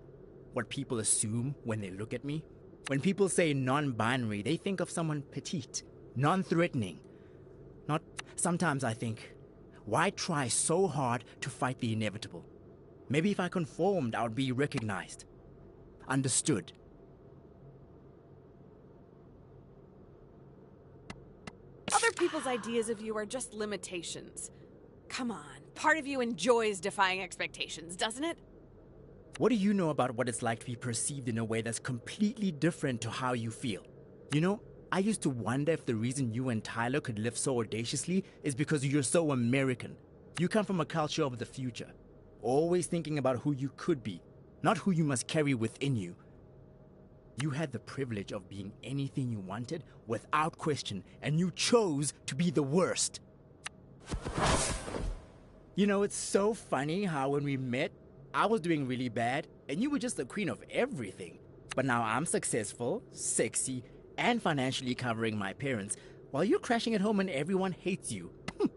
What people assume when they look at me. When people say non-binary, they think of someone petite, non-threatening. Not... Sometimes I think, why try so hard to fight the inevitable? Maybe if I conformed, I would be recognized. Understood. Other people's ideas of you are just limitations. Come on, part of you enjoys defying expectations, doesn't it? What do you know about what it's like to be perceived in a way that's completely different to how you feel? You know, I used to wonder if the reason you and Tyler could live so audaciously is because you're so American. You come from a culture of the future, always thinking about who you could be, not who you must carry within you. You had the privilege of being anything you wanted without question, and you chose to be the worst. You know, it's so funny how when we met, I was doing really bad, and you were just the queen of everything. But now I'm successful, sexy, and financially covering my parents, while you're crashing at home and everyone hates you.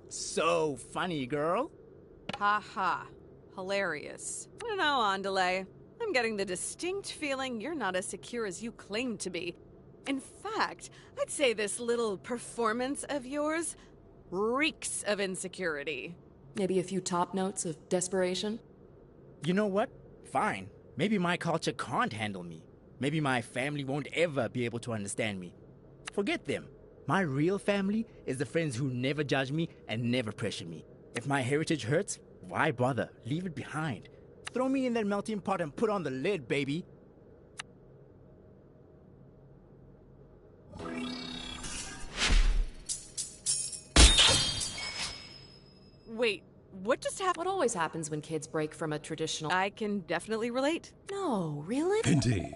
So funny, girl. Ha ha. Hilarious. I don't know, Andale. I'm getting the distinct feeling you're not as secure as you claim to be. In fact, I'd say this little performance of yours reeks of insecurity. Maybe a few top notes of desperation? You know what? Fine. Maybe my culture can't handle me. Maybe my family won't ever be able to understand me. Forget them. My real family is the friends who never judge me and never pressure me. If my heritage hurts, why bother? Leave it behind. Throw me in that melting pot and put on the lid, baby. Wait, what just happened? What always happens when kids break from a traditional... I can definitely relate. No, really? Indeed.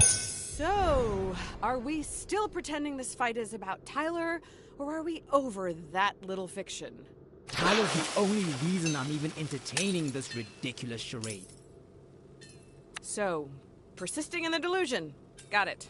So, are we still pretending this fight is about Tyler, or are we over that little fiction? Tyler's the only reason I'm even entertaining this ridiculous charade. So, persisting in the delusion. Got it.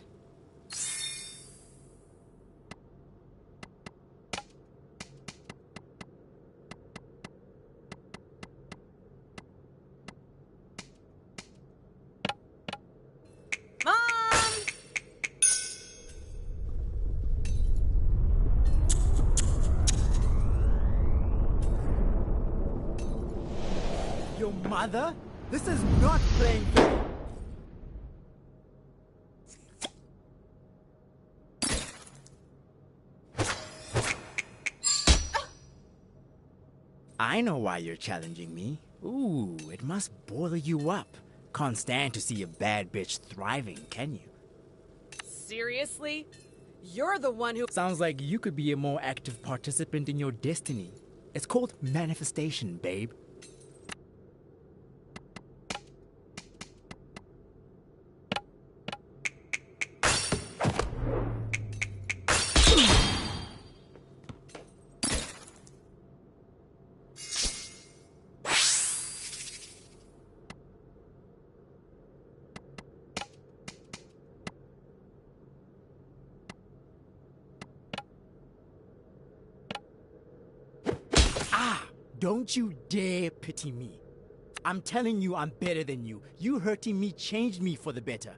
Your mother? This is not playing fair. I know why you're challenging me. Ooh, it must boil you up. Can't stand to see a bad bitch thriving, can you? Seriously? You're the one who... Sounds like you could be a more active participant in your destiny. It's called manifestation, babe. Don't you dare pity me. I'm telling you I'm better than you. You hurting me changed me for the better.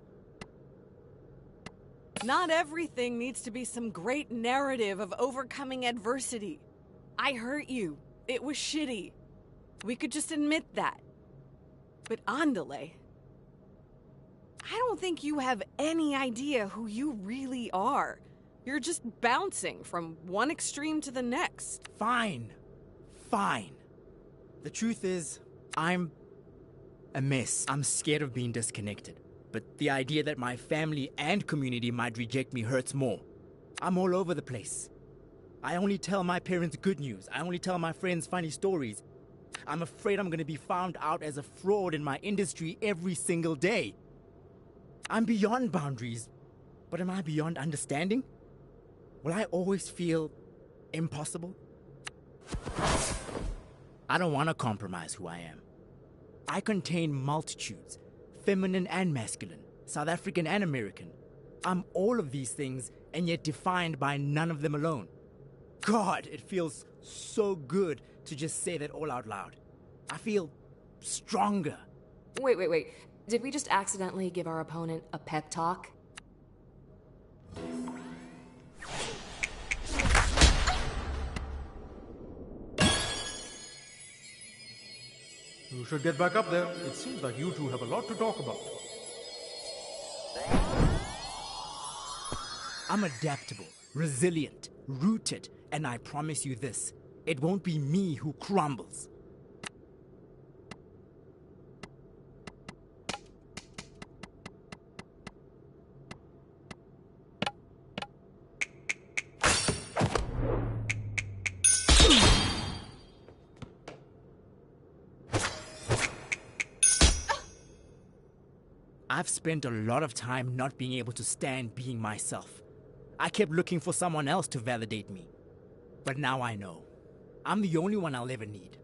Not everything needs to be some great narrative of overcoming adversity. I hurt you. It was shitty. We could just admit that. But Andale, I don't think you have any idea who you really are. You're just bouncing from one extreme to the next. Fine. The truth is, I'm a mess. I'm scared of being disconnected. But the idea that my family and community might reject me hurts more. I'm all over the place. I only tell my parents good news. I only tell my friends funny stories. I'm afraid I'm gonna be found out as a fraud in my industry every single day. I'm beyond boundaries, but am I beyond understanding? Will I always feel impossible? I don't want to compromise who I am. I contain multitudes, feminine and masculine, South African and American. I'm all of these things, and yet defined by none of them alone. God, it feels so good to just say that all out loud. I feel stronger. Wait. Did we just accidentally give our opponent a pep talk? You should get back up there. It seems like you two have a lot to talk about. I'm adaptable, resilient, rooted, and I promise you this, it won't be me who crumbles. I've spent a lot of time not being able to stand being myself. I kept looking for someone else to validate me. But now I know. I'm the only one I'll ever need.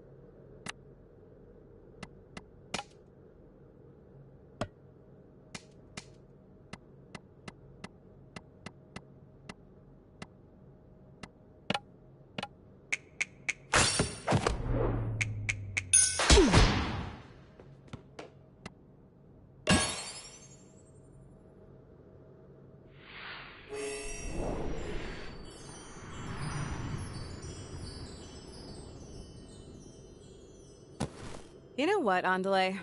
You know what, Andale?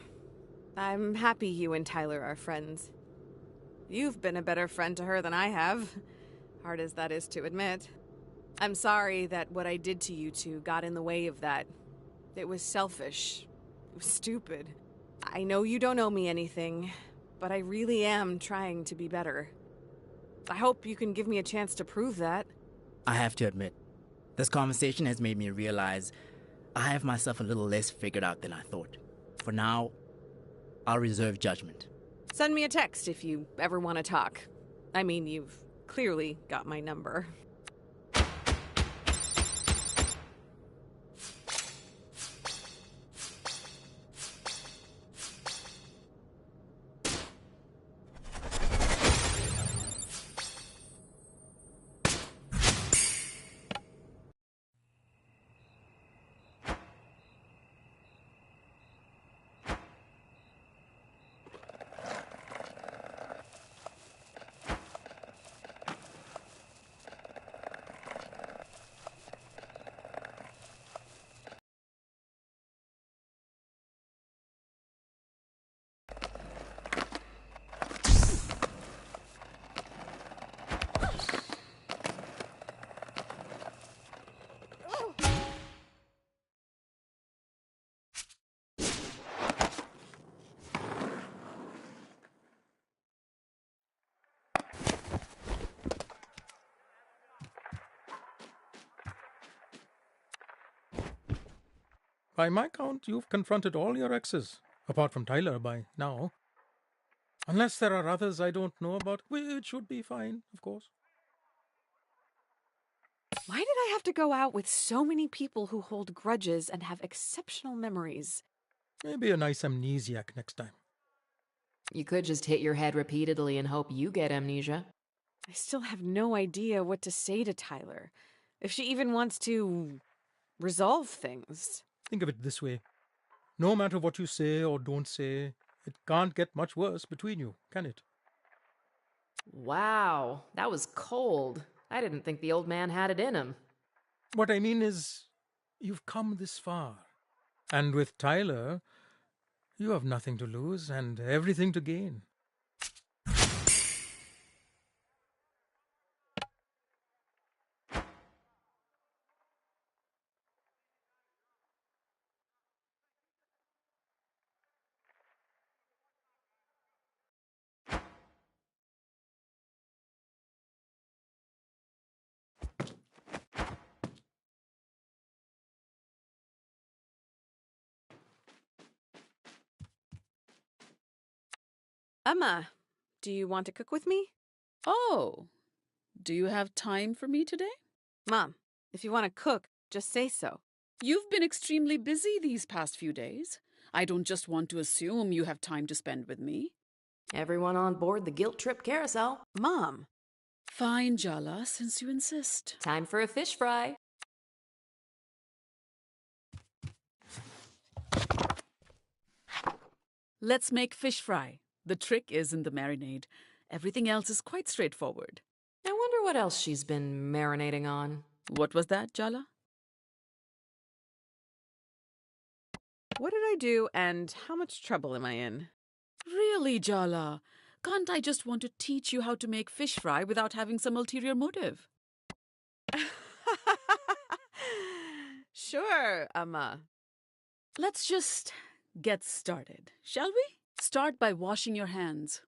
I'm happy you and Tyler are friends. You've been a better friend to her than I have, hard as that is to admit. I'm sorry that what I did to you two got in the way of that. It was selfish. It was stupid. I know you don't owe me anything, but I really am trying to be better. I hope you can give me a chance to prove that. I have to admit, this conversation has made me realize I have myself a little less figured out than I thought. For now, I'll reserve judgment. Send me a text if you ever want to talk. I mean, you've clearly got my number. By my count, you've confronted all your exes, apart from Tyler by now. Unless there are others I don't know about, which would be fine, of course. Why did I have to go out with so many people who hold grudges and have exceptional memories? Maybe a nice amnesiac next time. You could just hit your head repeatedly and hope you get amnesia. I still have no idea what to say to Tyler. If she even wants to resolve things. Think of it this way. No matter what you say or don't say, it can't get much worse between you, can it? Wow, that was cold. I didn't think the old man had it in him. What I mean is, you've come this far. And with Tyler, you have nothing to lose and everything to gain. Emma, do you want to cook with me? Oh, do you have time for me today? Mom, if you want to cook, just say so. You've been extremely busy these past few days. I don't just want to assume you have time to spend with me. Everyone on board the guilt trip carousel. Mom. Fine, Jala, since you insist. Time for a fish fry. Let's make fish fry. The trick is in the marinade. Everything else is quite straightforward. I wonder what else she's been marinating on. What was that, Jala? What did I do and how much trouble am I in? Really, Jala? Can't I just want to teach you how to make fish fry without having some ulterior motive? Sure, Emma. Let's just get started, shall we? Start by washing your hands.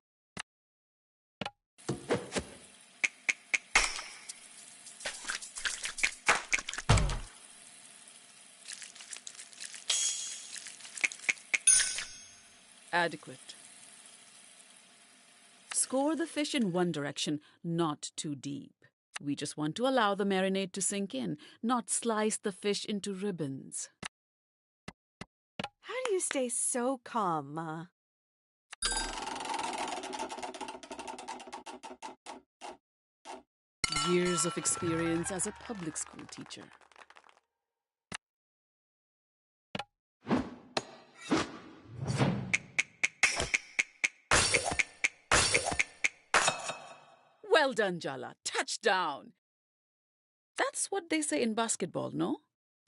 Adequate. Score the fish in one direction, not too deep. We just want to allow the marinade to sink in, not slice the fish into ribbons. How do you stay so calm, Ma? Years of experience as a public school teacher. Well done, Jala. Touchdown! That's what they say in basketball, no?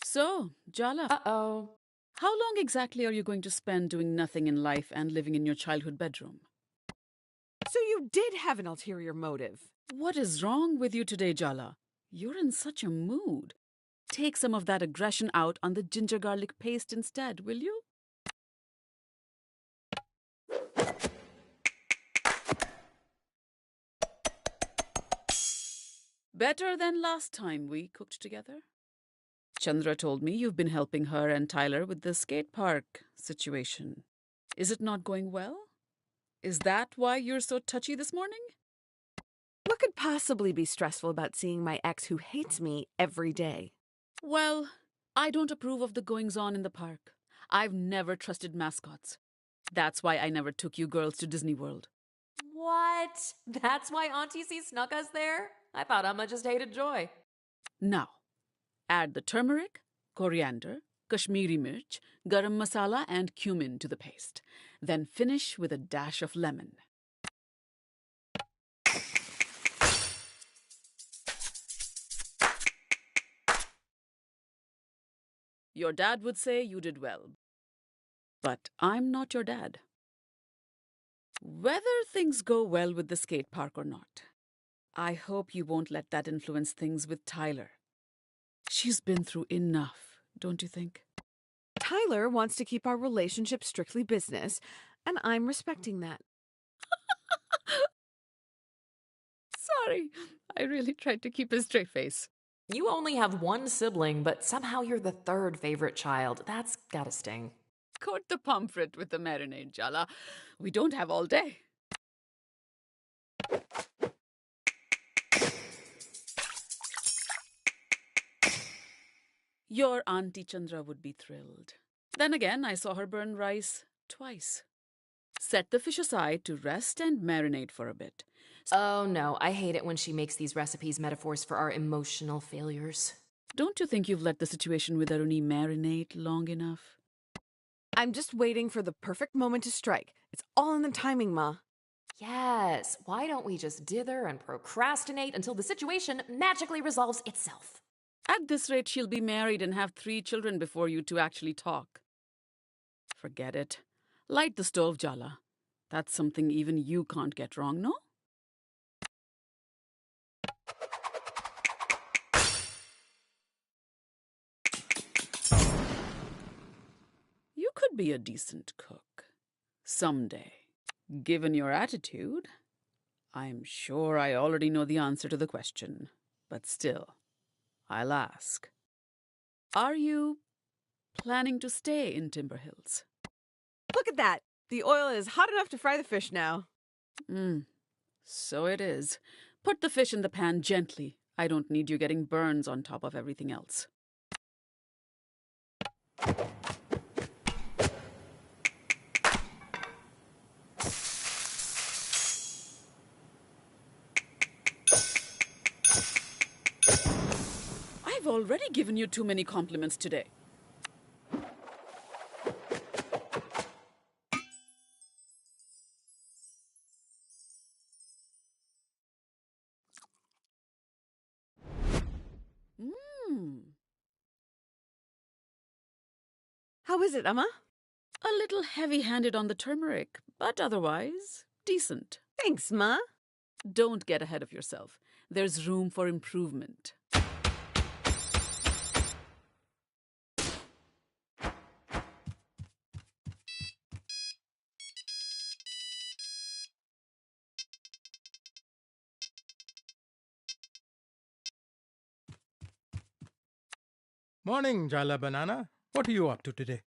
So, Jala. Uh-oh. How long exactly are you going to spend doing nothing in life and living in your childhood bedroom? So you did have an ulterior motive. What is wrong with you today, Jala? You're in such a mood. Take some of that aggression out on the ginger garlic paste instead, will you? Better than last time we cooked together. Chandra told me you've been helping her and Tyler with the skate park situation. Is it not going well? Is that why you're so touchy this morning? What could possibly be stressful about seeing my ex who hates me every day? Well, I don't approve of the goings-on in the park. I've never trusted mascots. That's why I never took you girls to Disney World. What? That's why Auntie C snuck us there? I thought Emma just hated Joy. Now, add the turmeric, coriander, Kashmiri mirch, garam masala, and cumin to the paste. Then finish with a dash of lemon. Your dad would say you did well. But I'm not your dad. Whether things go well with the skate park or not, I hope you won't let that influence things with Tyler. She's been through enough, don't you think? Tyler wants to keep our relationship strictly business, and I'm respecting that. Sorry, I really tried to keep a straight face. You only have one sibling, but somehow you're the third favorite child. That's gotta sting. Coat the pomfret with the marinade, Jala. We don't have all day. Your Auntie Chandra would be thrilled. Then again, I saw her burn rice twice. Set the fish aside to rest and marinate for a bit. Oh no, I hate it when she makes these recipes metaphors for our emotional failures. Don't you think you've let the situation with Aruni marinate long enough? I'm just waiting for the perfect moment to strike. It's all in the timing, Ma. Yes, why don't we just dither and procrastinate until the situation magically resolves itself? At this rate, she'll be married and have 3 children before you two actually talk. Forget it. Light the stove, Jala. That's something even you can't get wrong, no? You could be a decent cook. Someday. Given your attitude, I'm sure I already know the answer to the question. But still, I'll ask. Are you planning to stay in Timber Hills? Look at that! The oil is hot enough to fry the fish now. So it is. Put the fish in the pan gently. I don't need you getting burns on top of everything else. I've already given you too many compliments today. How is it, Emma? A little heavy-handed on the turmeric, but otherwise decent. Thanks, Ma. Don't get ahead of yourself. There's room for improvement. Morning, Jala Banana. What are you up to today?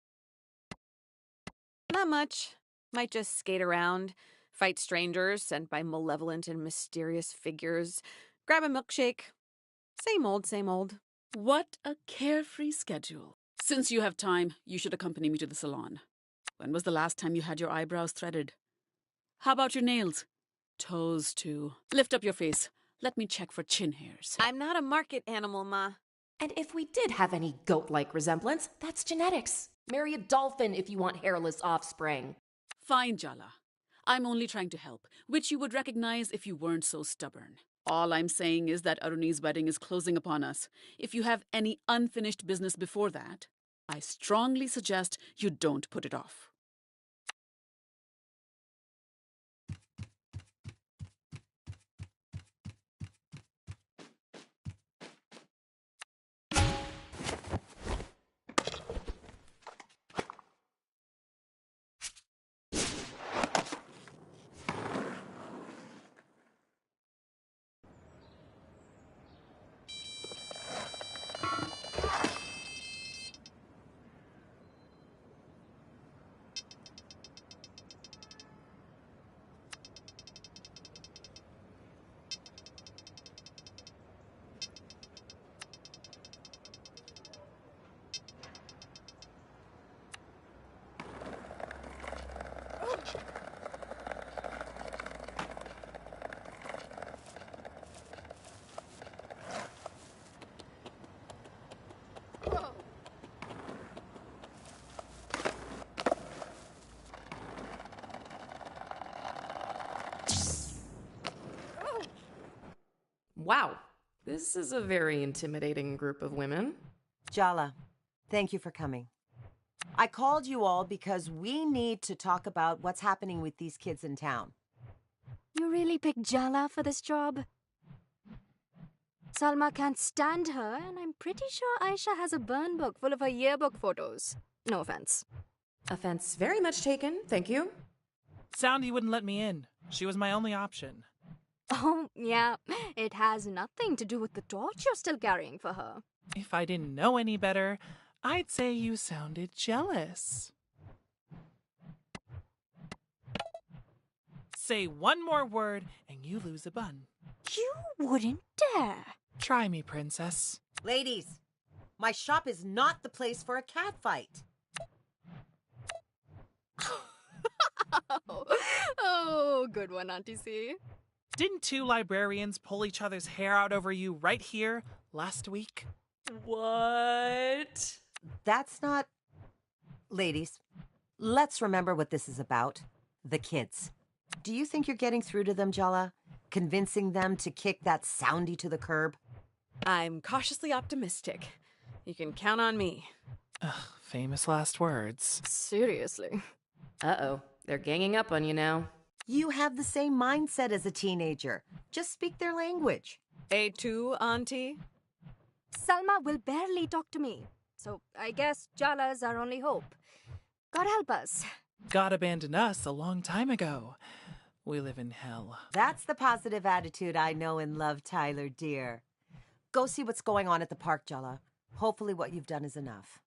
Not much. Might just skate around, fight strangers sent by malevolent and mysterious figures, grab a milkshake. Same old, same old. What a carefree schedule. Since you have time, you should accompany me to the salon. When was the last time you had your eyebrows threaded? How about your nails? Toes, too. Lift up your face. Let me check for chin hairs. I'm not a market animal, Ma. And if we did have any goat-like resemblance, that's genetics. Marry a dolphin if you want hairless offspring. Fine, Jala. I'm only trying to help, which you would recognize if you weren't so stubborn. All I'm saying is that Aruni's wedding is closing upon us. If you have any unfinished business before that, I strongly suggest you don't put it off. Wow, this is a very intimidating group of women. Jala, thank you for coming. I called you all because we need to talk about what's happening with these kids in town. You really picked Jala for this job? Salma can't stand her, and I'm pretty sure Aisha has a burn book full of her yearbook photos. No offense. Offense very much taken, thank you. Soundy wouldn't let me in. She was my only option. Oh, yeah. It has nothing to do with the torch you're still carrying for her. If I didn't know any better, I'd say you sounded jealous. Say one more word and you lose a bun. You wouldn't dare. Try me, princess. Ladies, my shop is not the place for a cat fight. Oh, good one, Auntie C. Didn't two librarians pull each other's hair out over you right here last week? What? That's not... Ladies, let's remember what this is about. The kids. Do you think you're getting through to them, Jala? Convincing them to kick that Soundy to the curb? I'm cautiously optimistic. You can count on me. Ugh, famous last words. Seriously. Uh-oh, they're ganging up on you now. You have the same mindset as a teenager. Just speak their language. A2, Auntie? Salma will barely talk to me. So I guess Jala's our only hope. God help us. God abandoned us a long time ago. We live in hell. That's the positive attitude I know and love, Tyler, dear. Go see what's going on at the park, Jala. Hopefully what you've done is enough.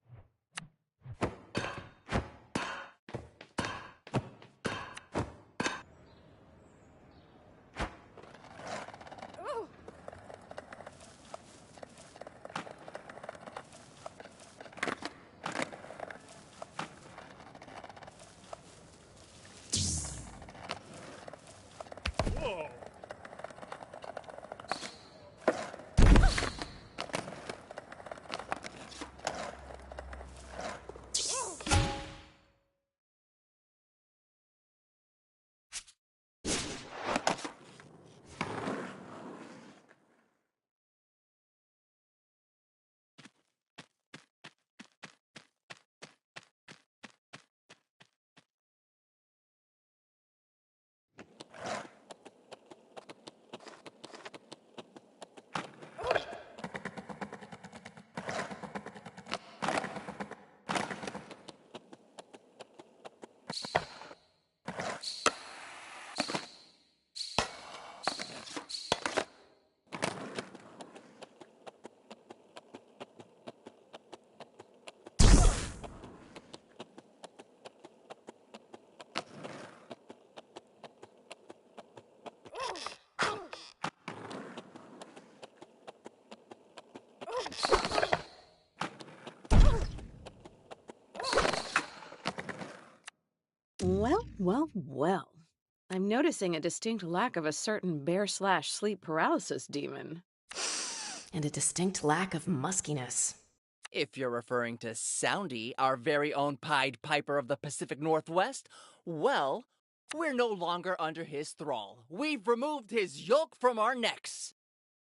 Well, well, well. I'm noticing a distinct lack of a certain bear/sleep paralysis demon. And a distinct lack of muskiness. If you're referring to Soundy, our very own Pied Piper of the Pacific Northwest, well, we're no longer under his thrall. We've removed his yoke from our necks.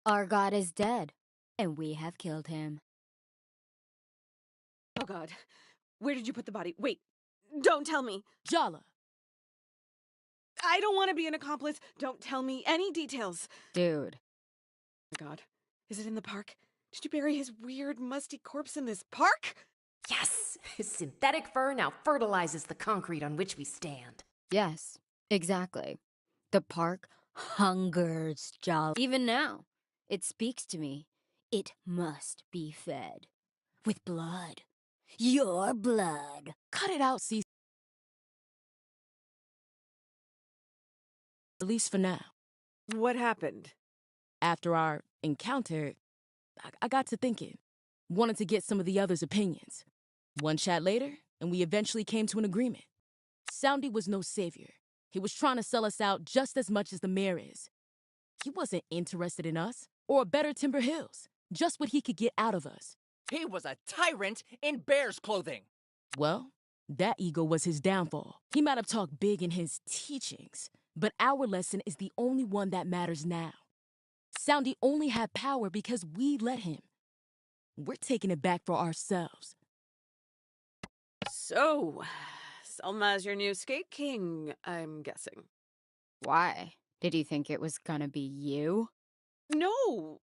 Our god is dead, and we have killed him. Oh god. Where did you put the body? Wait, don't tell me. Jala. I don't want to be an accomplice. Don't tell me any details. Dude. Oh my god. Is it in the park? Did you bury his weird, musty corpse in this park? Yes! His synthetic fur now fertilizes the concrete on which we stand. Yes, exactly. The park hungers Jala. Even now, it speaks to me. It must be fed. With blood. Your blood. Cut it out, Cece. At least for now. What happened? After our encounter, I got to thinking. Wanted to get some of the others' opinions. One chat later, and we eventually came to an agreement. Soundy was no savior. He was trying to sell us out just as much as the mayor is. He wasn't interested in us, or better Timber Hills. Just what he could get out of us. He was a tyrant in bear's clothing. Well, that ego was his downfall. He might have talked big in his teachings, but our lesson is the only one that matters now. Soundy only had power because we let him. We're taking it back for ourselves. So, Selma's your new skate king, I'm guessing. Why? Did you think it was gonna be you? No,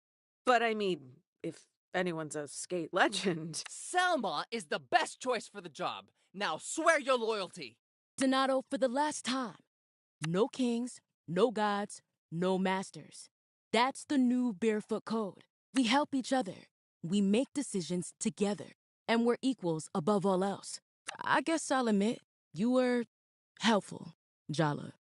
but I mean, if anyone's a skate legend. Selma is the best choice for the job. Now swear your loyalty. Donato, for the last time. No kings, no gods, no masters. That's the new Barefoot Code. We help each other. We make decisions together. And we're equals above all else. I guess I'll admit, you were helpful, Jala.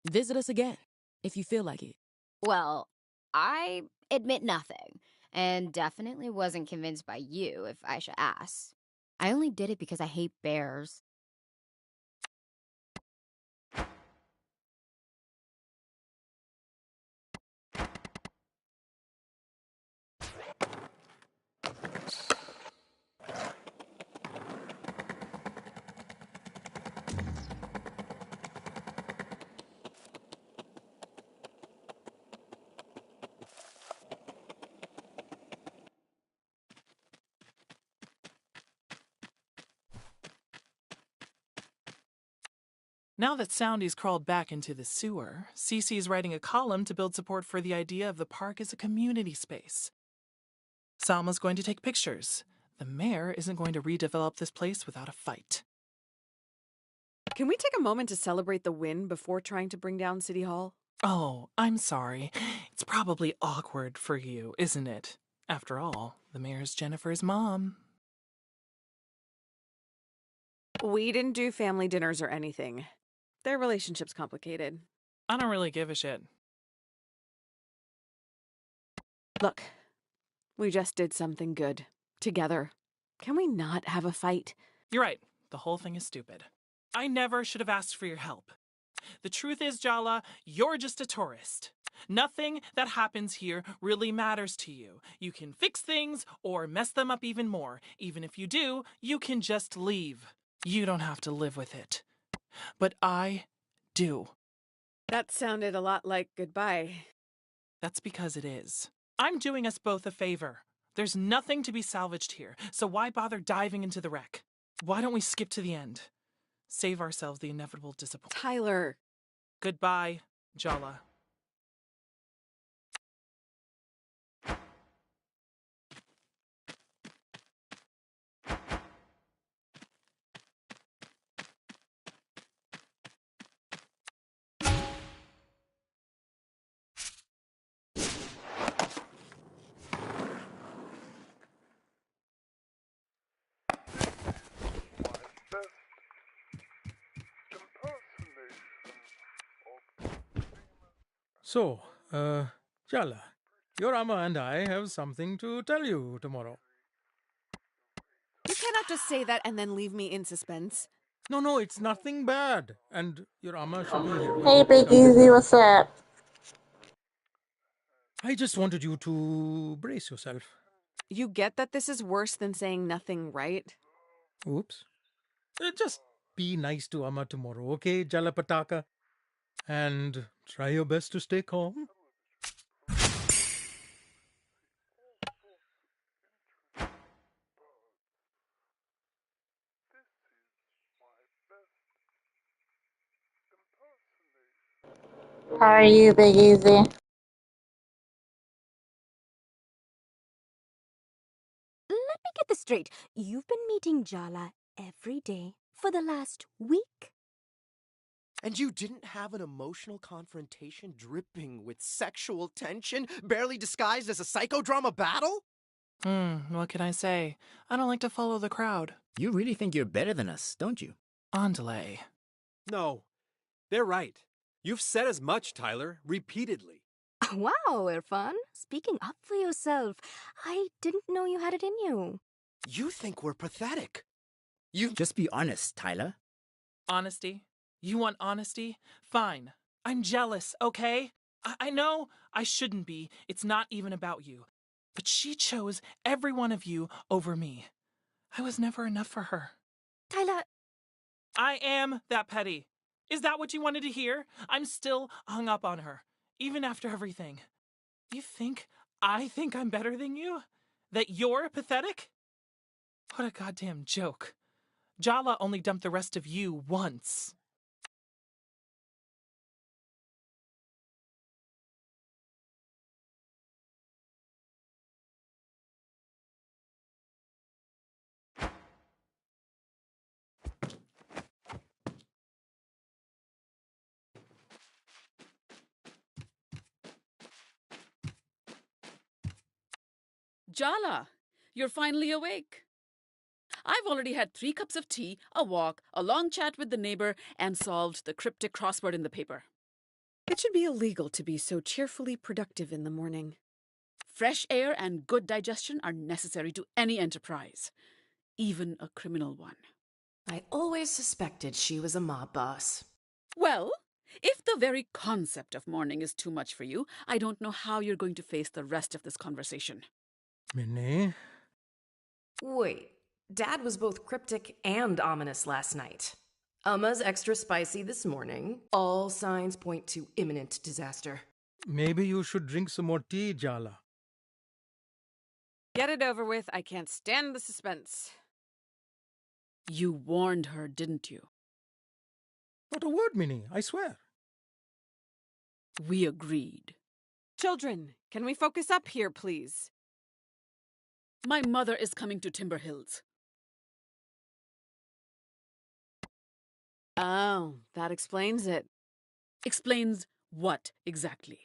Visit us again, if you feel like it. Well, I admit nothing, and definitely wasn't convinced by you, if I should ask. I only did it because I hate bears. Now that Soundy's crawled back into the sewer, Cece's writing a column to build support for the idea of the park as a community space. Salma's going to take pictures. The mayor isn't going to redevelop this place without a fight. Can we take a moment to celebrate the win before trying to bring down City Hall? Oh, I'm sorry. It's probably awkward for you, isn't it? After all, the mayor's Jennifer's mom. We didn't do family dinners or anything. Their relationship's complicated. I don't really give a shit. Look, we just did something good. Together. Can we not have a fight? You're right. The whole thing is stupid. I never should have asked for your help. The truth is, Jala, you're just a tourist. Nothing that happens here really matters to you. You can fix things or mess them up even more. Even if you do, you can just leave. You don't have to live with it. But I do. That sounded a lot like goodbye. That's because it is. I'm doing us both a favor. There's nothing to be salvaged here, so why bother diving into the wreck? Why don't we skip to the end? Save ourselves the inevitable disappointment. Tyler. Goodbye, Jala. So, Jala, Your Amma and I have something to tell you tomorrow. You cannot just say that and then leave me in suspense. No, it's nothing bad. And your Amma should be here. Hey, Big Easy, what's up? I just wanted you to brace yourself. You get that this is worse than saying nothing, right? Oops. Just be nice to Amma tomorrow, okay, Jalapataka? And try your best to stay calm. How are you, Big Easy? Let me get this straight. You've been meeting Jala every day for the last week? And you didn't have an emotional confrontation dripping with sexual tension, barely disguised as a psychodrama battle? What can I say? I don't like to follow the crowd. You really think you're better than us, don't you? Andale. No, they're right. You've said as much, Tyler, repeatedly. Wow, Irfan. Speaking up for yourself. I didn't know you had it in you. You think we're pathetic. Just be honest, Tyler. Honesty? You want honesty? Fine. I'm jealous, okay? I know I shouldn't be. It's not even about you. But she chose every one of you over me. I was never enough for her. Tyler. I am that petty. Is that what you wanted to hear? I'm still hung up on her, even after everything. You think I think I'm better than you? That you're pathetic? What a goddamn joke. Jala only dumped the rest of you once. Jala, you're finally awake. I've already had 3 cups of tea, a walk, a long chat with the neighbor, and solved the cryptic crossword in the paper. It should be illegal to be so cheerfully productive in the morning. Fresh air and good digestion are necessary to any enterprise, even a criminal one. I always suspected she was a mob boss. Well, if the very concept of morning is too much for you, I don't know how you're going to face the rest of this conversation. Minnie? Wait, Dad was both cryptic and ominous last night. Umma's extra spicy this morning. All signs point to imminent disaster. Maybe you should drink some more tea, Jala. Get it over with. I can't stand the suspense. You warned her, didn't you? Not a word, Minnie, I swear. We agreed. Children, can we focus up here, please? My mother is coming to Timber Hills. Oh, that explains it. Explains what exactly?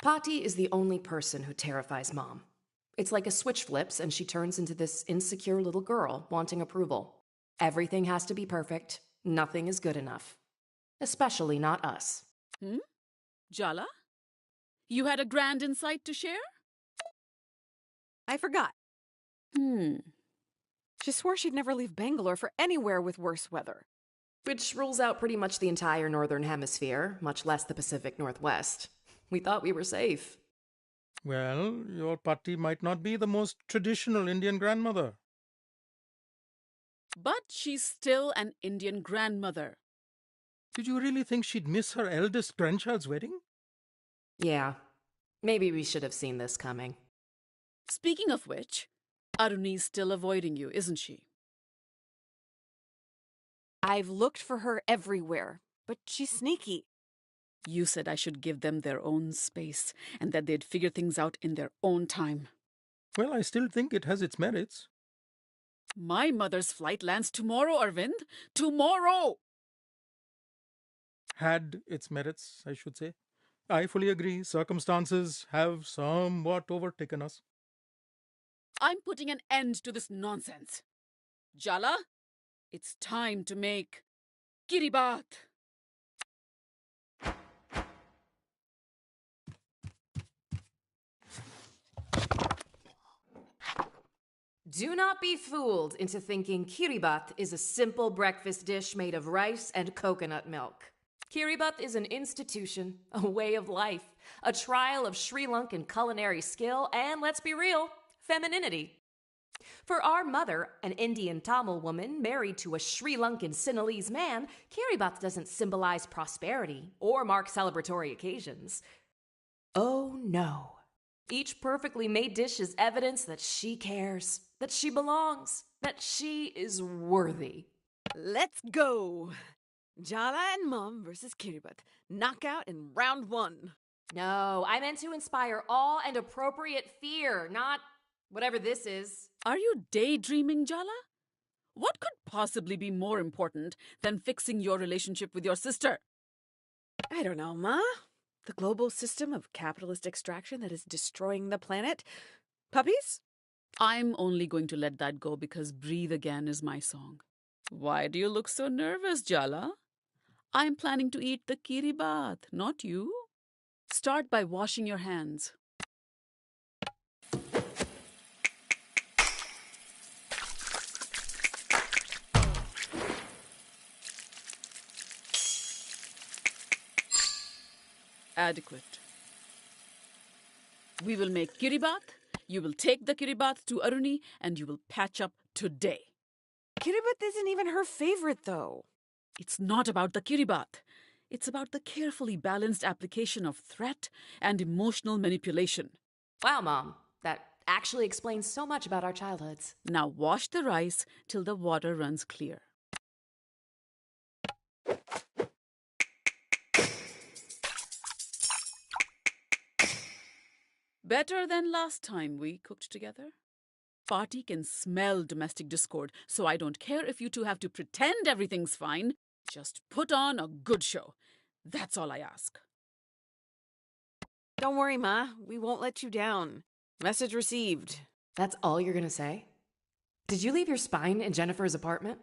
Patti is the only person who terrifies Mom. It's like a switch flips and she turns into this insecure little girl wanting approval. Everything has to be perfect. Nothing is good enough. Especially not us. Jala? You had a grand insight to share? I forgot. She swore she'd never leave Bangalore for anywhere with worse weather. Which rules out pretty much the entire Northern Hemisphere, much less the Pacific Northwest. We thought we were safe. Well, your Patti might not be the most traditional Indian grandmother. But she's still an Indian grandmother. Did you really think she'd miss her eldest grandchild's wedding? Yeah. Maybe we should have seen this coming. Speaking of which, Aruni's still avoiding you, isn't she? I've looked for her everywhere, but she's sneaky. You said I should give them their own space and that they'd figure things out in their own time. Well, I still think it has its merits. My mother's flight lands tomorrow, Arvind. Tomorrow! Had its merits, I should say. I fully agree. Circumstances have somewhat overtaken us. I'm putting an end to this nonsense. Jala, it's time to make Kiribat. Do not be fooled into thinking kiribat is a simple breakfast dish made of rice and coconut milk. Kiribat is an institution, a way of life, a trial of Sri Lankan culinary skill, and let's be real, femininity. For our mother, an Indian Tamil woman married to a Sri Lankan Sinhalese man, kiribat doesn't symbolize prosperity or mark celebratory occasions. Oh no. Each perfectly made dish is evidence that she cares, that she belongs, that she is worthy. Let's go! Jala and Mom versus Kiribat. Knockout in round 1. No, I meant to inspire awe and appropriate fear, not whatever this is. Are you daydreaming, Jala? What could possibly be more important than fixing your relationship with your sister? I don't know, Ma. The global system of capitalist extraction that is destroying the planet. Puppies? I'm only going to let that go because Breathe Again is my song. Why do you look so nervous, Jala? I'm planning to eat the kiribat, not you. Start by washing your hands. Adequate. We will make kiribat. You will take the kiribat to Aruni and you will patch up today. Kiribat isn't even her favorite, though. It's not about the kiribat. It's about the carefully balanced application of threat and emotional manipulation. Wow, Mom. That actually explains so much about our childhoods. Now wash the rice till the water runs clear. Better than last time we cooked together. Fati can smell domestic discord, so I don't care if you two have to pretend everything's fine. Just put on a good show. That's all I ask. Don't worry, Ma. We won't let you down. Message received. That's all you're gonna say? Did you leave your spine in Jennifer's apartment?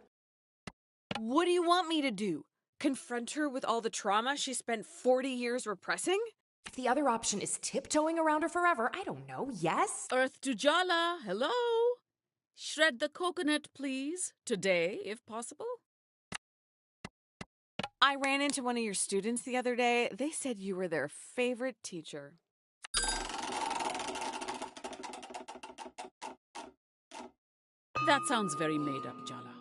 What do you want me to do? Confront her with all the trauma she spent 40 years repressing? If the other option is tiptoeing around her forever, I don't know, yes? Earth to Jala, hello? Shred the coconut, please. Today, if possible. I ran into one of your students the other day. They said you were their favorite teacher. That sounds very made up, Jala.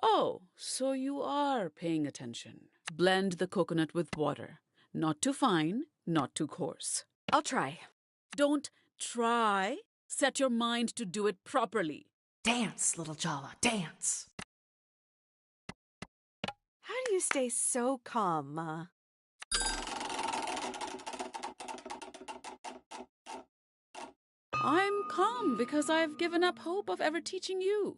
Oh, so you are paying attention. Blend the coconut with water. Not too fine, not too coarse. I'll try. Don't try. Set your mind to do it properly. Dance, little Jala, dance. How do you stay so calm, Ma? I'm calm because I've given up hope of ever teaching you.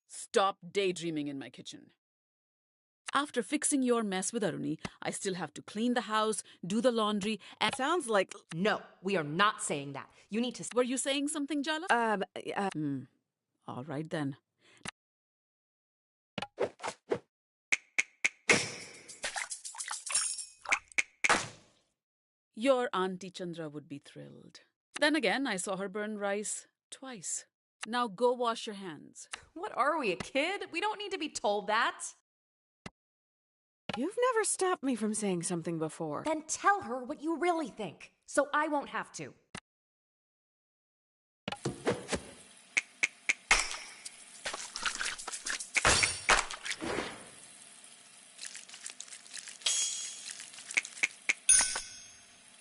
Stop daydreaming in my kitchen. After fixing your mess with Aruni, I still have to clean the house, do the laundry, and... Sounds like... No, we are not saying that. You need to... Were you saying something, Jala? All right then. Your Auntie Chandra would be thrilled. Then again, I saw her burn rice twice. Now go wash your hands. What are we, a kid? We don't need to be told that. You've never stopped me from saying something before. Then tell her what you really think, so I won't have to.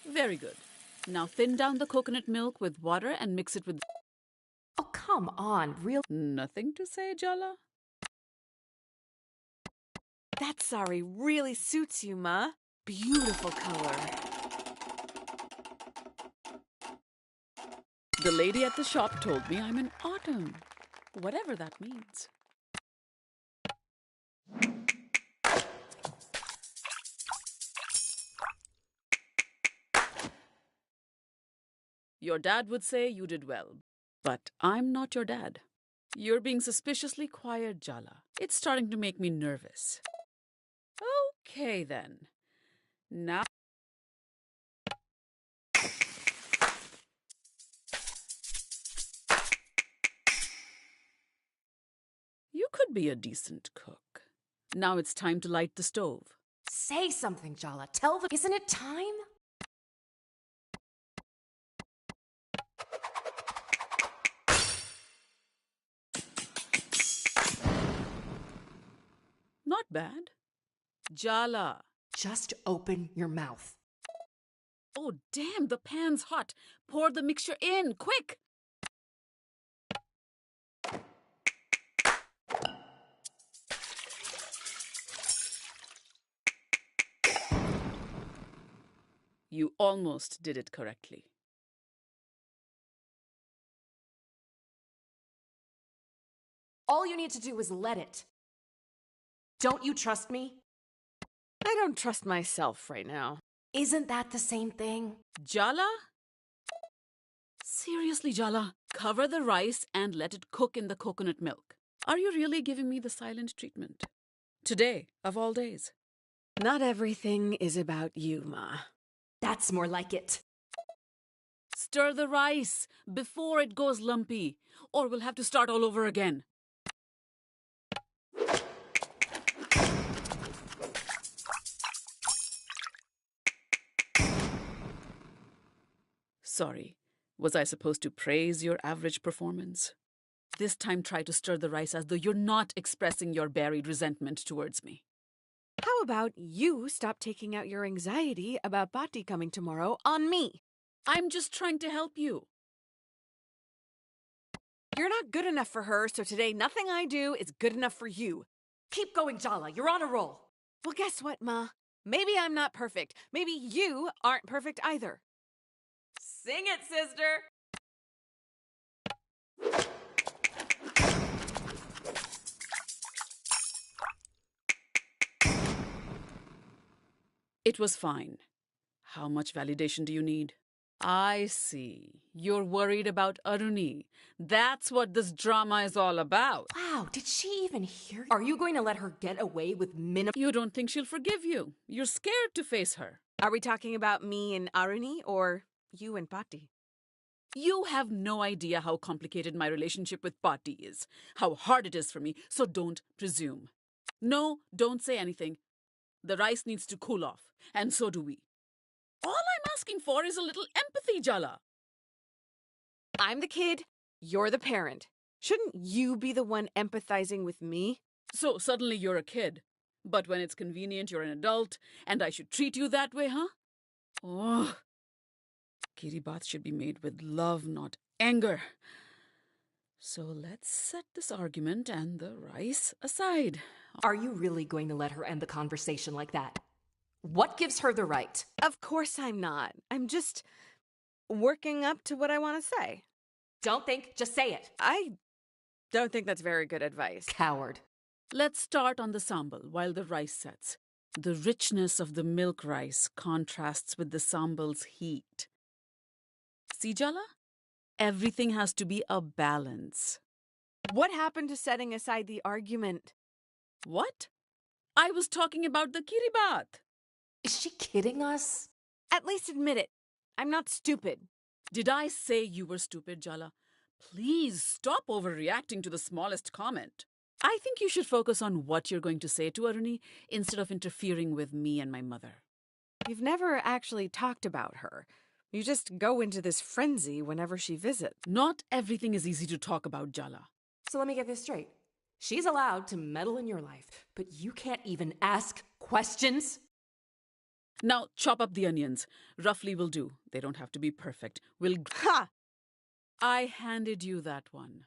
Very good. Now thin down the coconut milk with water and mix it with... Oh, come on, real... Nothing to say, Jala? That sari really suits you, Ma. Beautiful color. The lady at the shop told me I'm in autumn. Whatever that means. Your dad would say you did well, but I'm not your dad. You're being suspiciously quiet, Jala. It's starting to make me nervous. Okay, then. Now... You could be a decent cook. Now it's time to light the stove. Say something, Jala. Tell them. Isn't it time? Not bad. Jala. Just open your mouth. Oh, damn, the pan's hot. Pour the mixture in, quick! You almost did it correctly. All you need to do is let it. Don't you trust me? I don't trust myself right now. Isn't that the same thing? Jala? Seriously, Jala, cover the rice and let it cook in the coconut milk. Are you really giving me the silent treatment? Today, of all days. Not everything is about you, Ma. That's more like it. Stir the rice before it goes lumpy, or we'll have to start all over again. Sorry, was I supposed to praise your average performance? This time try to stir the rice as though you're not expressing your buried resentment towards me. How about you stop taking out your anxiety about Bhatti coming tomorrow on me? I'm just trying to help you. You're not good enough for her, so today nothing I do is good enough for you. Keep going, Jala. You're on a roll. Well, guess what, Ma? Maybe I'm not perfect. Maybe you aren't perfect either. Sing it, sister. It was fine. How much validation do you need? I see. You're worried about Aruni. That's what this drama is all about. Wow, did she even hear you? Are you going to let her get away with minimum? You don't think she'll forgive you. You're scared to face her. Are we talking about me and Aruni or you and Bhatti? You have no idea how complicated my relationship with Bhatti is, how hard it is for me, so don't presume. No, don't say anything. The rice needs to cool off, and so do we. All I'm asking for is a little empathy, Jala. I'm the kid, you're the parent. Shouldn't you be the one empathizing with me? So suddenly you're a kid, but when it's convenient you're an adult, and I should treat you that way, huh? Oh, Kiri bath should be made with love, not anger. So let's set this argument and the rice aside. Are you really going to let her end the conversation like that? What gives her the right? Of course I'm not. I'm just working up to what I want to say. Don't think, just say it. I don't think that's very good advice. Coward. Let's start on the sambal while the rice sets. The richness of the milk rice contrasts with the sambal's heat. See, Jala? Everything has to be a balance. What happened to setting aside the argument? What? I was talking about the kiribat. Is she kidding us? At least admit it. I'm not stupid. Did I say you were stupid, Jala? Please stop overreacting to the smallest comment. I think you should focus on what you're going to say to Aruni instead of interfering with me and my mother. You've never actually talked about her. You just go into this frenzy whenever she visits. Not everything is easy to talk about, Jala. So let me get this straight. She's allowed to meddle in your life, but you can't even ask questions? Now chop up the onions. Roughly will do. They don't have to be perfect. Ha! I handed you that one.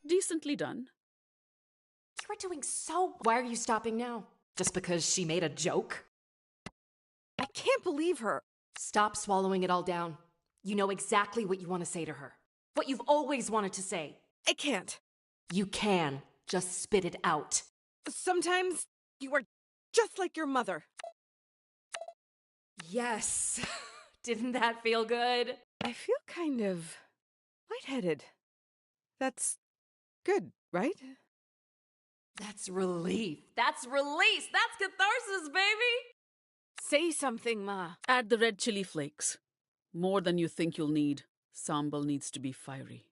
Decently done. You were doing so... Why are you stopping now? Just because she made a joke? I can't believe her. Stop swallowing it all down. You know exactly what you want to say to her. What you've always wanted to say. I can't. You can. Just spit it out. Sometimes you are just like your mother. Yes. Didn't that feel good? I feel kind of lightheaded. That's good, right? That's relief. That's release. That's catharsis, baby. Say something, Ma. Add the red chili flakes. More than you think you'll need. Sambal needs to be fiery.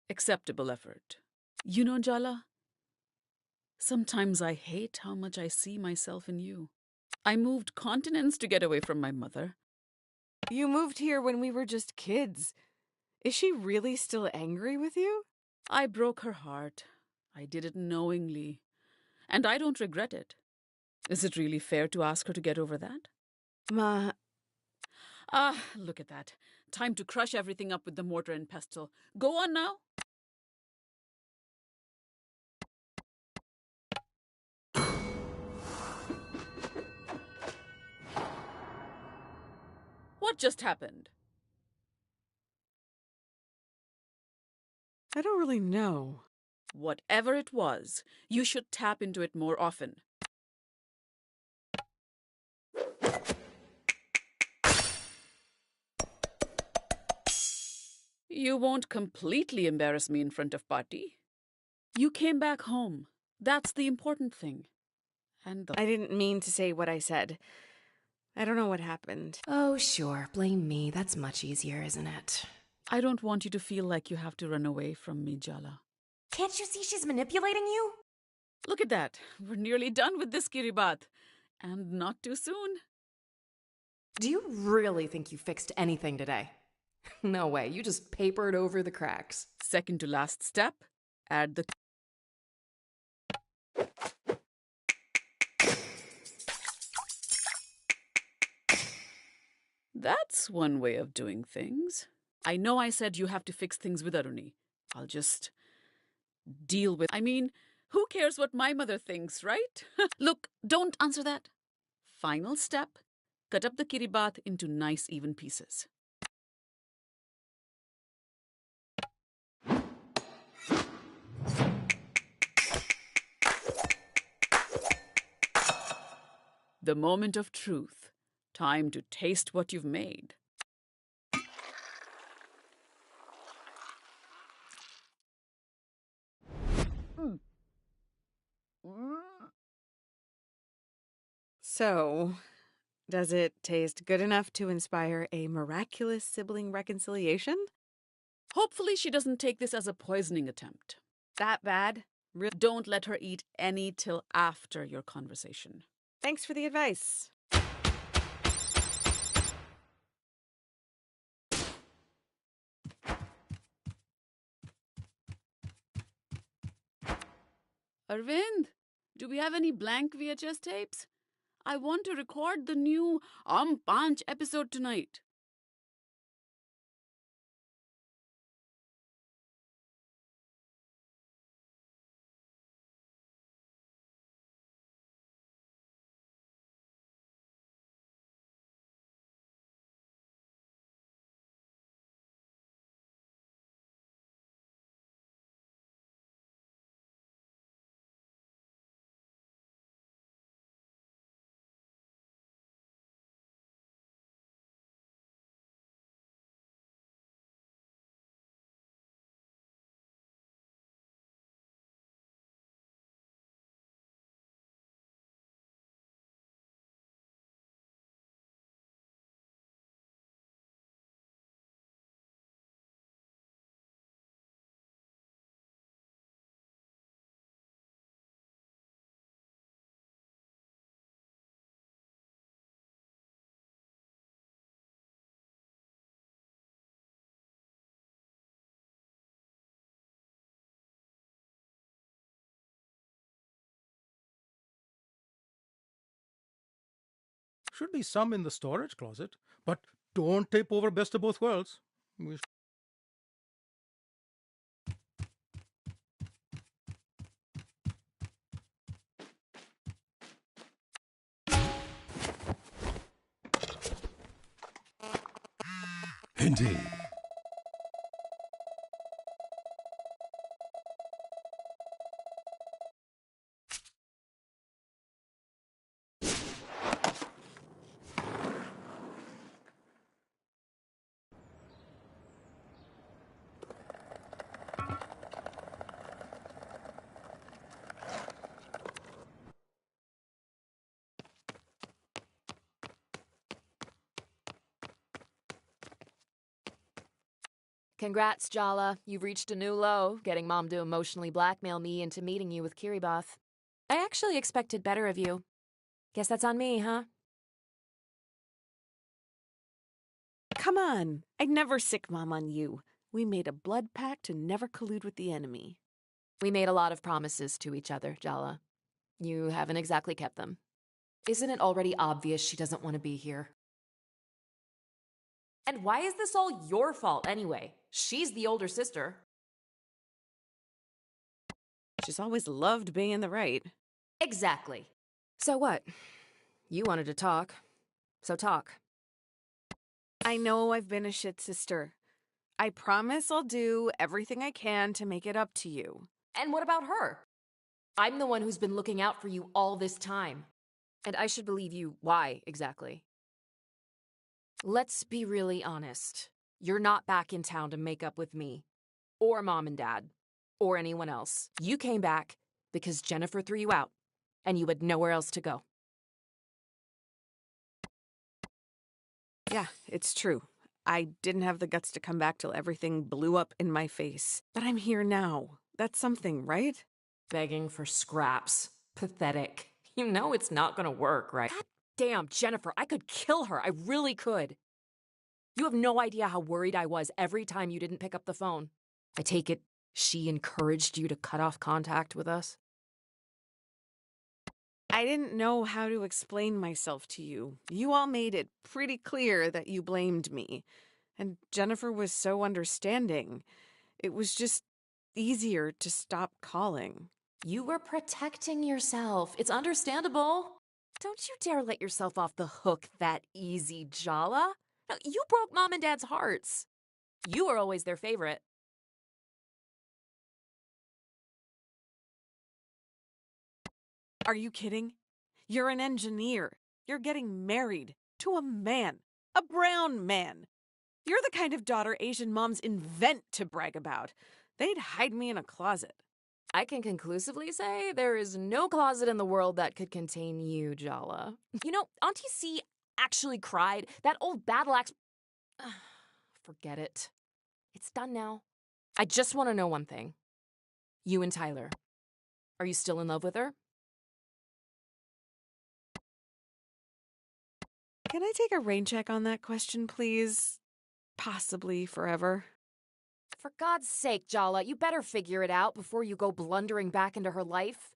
Acceptable effort. You know, Jala, sometimes I hate how much I see myself in you. I moved continents to get away from my mother. You moved here when we were just kids. Is she really still angry with you? I broke her heart. I did it knowingly. And I don't regret it. Is it really fair to ask her to get over that? Ma. Ah, look at that. Time to crush everything up with the mortar and pestle. Go on now. What just happened? I don't really know. Whatever it was, you should tap into it more often. You won't completely embarrass me in front of Patti. You came back home. That's the important thing. And I didn't mean to say what I said. I don't know what happened. Oh, sure. Blame me. That's much easier, isn't it? I don't want you to feel like you have to run away from me, Jala. Can't you see she's manipulating you? Look at that. We're nearly done with this kiribat. And not too soon. Do you really think you fixed anything today? No way. You just papered over the cracks. Second to last step. Add the... That's one way of doing things. I know I said you have to fix things with Aruni. I'll just deal with... I mean, who cares what my mother thinks, right? Look, don't answer that. Final step. Cut up the kiribat into nice even pieces. The moment of truth. Time to taste what you've made. So, does it taste good enough to inspire a miraculous sibling reconciliation? Hopefully she doesn't take this as a poisoning attempt. That bad? Don't let her eat any till after your conversation. Thanks for the advice. Arvind, do we have any blank VHS tapes? I want to record the new Panch episode tonight. Should be some in the storage closet, but don't tape over Best of Both Worlds. Indeed. Congrats, Jala. You've reached a new low, getting Mom to emotionally blackmail me into meeting you with Kiribati. I actually expected better of you. Guess that's on me, huh? Come on. I'd never sick Mom on you. We made a blood pact to never collude with the enemy. We made a lot of promises to each other, Jala. You haven't exactly kept them. Isn't it already obvious she doesn't want to be here? And why is this all your fault anyway? She's the older sister. She's always loved being in the right. Exactly. So what? You wanted to talk. So talk. I know I've been a shit sister. I promise I'll do everything I can to make it up to you. And what about her? I'm the one who's been looking out for you all this time. And I should believe you. Why, exactly? Let's be really honest. You're not back in town to make up with me, or Mom and Dad, or anyone else. You came back because Jennifer threw you out, and you had nowhere else to go. Yeah, it's true. I didn't have the guts to come back till everything blew up in my face. But I'm here now. That's something, right? Begging for scraps. Pathetic. You know it's not gonna work, right? God damn, Jennifer, I could kill her. I really could. You have no idea how worried I was every time you didn't pick up the phone. I take it she encouraged you to cut off contact with us? I didn't know how to explain myself to you. You all made it pretty clear that you blamed me. And Jennifer was so understanding. It was just easier to stop calling. You were protecting yourself. It's understandable. Don't you dare let yourself off the hook that easy, Jala. No, you broke Mom and Dad's hearts. You were always their favorite. Are you kidding? You're an engineer. You're getting married to a man, a brown man. You're the kind of daughter Asian moms invent to brag about. They'd hide me in a closet. I can conclusively say there is no closet in the world that could contain you, Jala. You know, Auntie C actually cried. That old battle axe... Forget it. It's done now. I just want to know one thing. You and Tyler. Are you still in love with her? Can I take a rain check on that question, please? Possibly forever. For God's sake, Jala, you better figure it out before you go blundering back into her life.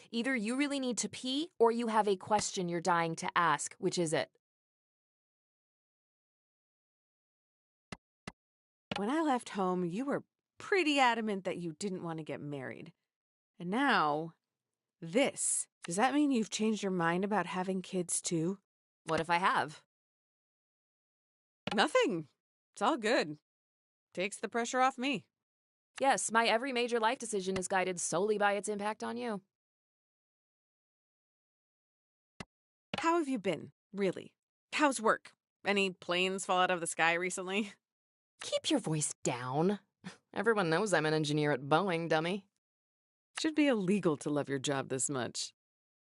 Either you really need to pee, or you have a question you're dying to ask. Which is it? When I left home, you were pretty adamant that you didn't want to get married. And now, this. Does that mean you've changed your mind about having kids too? What if I have? Nothing. It's all good. Takes the pressure off me. Yes, my every major life decision is guided solely by its impact on you. How have you been, really? How's work? Any planes fall out of the sky recently? Keep your voice down. Everyone knows I'm an engineer at Boeing, dummy. Should be illegal to love your job this much.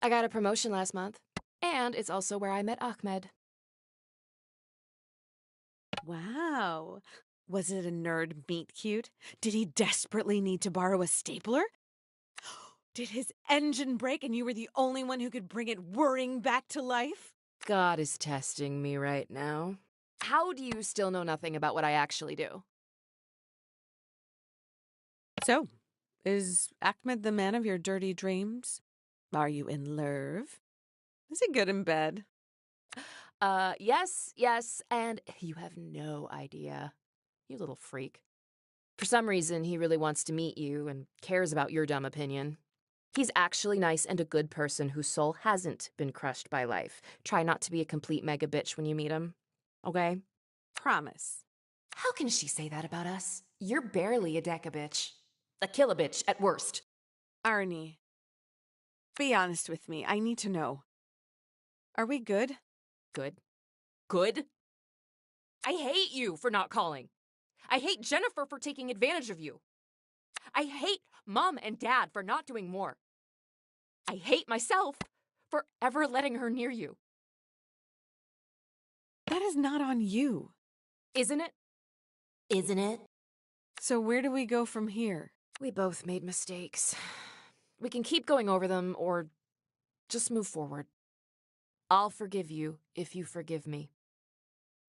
I got a promotion last month, and it's also where I met Ahmed. Wow. Was it a nerd meet cute? Did he desperately need to borrow a stapler? Did his engine break and you were the only one who could bring it whirring back to life? God is testing me right now. How do you still know nothing about what I actually do? So, is Ahmed the man of your dirty dreams? Are you in love? Is he good in bed? Yes, and you have no idea. You little freak. For some reason, he really wants to meet you and cares about your dumb opinion. He's actually nice and a good person whose soul hasn't been crushed by life. Try not to be a complete mega bitch when you meet him, okay? Promise. How can she say that about us? You're barely a deca-bitch. A kill-a-bitch at worst. Arnie, be honest with me. I need to know. Are we good? Good? Good? I hate you for not calling. I hate Jennifer for taking advantage of you. I hate Mom and Dad for not doing more. I hate myself for ever letting her near you. That is not on you. Isn't it? Isn't it? So where do we go from here? We both made mistakes. We can keep going over them or just move forward. I'll forgive you if you forgive me.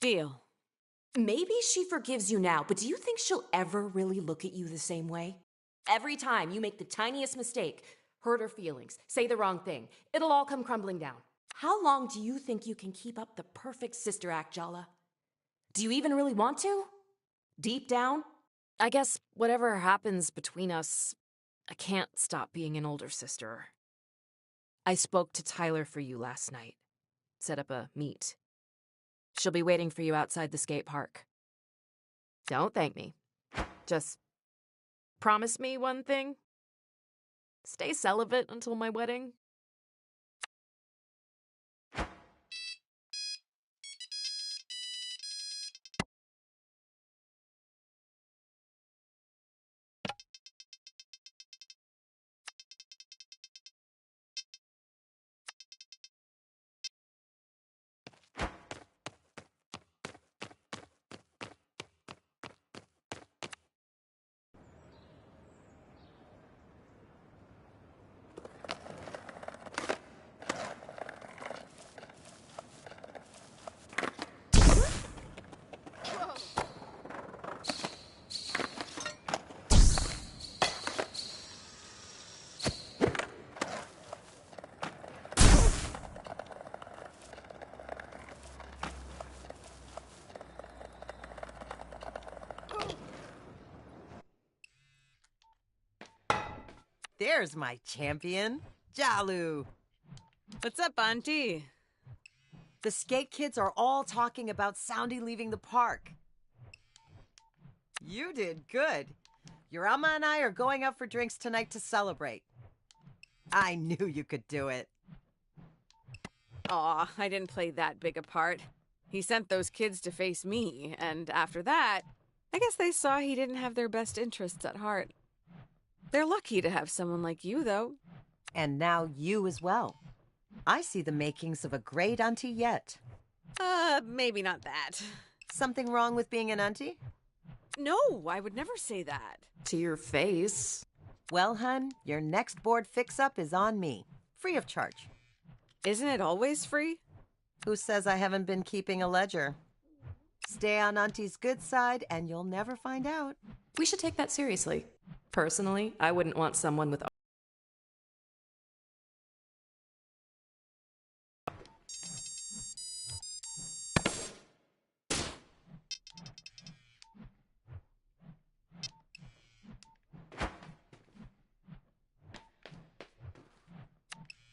Deal. Maybe she forgives you now, but do you think she'll ever really look at you the same way? Every time you make the tiniest mistake, hurt her feelings, say the wrong thing, it'll all come crumbling down. How long do you think you can keep up the perfect sister act, Jala? Do you even really want to? Deep down? I guess whatever happens between us, I can't stop being an older sister. I spoke to Tyler for you last night. Set up a meet. She'll be waiting for you outside the skate park. Don't thank me. Just promise me one thing. Stay celibate until my wedding. There's my champion, Jalu. What's up, Auntie? The skate kids are all talking about Soundy leaving the park. You did good. Your Alma and I are going out for drinks tonight to celebrate. I knew you could do it. Aw, I didn't play that big a part. He sent those kids to face me, and after that, I guess they saw he didn't have their best interests at heart. They're lucky to have someone like you, though. And now you as well. I see the makings of a great auntie yet. Maybe not that. Something wrong with being an auntie? No, I would never say that. To your face. Well, hun, your next board fix-up is on me. Free of charge. Isn't it always free? Who says I haven't been keeping a ledger? Stay on Auntie's good side and you'll never find out. We should take that seriously. Personally, I wouldn't want someone with...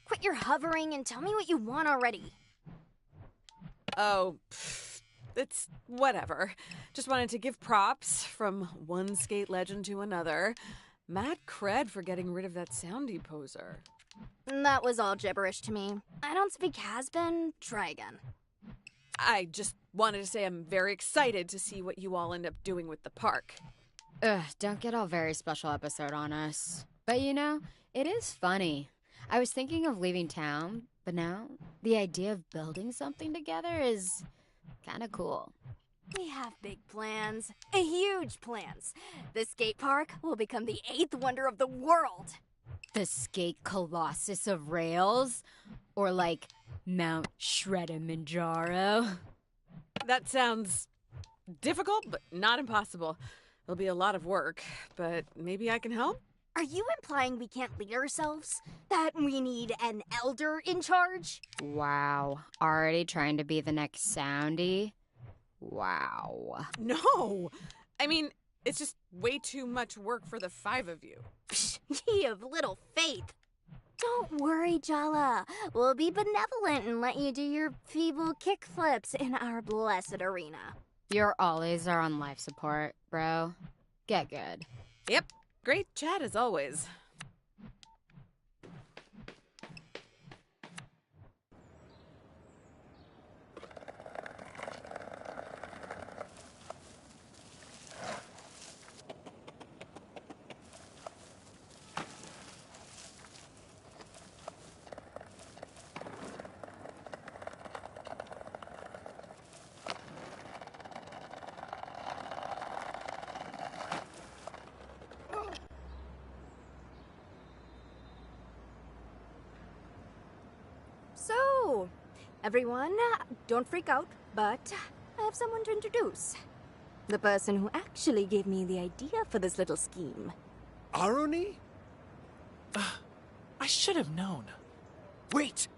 Quit your hovering and tell me what you want already. Oh, it's whatever. Just wanted to give props from one skate legend to another. Mad cred for getting rid of that Soundy poser. That was all gibberish to me. I don't speak has-been. Try again. I just wanted to say I'm very excited to see what you all end up doing with the park. Ugh, don't get all very special episode on us. But you know, it is funny. I was thinking of leaving town, but now the idea of building something together is kind of cool. We have big plans. Huge plans. The skate park will become the 8th wonder of the world. The skate colossus of rails? Or like Mount Shredder-Manjaro? That sounds difficult, but not impossible. It'll be a lot of work, but maybe I can help? Are you implying we can't lead ourselves? That we need an elder in charge? Wow. Already trying to be the next Soundy? Wow. No! I mean, it's just way too much work for the 5 of you. Ye of little faith. Don't worry, Jala. We'll be benevolent and let you do your feeble kickflips in our blessed arena. Your ollies are on life support, bro. Get good. Yep. Great chat as always. So, everyone, don't freak out, but I have someone to introduce. The person who actually gave me the idea for this little scheme. Aruni? I should have known. Wait!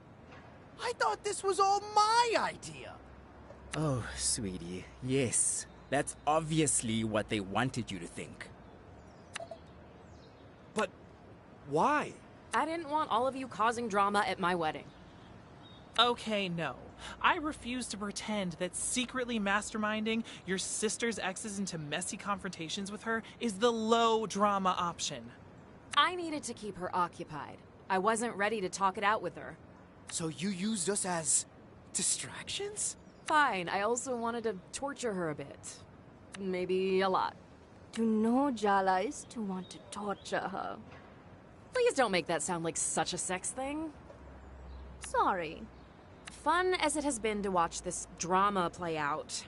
I thought this was all my idea! Oh, sweetie, yes. That's obviously what they wanted you to think. But why? I didn't want all of you causing drama at my wedding. Okay, no. I refuse to pretend that secretly masterminding your sister's exes into messy confrontations with her is the low drama option. I needed to keep her occupied. I wasn't ready to talk it out with her. So you used us as distractions? Fine, I also wanted to torture her a bit. Maybe a lot. To know Jala is to want to torture her. Please don't make that sound like such a sex thing. Sorry. Fun as it has been to watch this drama play out,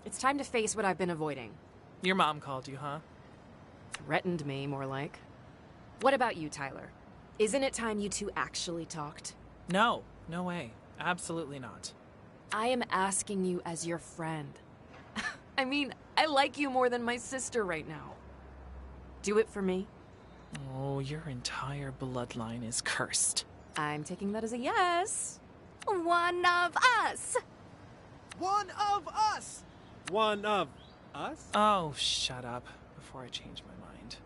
it's time to face what I've been avoiding. Your mom called you, huh? Threatened me, more like. What about you, Tyler? Isn't it time you two actually talked? No, no way. Absolutely not. I am asking you as your friend. I mean, I like you more than my sister right now. Do it for me. Oh, your entire bloodline is cursed. I'm taking that as a yes. One of us! One of us! One of us? Oh, shut up before I change my mind.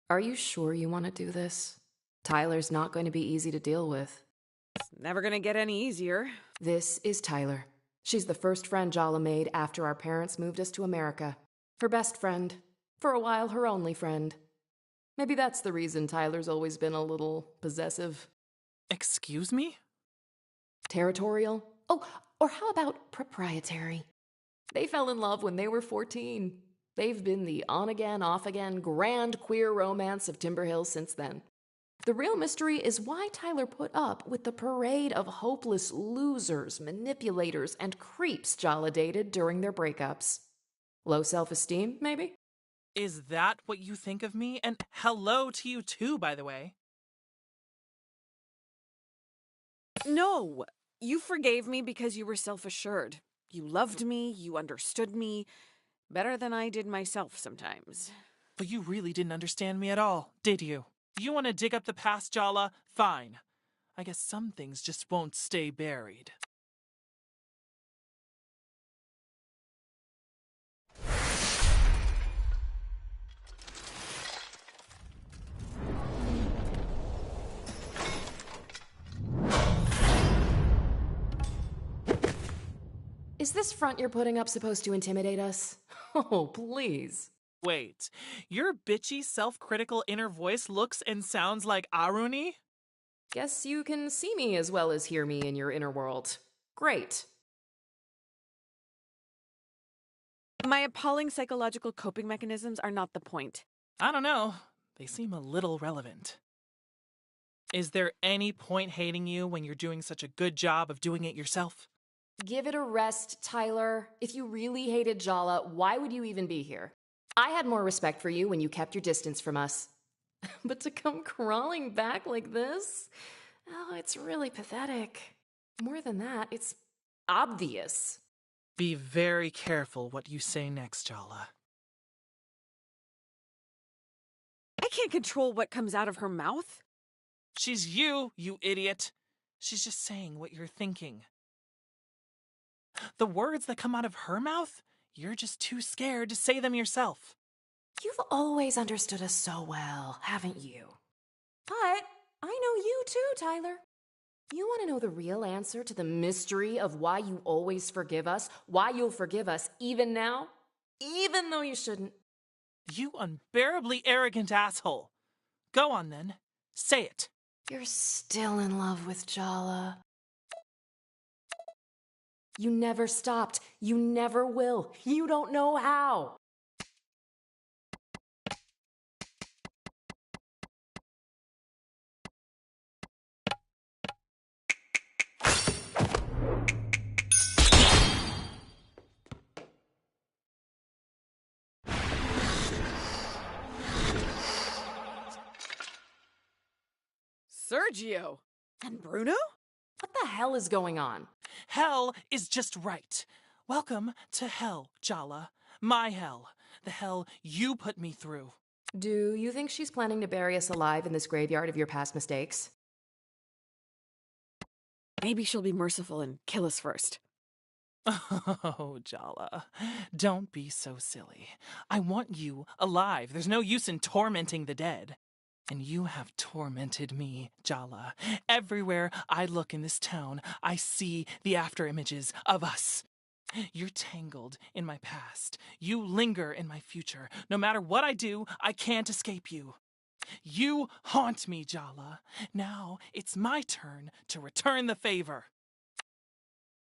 Are you sure you want to do this? Tyler's not going to be easy to deal with. It's never gonna get any easier. This is Tyler. She's the first friend Jala made after our parents moved us to America. Her best friend. For a while, her only friend. Maybe that's the reason Tyler's always been a little possessive. Excuse me? Territorial? Oh, or how about proprietary? They fell in love when they were 14. They've been the on-again, off-again, grand queer romance of Timber Hill since then. The real mystery is why Tyler put up with the parade of hopeless losers, manipulators, and creeps Jala dated during their breakups. Low self-esteem, maybe? Is that what you think of me? And hello to you too, by the way. No! You forgave me because you were self-assured. You loved me, you understood me, better than I did myself sometimes. But you really didn't understand me at all, did you? You want to dig up the past, Jala? Fine. I guess some things just won't stay buried. Is this front you're putting up supposed to intimidate us? Oh, please. Wait, your bitchy, self-critical inner voice looks and sounds like Aruni? Guess you can see me as well as hear me in your inner world. Great. My appalling psychological coping mechanisms are not the point. I don't know. They seem a little relevant. Is there any point hating you when you're doing such a good job of doing it yourself? Give it a rest, Tyler. If you really hated Jala, why would you even be here? I had more respect for you when you kept your distance from us. But to come crawling back like this? Oh, it's really pathetic. More than that, it's obvious. Be very careful what you say next, Jala. I can't control what comes out of her mouth. She's you, you idiot. She's just saying what you're thinking. The words that come out of her mouth? You're just too scared to say them yourself. You've always understood us so well, haven't you? But I know you too, Tyler. You want to know the real answer to the mystery of why you always forgive us, why you'll forgive us even now, even though you shouldn't? You unbearably arrogant asshole. Go on then. Say it. You're still in love with Jala. You never stopped. You never will. You don't know how. Sergio! And Bruno? What the hell is going on? Hell is just right. Welcome to hell, Jala. My hell. The hell you put me through. Do you think she's planning to bury us alive in this graveyard of your past mistakes? Maybe she'll be merciful and kill us first. Oh, Jala, don't be so silly. I want you alive. There's no use in tormenting the dead. And you have tormented me, Jala. Everywhere I look in this town, I see the after images of us. You're tangled in my past. You linger in my future. No matter what I do, I can't escape you. You haunt me, Jala. Now it's my turn to return the favor.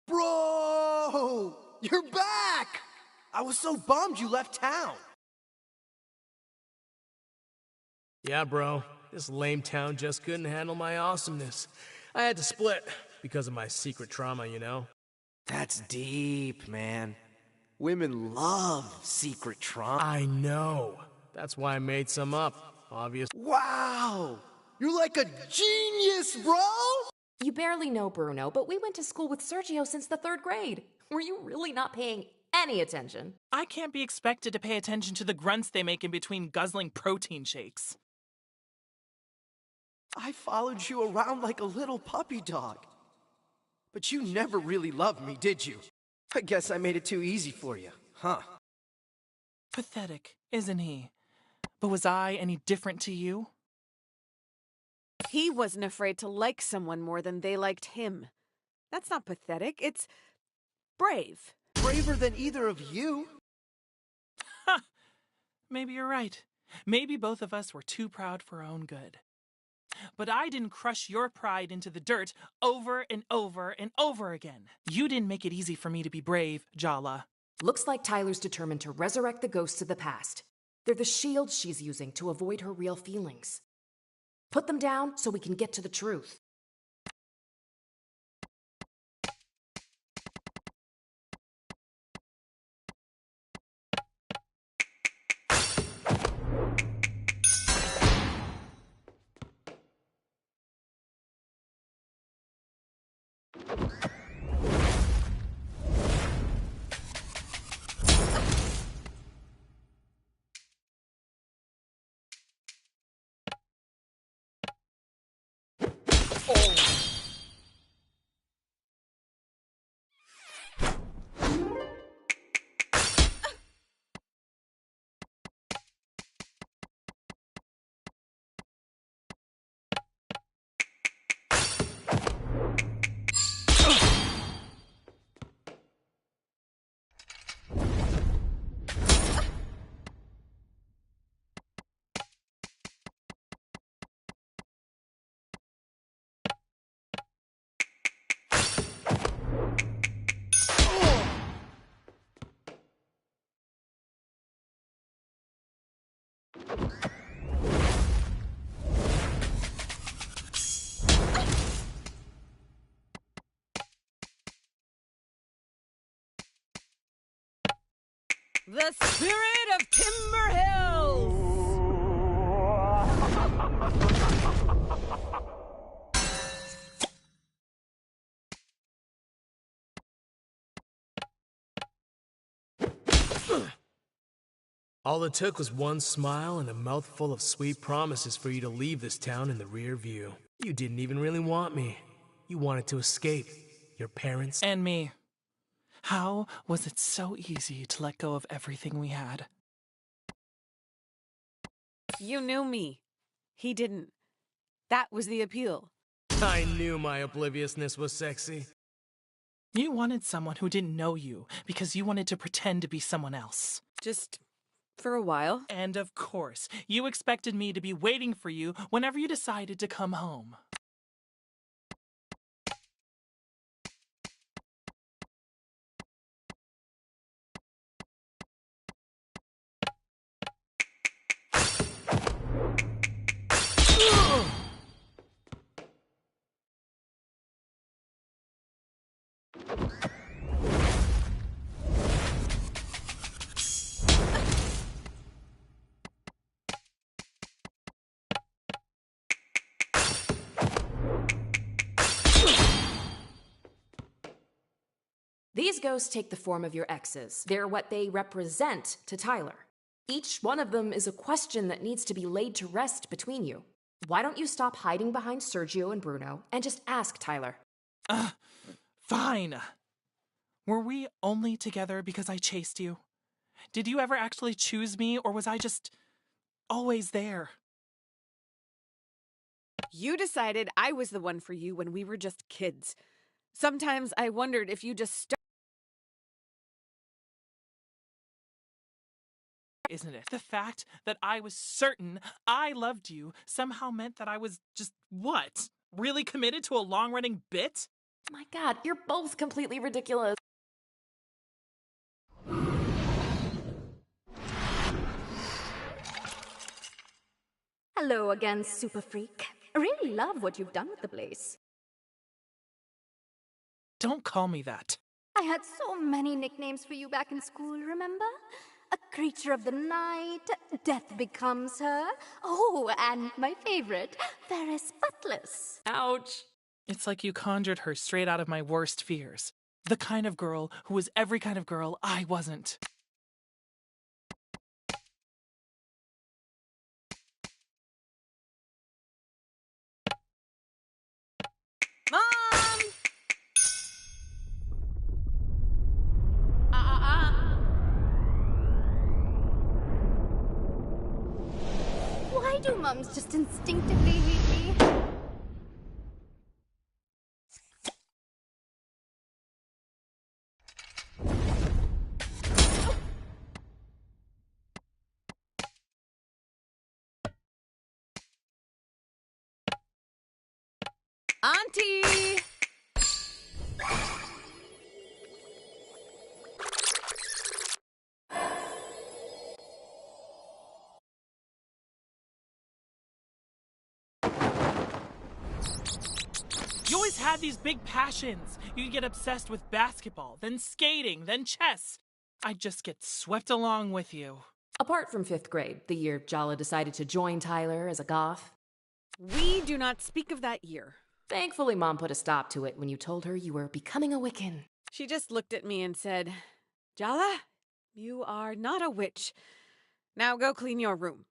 Bro! You're back! I was so bummed you left town. Yeah, bro. This lame town just couldn't handle my awesomeness. I had to split because of my secret trauma, you know? That's deep, man. Women love secret trauma. I know. That's why I made some up, obviously. Wow! You're like a genius, bro! You barely know Bruno, but we went to school with Sergio since the 3rd grade. Were you really not paying any attention? I can't be expected to pay attention to the grunts they make in between guzzling protein shakes. I followed you around like a little puppy dog. But you never really loved me, did you? I guess I made it too easy for you, huh? Pathetic, isn't he? But was I any different to you? He wasn't afraid to like someone more than they liked him. That's not pathetic, it's brave. Braver than either of you. Ha! Maybe you're right. Maybe both of us were too proud for our own good. But I didn't crush your pride into the dirt over and over and over again. You didn't make it easy for me to be brave, Jala. Looks like Tyler's determined to resurrect the ghosts of the past. They're the shields she's using to avoid her real feelings. Put them down so we can get to the truth. The spirit of Timber Hills! All it took was one smile and a mouthful of sweet promises for you to leave this town in the rear view. You didn't even really want me. You wanted to escape. Your parents and me. How was it so easy to let go of everything we had? You knew me. He didn't. That was the appeal. I knew my obliviousness was sexy. You wanted someone who didn't know you because you wanted to pretend to be someone else. Just for a while. And of course, you expected me to be waiting for you whenever you decided to come home. These ghosts take the form of your exes. They're what they represent to Tyler. Each one of them is a question that needs to be laid to rest between you. Why don't you stop hiding behind Sergio and Bruno and just ask Tyler? Fine. Were we only together because I chased you? Did you ever actually choose me, or was I just always there? You decided I was the one for you when we were just kids. Sometimes I wondered if you just Isn't it? The fact that I was certain I loved you somehow meant that I was just, what? Really committed to a long-running bit? My God, you're both completely ridiculous. Hello again, Super Freak. I really love what you've done with the place. Don't call me that. I had so many nicknames for you back in school, remember? A creature of the night, Death Becomes Her. Oh, and my favorite, Ferris Buttless. Ouch. It's like you conjured her straight out of my worst fears. The kind of girl who was every kind of girl I wasn't. Mom! Why do mums just instinctively hate me? Auntie! You always had these big passions. You'd get obsessed with basketball, then skating, then chess. I'd just get swept along with you. Apart from 5th grade, the year Jala decided to join Tyler as a goth. We do not speak of that year. Thankfully, Mom put a stop to it when you told her you were becoming a Wiccan. She just looked at me and said, Jala, you are not a witch. Now go clean your room.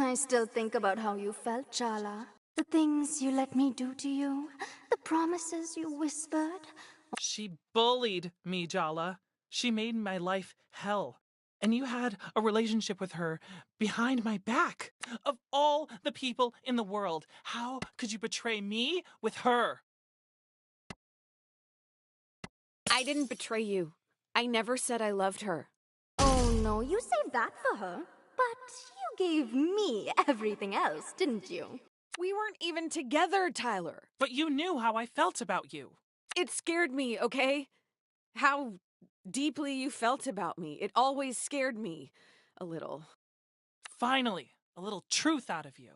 I still think about how you felt, Jala. The things you let me do to you. The promises you whispered. She bullied me, Jala. She made my life hell. And you had a relationship with her behind my back. Of all the people in the world, how could you betray me with her? I didn't betray you. I never said I loved her. Oh no, you saved that for her. But you gave me everything else, didn't you? We weren't even together, Tyler. But you knew how I felt about you. It scared me, okay? How deeply you felt about me. It always scared me a little. Finally, a little truth out of you.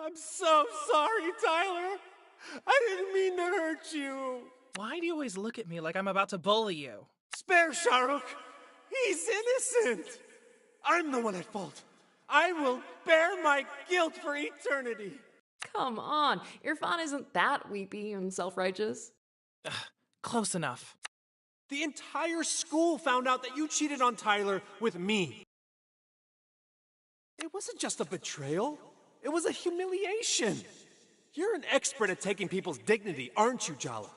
I'm so sorry, Tyler. I didn't mean to hurt you. Why do you always look at me like I'm about to bully you? Spare Shahrukh. He's innocent. I'm the one at fault. I will bear my guilt for eternity. Come on, Irfan isn't that weepy and self-righteous. Close enough. The entire school found out that you cheated on Tyler with me. It wasn't just a betrayal. It was a humiliation. You're an expert at taking people's dignity, aren't you, Jala?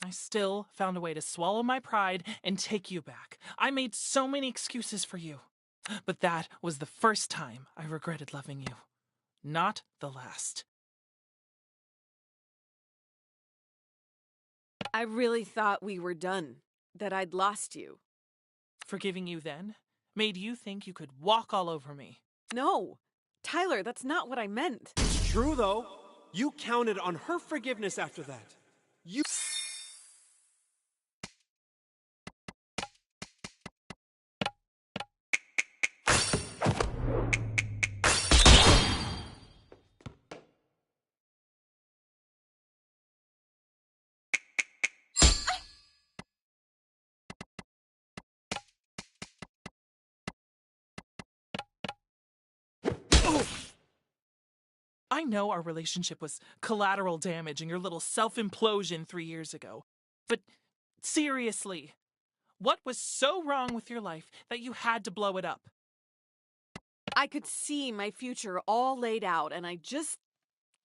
I still found a way to swallow my pride and take you back. I made so many excuses for you. But that was the first time I regretted loving you. Not the last. I really thought we were done, that I'd lost you. Forgiving you then made you think you could walk all over me. No, Tyler, that's not what I meant. It's true, though. You counted on her forgiveness after that. You... I know our relationship was collateral damage in your little self-implosion 3 years ago. But seriously, what was so wrong with your life that you had to blow it up? I could see my future all laid out, and I just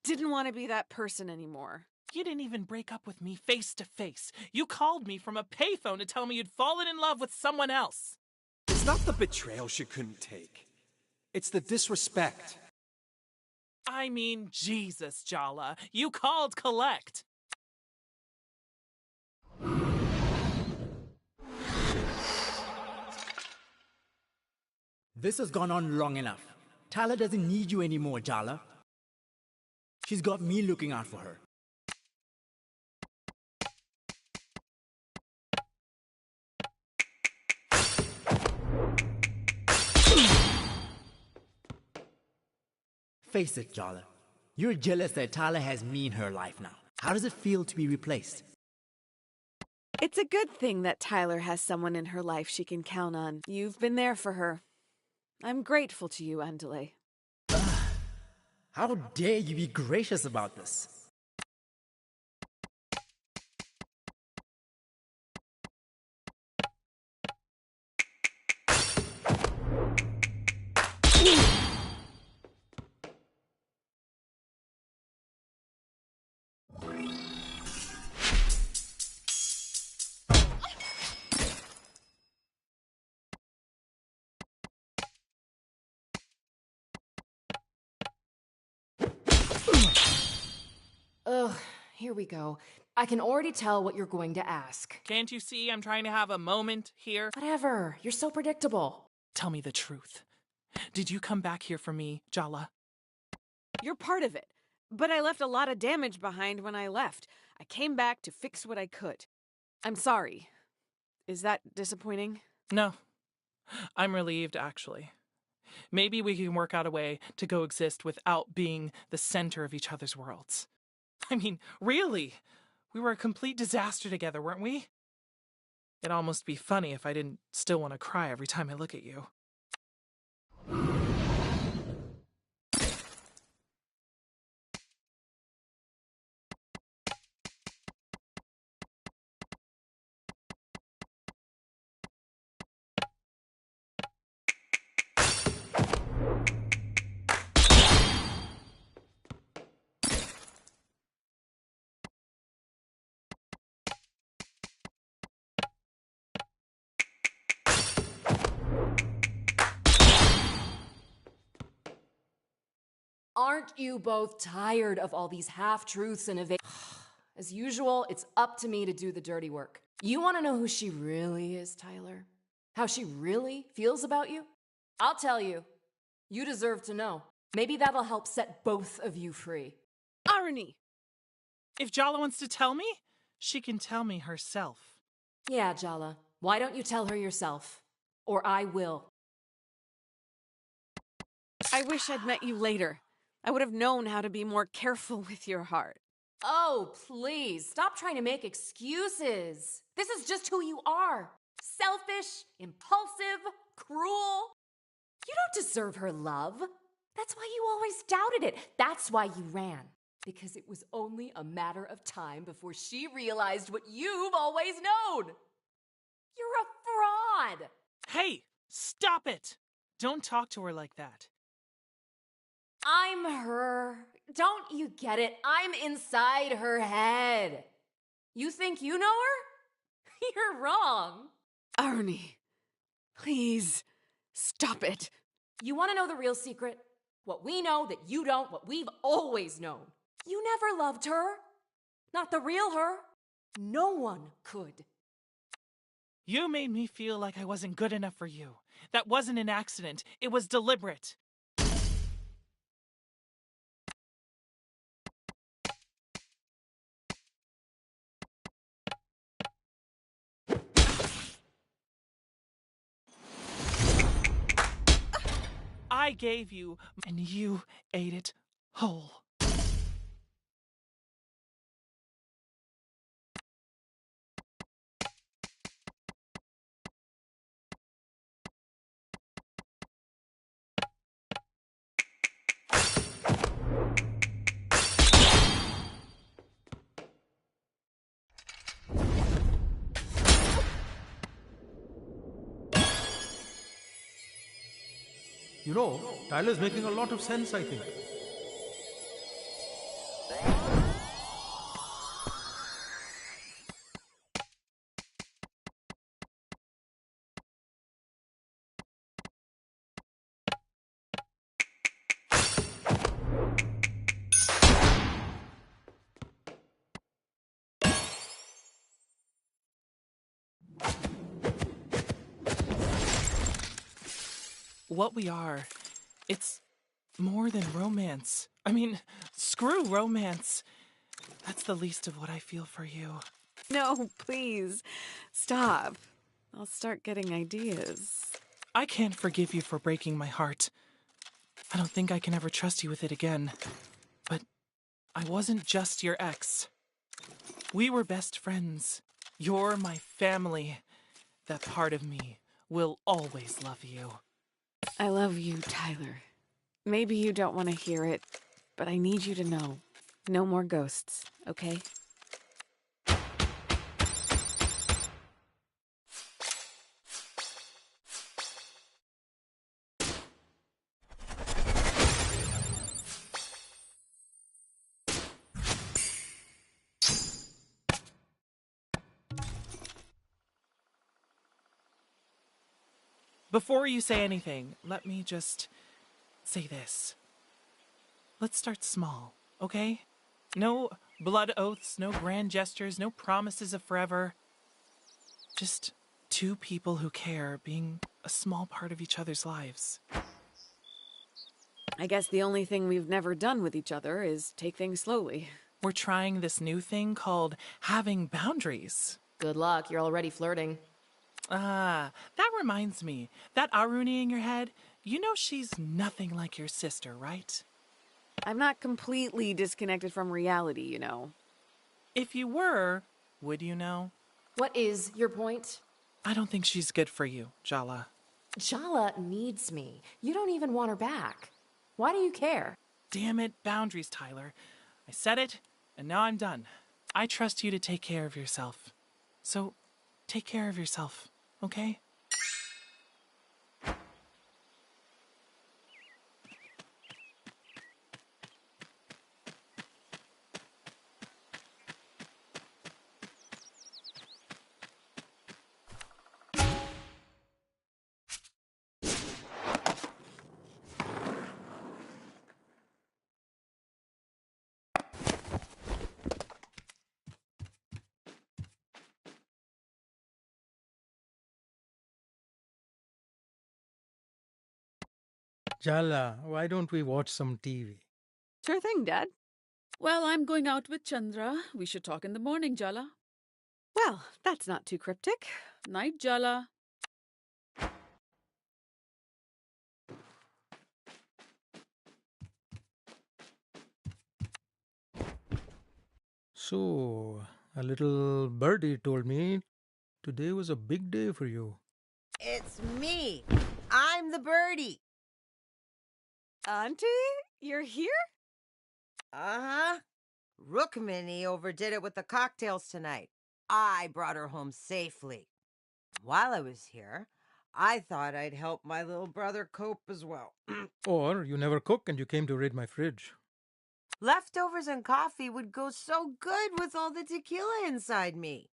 didn't want to be that person anymore. You didn't even break up with me face to face. You called me from a payphone to tell me you'd fallen in love with someone else. It's not the betrayal she couldn't take. It's the disrespect. I mean, Jesus, Jala. You called collect. This has gone on long enough. Tyler doesn't need you anymore, Jala. She's got me looking out for her. Face it, Jala. You're jealous that Tyler has me in her life now. How does it feel to be replaced? It's a good thing that Tyler has someone in her life she can count on. You've been there for her. I'm grateful to you, Andale. How dare you be gracious about this? Ugh, here we go. I can already tell what you're going to ask. Can't you see I'm trying to have a moment here? Whatever, you're so predictable. Tell me the truth. Did you come back here for me, Jala? You're part of it, but I left a lot of damage behind when I left. I came back to fix what I could. I'm sorry. Is that disappointing? No. I'm relieved, actually. Maybe we can work out a way to coexist without being the center of each other's worlds. I mean, really? We were a complete disaster together, weren't we? It'd almost be funny if I didn't still want to cry every time I look at you. Aren't you both tired of all these half-truths and As usual, it's up to me to do the dirty work. You want to know who she really is, Tyler? How she really feels about you? I'll tell you. You deserve to know. Maybe that'll help set both of you free. Arani! If Jala wants to tell me, she can tell me herself. Yeah, Jala. Why don't you tell her yourself? Or I will. I wish I'd met you later. I would have known how to be more careful with your heart. Oh, please, stop trying to make excuses. This is just who you are. Selfish, impulsive, cruel. You don't deserve her love. That's why you always doubted it. That's why you ran. Because it was only a matter of time before she realized what you've always known. You're a fraud. Hey, stop it! Don't talk to her like that. I'm her. Don't you get it? I'm inside her head. You think you know her? You're wrong. Arnie, please, stop it. You want to know the real secret? What we know that you don't, what we've always known. You never loved her. Not the real her. No one could. You made me feel like I wasn't good enough for you. That wasn't an accident. It was deliberate. I gave you, and you ate it whole. You know, Tyler's making a lot of sense, I think. What we are, it's more than romance. I mean, screw romance. That's the least of what I feel for you. No, please, stop. I'll start getting ideas. I can't forgive you for breaking my heart. I don't think I can ever trust you with it again. But I wasn't just your ex. We were best friends. You're my family. That part of me will always love you. I love you, Tyler. Maybe you don't want to hear it, but I need you to know. No more ghosts, okay? Before you say anything, let me just say this. Let's start small, okay? No blood oaths, no grand gestures, no promises of forever. Just two people who care being a small part of each other's lives. I guess the only thing we've never done with each other is take things slowly. We're trying this new thing called having boundaries. Good luck, you're already flirting. Ah, that reminds me. That Aruni in your head, you know she's nothing like your sister, right? I'm not completely disconnected from reality, you know. If you were, would you know? What is your point? I don't think she's good for you, Jala. Jala needs me. You don't even want her back. Why do you care? Damn it, boundaries, Tyler. I said it, and now I'm done. I trust you to take care of yourself. So, take care of yourself, okay? Jala, why don't we watch some TV? Sure thing, Dad. Well, I'm going out with Chandra. We should talk in the morning, Jala. Well, that's not too cryptic. Night, Jala. So, a little birdie told me today was a big day for you. It's me. I'm the birdie. Auntie, you're here? Uh-huh. Rookmini overdid it with the cocktails tonight. I brought her home safely. While I was here, I thought I'd help my little brother cope as well. Or you never cook and you came to raid my fridge. Leftovers and coffee would go so good with all the tequila inside me.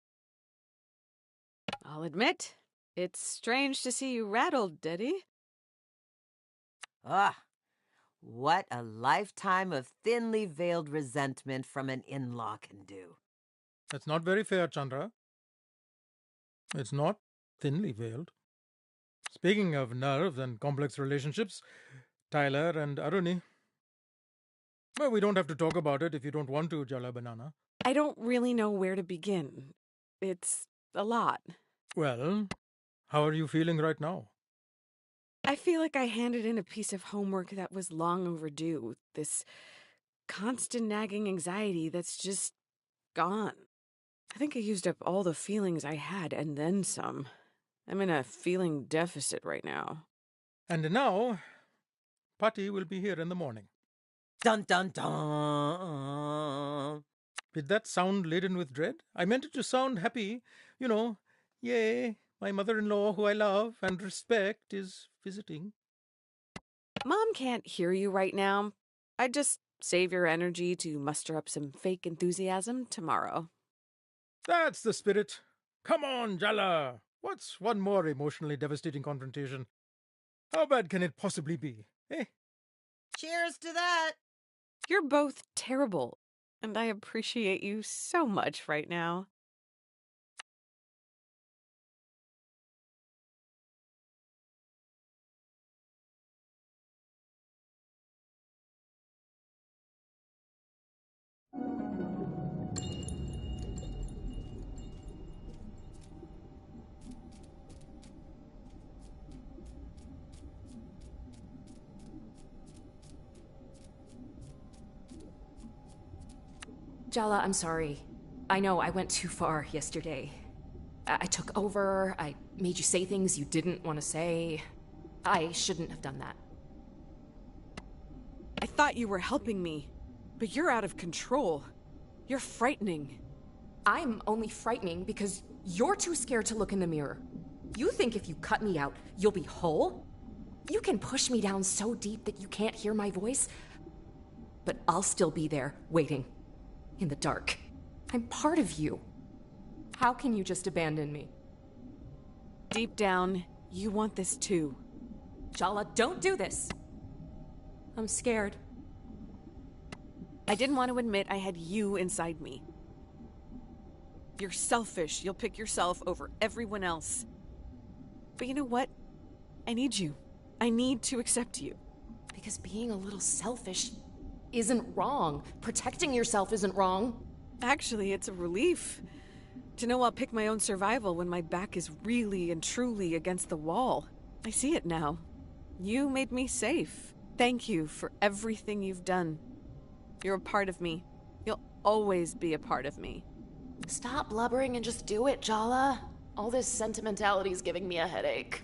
I'll admit, it's strange to see you rattled, Daddy. Ah, what a lifetime of thinly veiled resentment from an in-law can do. That's not very fair, Chandra. It's not thinly veiled. Speaking of nerves and complex relationships, Tyler and Aruni. Well, we don't have to talk about it if you don't want to, Jala Banana. I don't really know where to begin. It's a lot. Well, how are you feeling right now? I feel like I handed in a piece of homework that was long overdue. This constant nagging anxiety that's just gone. I think I used up all the feelings I had and then some. I'm in a feeling deficit right now. And now, Patty will be here in the morning. Dun dun dun. Did that sound laden with dread? I meant it to sound happy. You know, yay, my mother-in-law, who I love and respect, is visiting. Mom can't hear you right now. I'd just save your energy to muster up some fake enthusiasm tomorrow. That's the spirit. Come on, Jala. What's one more emotionally devastating confrontation? How bad can it possibly be, eh? Cheers to that. You're both terrible, and I appreciate you so much right now. Jala, I'm sorry. I know I went too far yesterday. I took over, I made you say things you didn't want to say. I shouldn't have done that. I thought you were helping me, but you're out of control. You're frightening. I'm only frightening because you're too scared to look in the mirror. You think if you cut me out, you'll be whole? You can push me down so deep that you can't hear my voice, but I'll still be there, waiting. In the dark. I'm part of you. How can you just abandon me? Deep down, you want this too. Jala, don't do this. I'm scared. I didn't want to admit I had you inside me. You're selfish. You'll pick yourself over everyone else. But you know what? I need you. I need to accept you. Because being a little selfish isn't wrong. Protecting yourself isn't wrong. Actually, it's a relief to know I'll pick my own survival when my back is really and truly against the wall. I see it now. You made me safe. Thank you for everything you've done. You're a part of me. You'll always be a part of me. Stop blubbering and just do it, Jala. All this sentimentality is giving me a headache.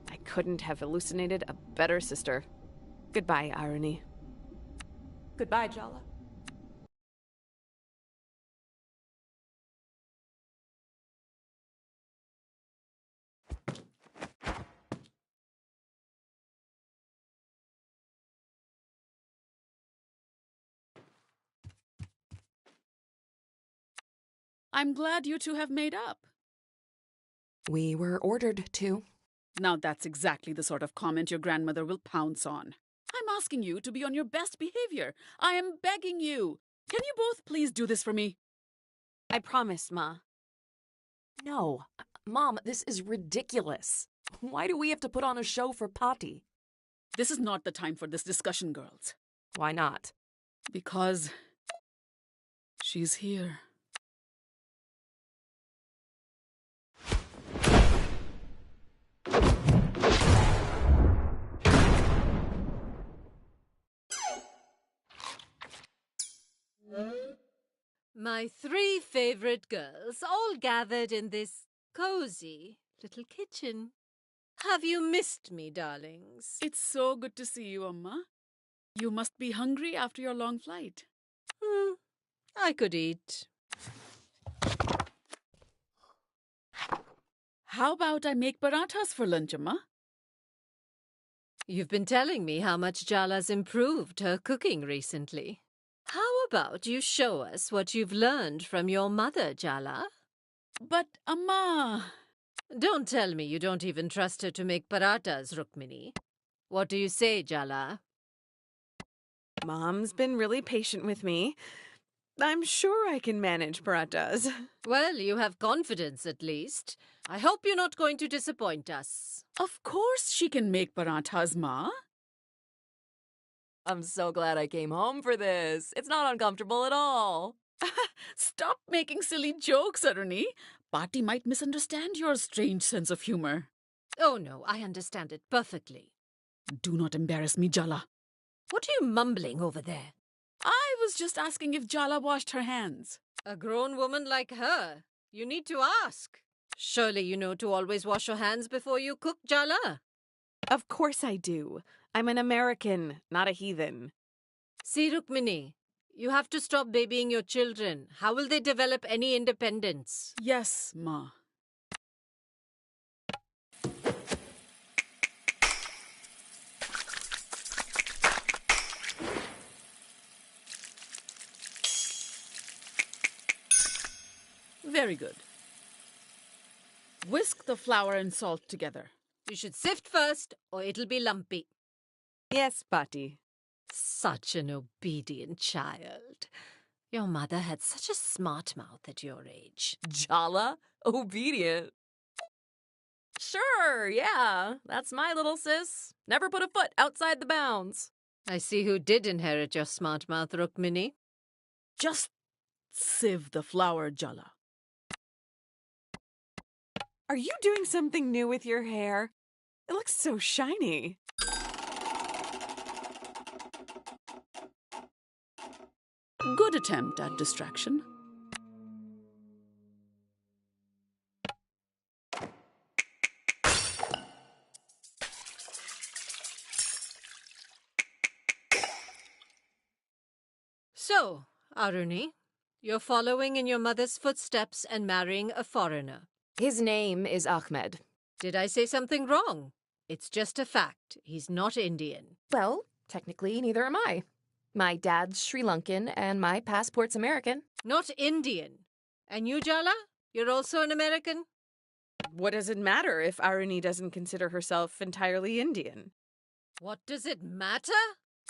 I couldn't have hallucinated a better sister. Goodbye, Irony. Goodbye, Jala. I'm glad you two have made up. We were ordered to. Now that's exactly the sort of comment your grandmother will pounce on. I'm asking you to be on your best behavior. I am begging you. Can you both please do this for me? I promise, Ma. No. Mom, this is ridiculous. Why do we have to put on a show for Patty? This is not the time for this discussion, girls. Why not? Because she's here. My 3 favorite girls, all gathered in this cozy little kitchen. Have you missed me, darlings? It's so good to see you, Amma. You must be hungry after your long flight. I could eat. How about I make parathas for lunch, Amma? You've been telling me how much Jala's improved her cooking recently. How about you show us what you've learned from your mother, Jala? But, Amma... Don't tell me you don't even trust her to make parathas, Rukmini. What do you say, Jala? Mom's been really patient with me. I'm sure I can manage parathas. Well, you have confidence at least. I hope you're not going to disappoint us. Of course she can make parathas, Ma. I'm so glad I came home for this. It's not uncomfortable at all. Stop making silly jokes, Aruni. Pati might misunderstand your strange sense of humor. Oh no, I understand it perfectly. Do not embarrass me, Jala. What are you mumbling over there? I was just asking if Jala washed her hands. A grown woman like her, you need to ask. Surely you know to always wash your hands before you cook, Jala. Of course I do. I'm an American, not a heathen. See, Rukmini, you have to stop babying your children. How will they develop any independence? Yes, Ma. Very good. Whisk the flour and salt together. You should sift first, or it'll be lumpy. Yes, Pati. Such an obedient child. Your mother had such a smart mouth at your age. Jala? Obedient? Sure, yeah. That's my little sis. Never put a foot outside the bounds. I see who did inherit your smart mouth, Rukmini. Just sieve the flour, Jala. Are you doing something new with your hair? It looks so shiny. Good attempt at distraction. So, Aruni, you're following in your mother's footsteps and marrying a foreigner. His name is Ahmed. Did I say something wrong? It's just a fact. He's not Indian. Well, technically, neither am I. My dad's Sri Lankan and my passport's American. Not Indian. And you, Jala? You're also an American? What does it matter if Aruni doesn't consider herself entirely Indian? What does it matter?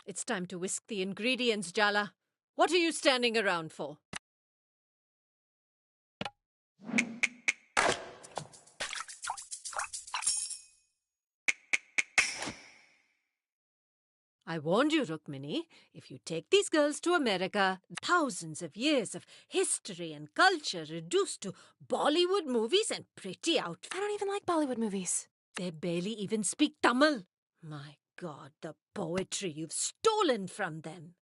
It's time to whisk the ingredients, Jala. What are you standing around for? I warned you, Rukmini, if you take these girls to America, thousands of years of history and culture reduced to Bollywood movies and pretty outfits. I don't even like Bollywood movies. They barely even speak Tamil. My God, the poetry you've stolen from them.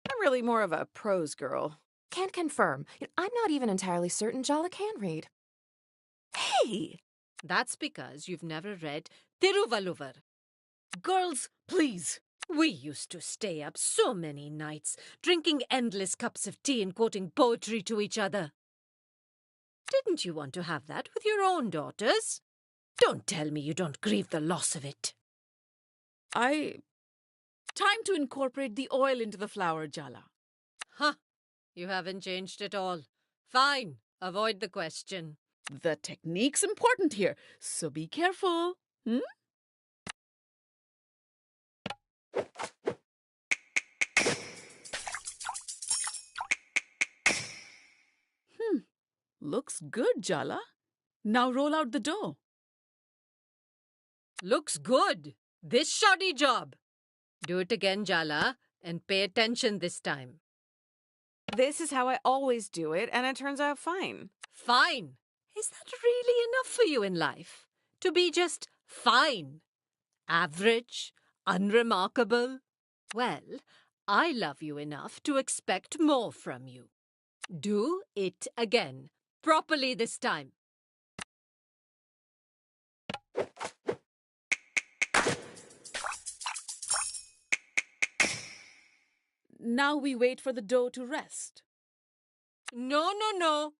I'm really more of a prose girl. Can't confirm. I'm not even entirely certain Jala can read. Hey! That's because you've never read Thiruvalluvar. Girls, please. We used to stay up so many nights, drinking endless cups of tea and quoting poetry to each other. Didn't you want to have that with your own daughters? Don't tell me you don't grieve the loss of it. Time to incorporate the oil into the flour, Jala. Huh. You haven't changed at all. Fine. Avoid the question. The technique's important here, so be careful. Looks good, Jala. Now roll out the dough. Looks good. This shoddy job. Do it again, Jala, and pay attention this time. This is how I always do it, and it turns out fine. Fine. Is that really enough for you in life? To be just fine? Average? Unremarkable? Well, I love you enough to expect more from you. Do it again. Properly this time. Now we wait for the dough to rest. No, no, no.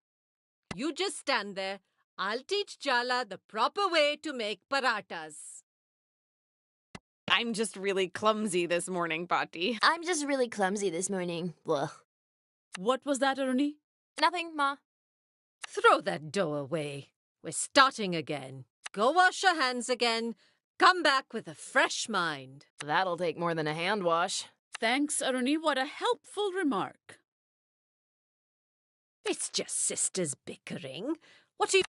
You just stand there. I'll teach Jala the proper way to make paratas. I'm just really clumsy this morning, Patti. I'm just really clumsy this morning. Ugh. What was that, Ernie? Nothing, Ma. Throw that dough away. We're starting again. Go wash your hands again. Come back with a fresh mind. That'll take more than a hand wash. Thanks, Ernie. What a helpful remark. It's just sisters bickering. What do you...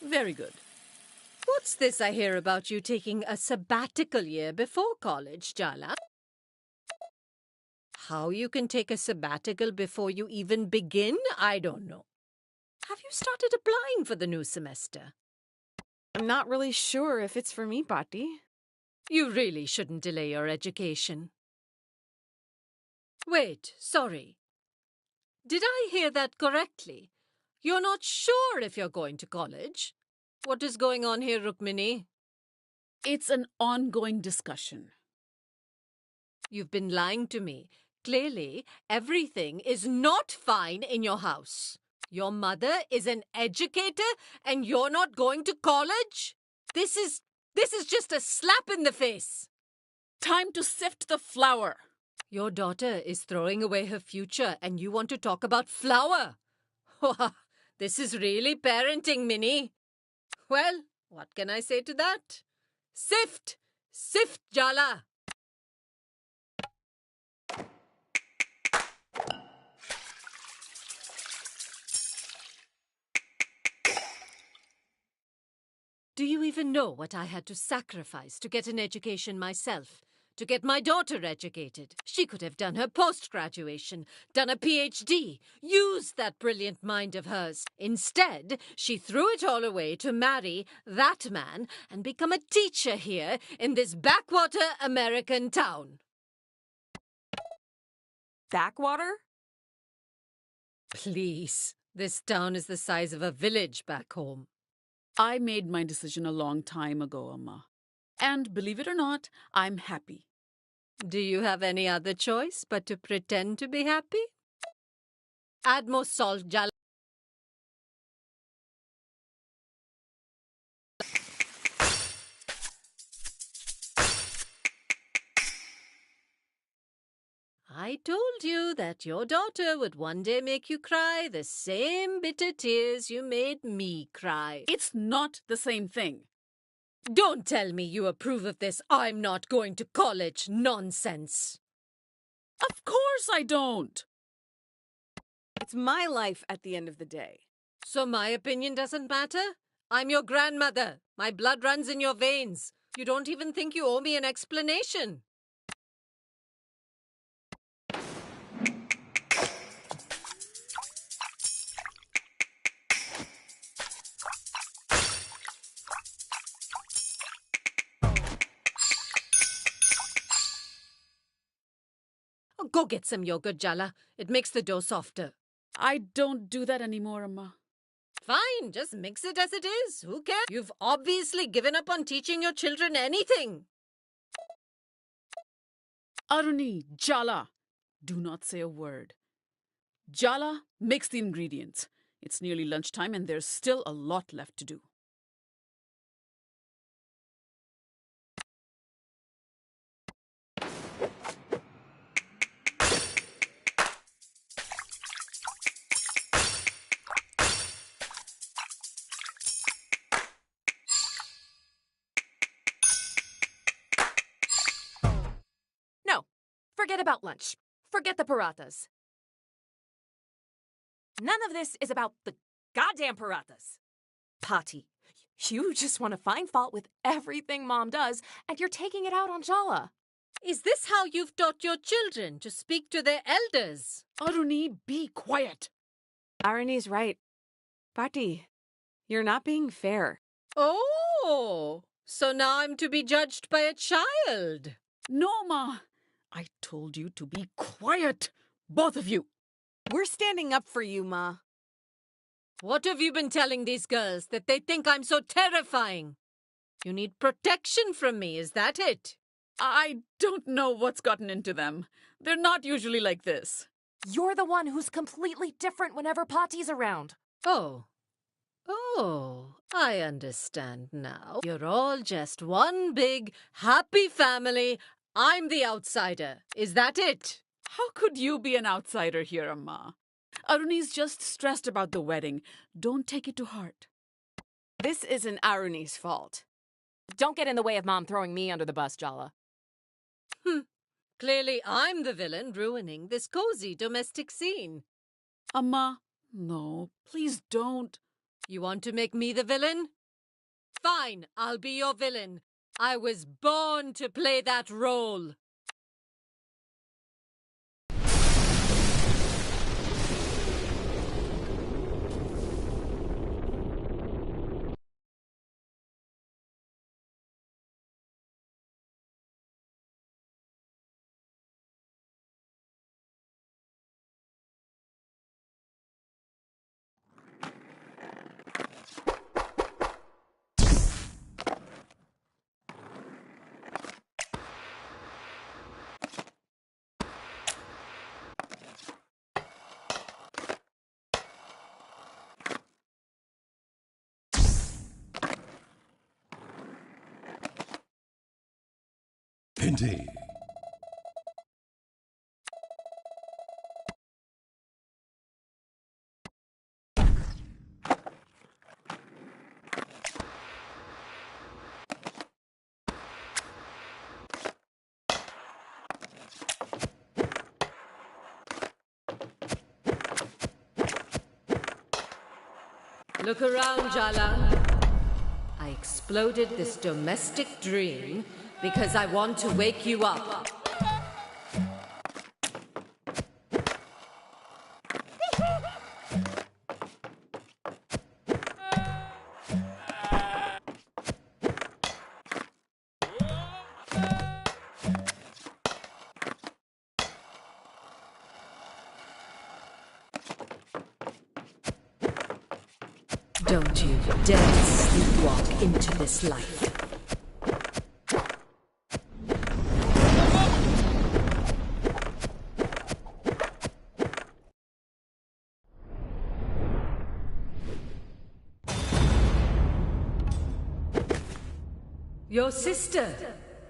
Very good. What's this I hear about you taking a sabbatical year before college, Jala? How you can take a sabbatical before you even begin, I don't know. Have you started applying for the new semester? I'm not really sure if it's for me, Patti. You really shouldn't delay your education. Wait, sorry. Did I hear that correctly? You're not sure if you're going to college? What is going on here, Rukmini? It's an ongoing discussion. You've been lying to me. Clearly, everything is not fine in your house. Your mother is an educator and you're not going to college? This is just a slap in the face. Time to sift the flour. Your daughter is throwing away her future and you want to talk about flour? This is really parenting, Minnie. Well, what can I say to that? Sift! Sift, Jala! Do you even know what I had to sacrifice to get an education myself? To get my daughter educated? She could have done her post-graduation, done a PhD, used that brilliant mind of hers. Instead, she threw it all away to marry that man and become a teacher here in this backwater American town. Backwater? Please, this town is the size of a village back home. I made my decision a long time ago, Amma. And believe it or not, I'm happy. Do you have any other choice but to pretend to be happy? Add more salt, Jala. I told you that your daughter would one day make you cry the same bitter tears you made me cry. It's not the same thing. Don't tell me you approve of this I'm not going to college nonsense. Of course I don't. It's my life at the end of the day. So my opinion doesn't matter? I'm your grandmother. My blood runs in your veins. You don't even think you owe me an explanation. Go get some yogurt, Jala. It makes the dough softer. I don't do that anymore, Amma. Fine, just mix it as it is. Who cares? You've obviously given up on teaching your children anything. Aruni, Jala, do not say a word. Jala, mix the ingredients. It's nearly lunchtime and there's still a lot left to do. No, forget about lunch. Forget the parathas. None of this is about the goddamn parathas. Patti, you just want to find fault with everything Mom does, and you're taking it out on Jala. Is this how you've taught your children to speak to their elders? Aruni, be quiet. Aruni's right. Patti, You're not being fair. Oh, so now I'm to be judged by a child. No, Ma. I told you to be quiet, both of you. We're standing up for you, Ma. What have you been telling these girls, that they think I'm so terrifying? You need protection from me, is that it? I don't know what's gotten into them. They're not usually like this. You're the one who's completely different whenever Patty's around. Oh, I understand now. You're all just one big, happy family. I'm the outsider. Is that it? How could you be an outsider here, Amma? Aruni's just stressed about the wedding. Don't take it to heart. This isn't Aruni's fault. Don't get in the way of Mom throwing me under the bus, Jala. Clearly, I'm the villain ruining this cozy domestic scene. Amma, no, please don't. You want to make me the villain? Fine, I'll be your villain. I was born to play that role. Indeed. Look around, Jala. I exploded this domestic dream because I want to wake you up. Don't you dare sleepwalk into this life. Your sister.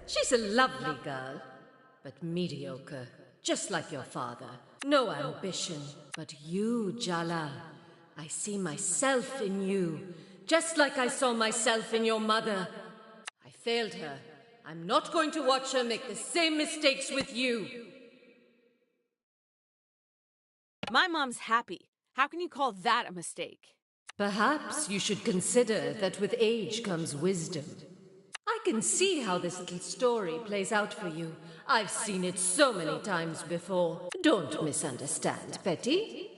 She's a lovely girl, but mediocre, just like your father. No ambition. But you, Jala, I see myself in you, just like I saw myself in your mother. I failed her. I'm not going to watch her make the same mistakes with you. My mom's happy. How can you call that a mistake? Perhaps you should consider that with age comes wisdom. I can see how this little story plays out for you. I've seen it so many times before. Don't misunderstand, Betty.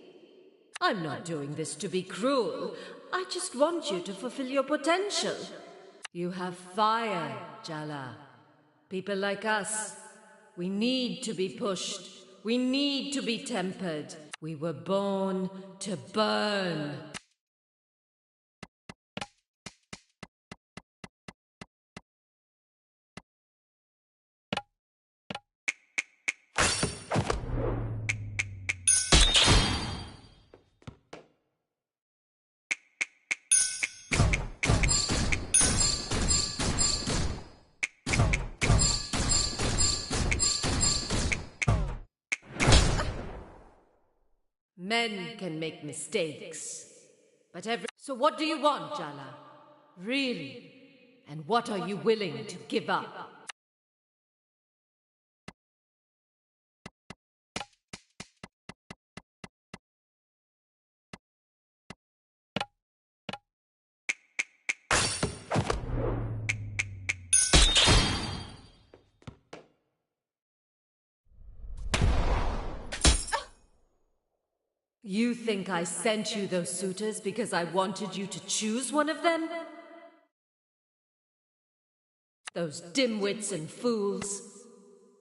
I'm not doing this to be cruel. I just want you to fulfill your potential. You have fire, Jala. People like us, we need to be pushed. We need to be tempered. We were born to burn. Men can make mistakes. But So what do you want, Jala? Really? And what are you willing to give up? You think I sent you those suitors because I wanted you to choose one of them? Those dimwits and fools.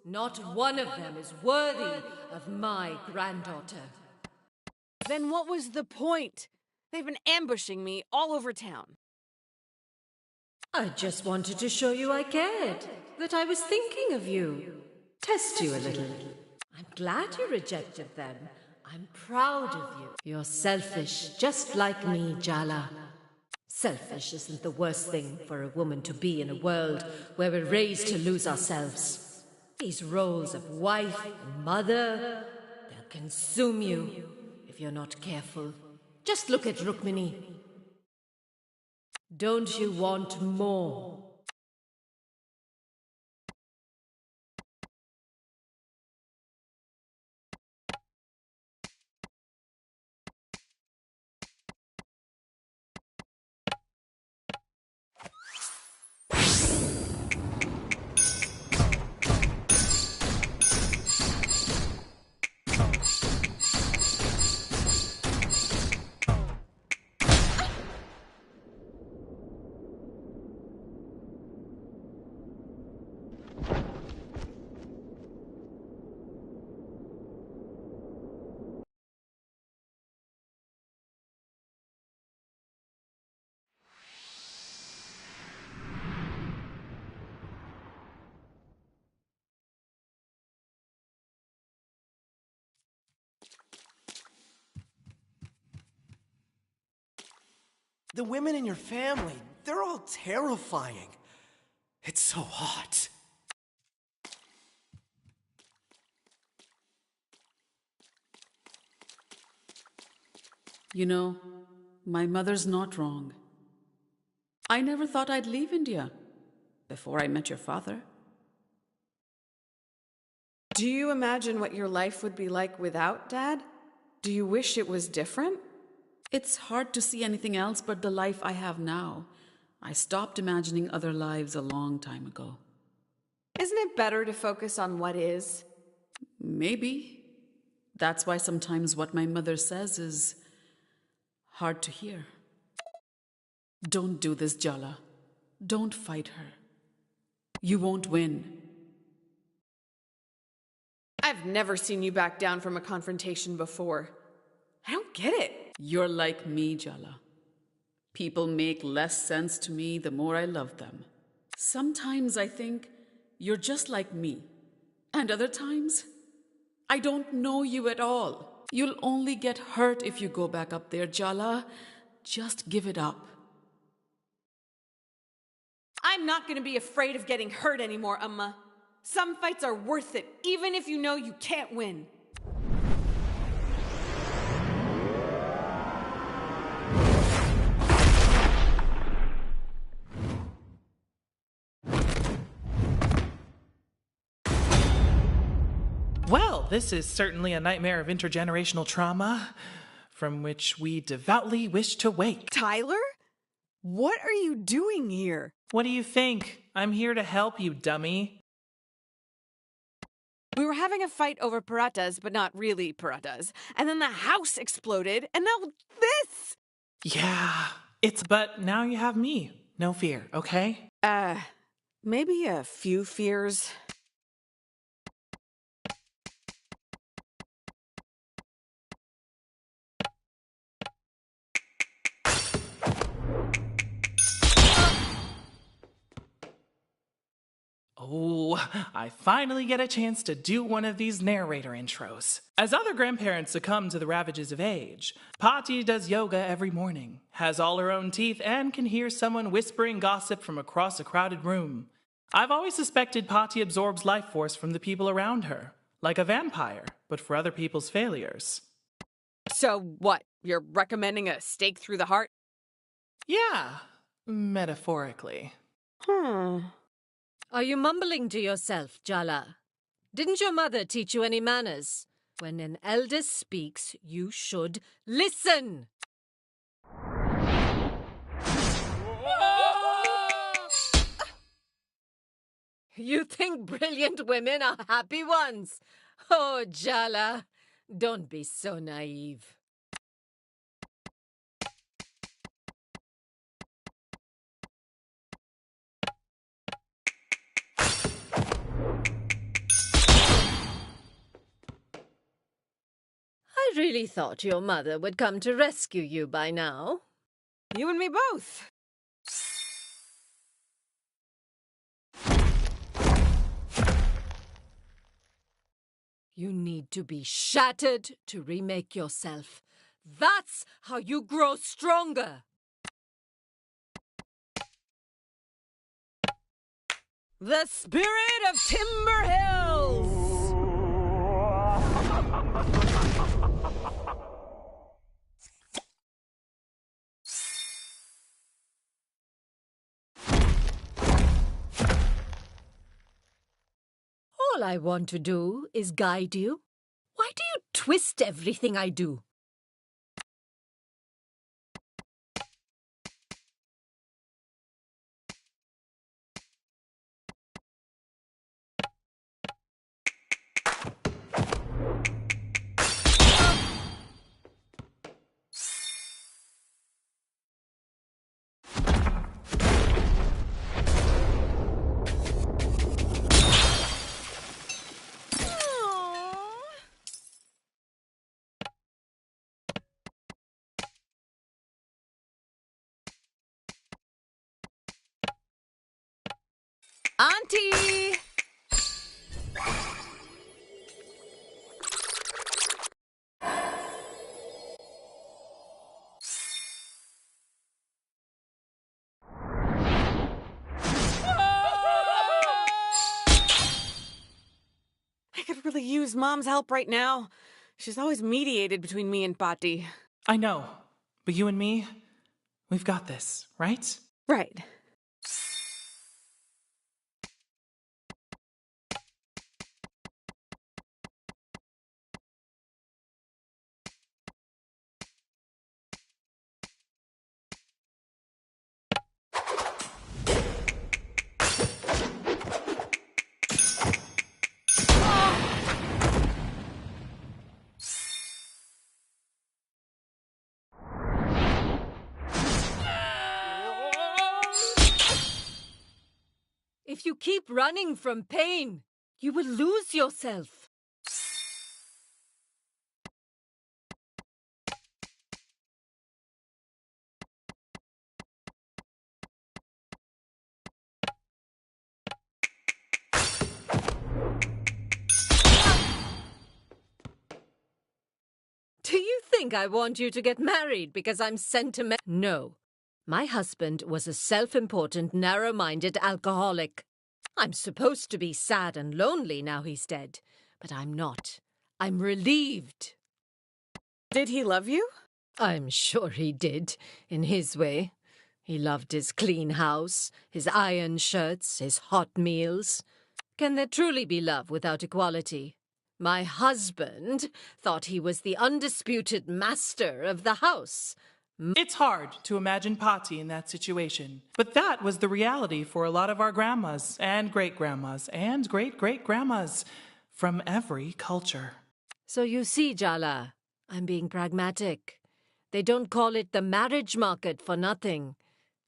Not one of them is worthy of my granddaughter. Then what was the point? They've been ambushing me all over town. I just wanted to show you I cared, that I was thinking of you. Test you a little. I'm glad you rejected them. I'm proud of you. You're selfish, just like me, Jala. Selfish isn't the worst thing for a woman to be in a world where we're raised to lose ourselves. These roles of wife and mother, they'll consume you if you're not careful. Just look at Rukmini. Don't you want more? The women in your family, they're all terrifying. It's so hot. You know, my mother's not wrong. I never thought I'd leave India before I met your father. Do you imagine what your life would be like without Dad? Do you wish it was different? It's hard to see anything else but the life I have now. I stopped imagining other lives a long time ago. Isn't it better to focus on what is? Maybe. That's why sometimes what my mother says is hard to hear. Don't do this, Jala. Don't fight her. You won't win. I've never seen you back down from a confrontation before. I don't get it. You're like me, Jala. People make less sense to me the more I love them. Sometimes I think you're just like me. And other times, I don't know you at all. You'll only get hurt if you go back up there, Jala. Just give it up. I'm not going to be afraid of getting hurt anymore, Amma. Some fights are worth it, even if you know you can't win. Well, this is certainly a nightmare of intergenerational trauma from which we devoutly wish to wake. Tyler? What are you doing here? What do you think? I'm here to help you, dummy. We were having a fight over paratas, but not really paratas. And then the house exploded, and now this! Yeah, but now you have me. No fear, okay? Maybe a few fears. Oh, I finally get a chance to do one of these narrator intros. As other grandparents succumb to the ravages of age, Pati does yoga every morning, has all her own teeth, and can hear someone whispering gossip from across a crowded room. I've always suspected Pati absorbs life force from the people around her, like a vampire, but for other people's failures. So what? You're recommending a stake through the heart? Yeah, metaphorically. Are you mumbling to yourself, Jala? Didn't your mother teach you any manners? When an elder speaks, you should listen. You think brilliant women are happy ones? Oh, Jala, don't be so naive. I really thought your mother would come to rescue you by now. You and me both. You need to be shattered to remake yourself. That's how you grow stronger. The spirit of Timber Hills! All I want to do is guide you. Why do you twist everything I do? Auntie! I could really use Mom's help right now. She's always mediated between me and Patti. I know, but you and me, we've got this, right? Right. If you keep running from pain, you will lose yourself. Do you think I want you to get married because I'm sentimental? No. My husband was a self-important, narrow-minded alcoholic. I'm supposed to be sad and lonely now he's dead, but I'm not. I'm relieved. Did he love you? I'm sure he did, in his way. He loved his clean house, his iron shirts, his hot meals. Can there truly be love without equality? My husband thought he was the undisputed master of the house. It's hard to imagine Patti in that situation, but that was the reality for a lot of our grandmas and great-grandmas and great-great-grandmas from every culture. So you see, Jala, I'm being pragmatic. They don't call it the marriage market for nothing.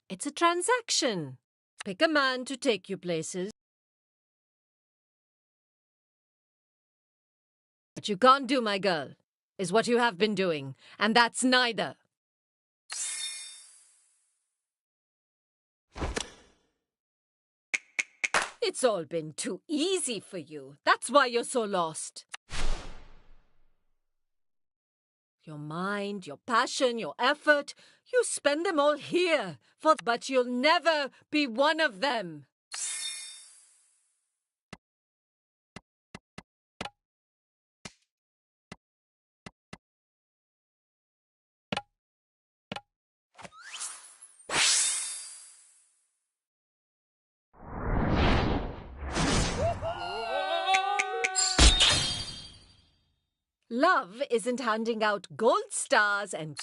It's a transaction. Pick a man to take you places. What you can't do, my girl, is what you have been doing, and that's neither. It's all been too easy for you. That's why you're so lost. Your mind, your passion, your effort, you spend them all here, but you'll never be one of them. Love isn't handing out gold stars and...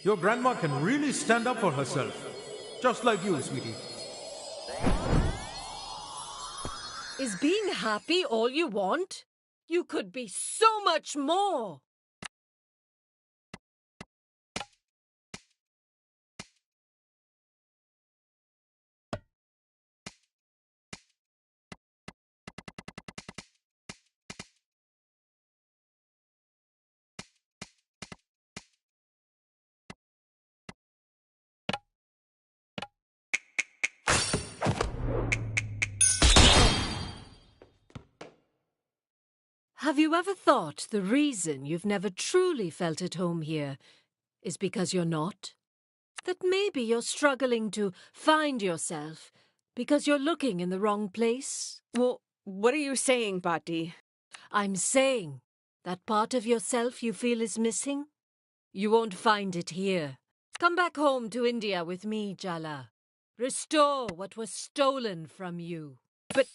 Your grandma can really stand up for herself. Just like you, sweetie. Is being happy all you want? You could be so much more. Have you ever thought the reason you've never truly felt at home here is because you're not? That maybe you're struggling to find yourself because you're looking in the wrong place? Well, what are you saying, Bati? I'm saying that part of yourself you feel is missing, you won't find it here. Come back home to India with me, Jala. Restore what was stolen from you. But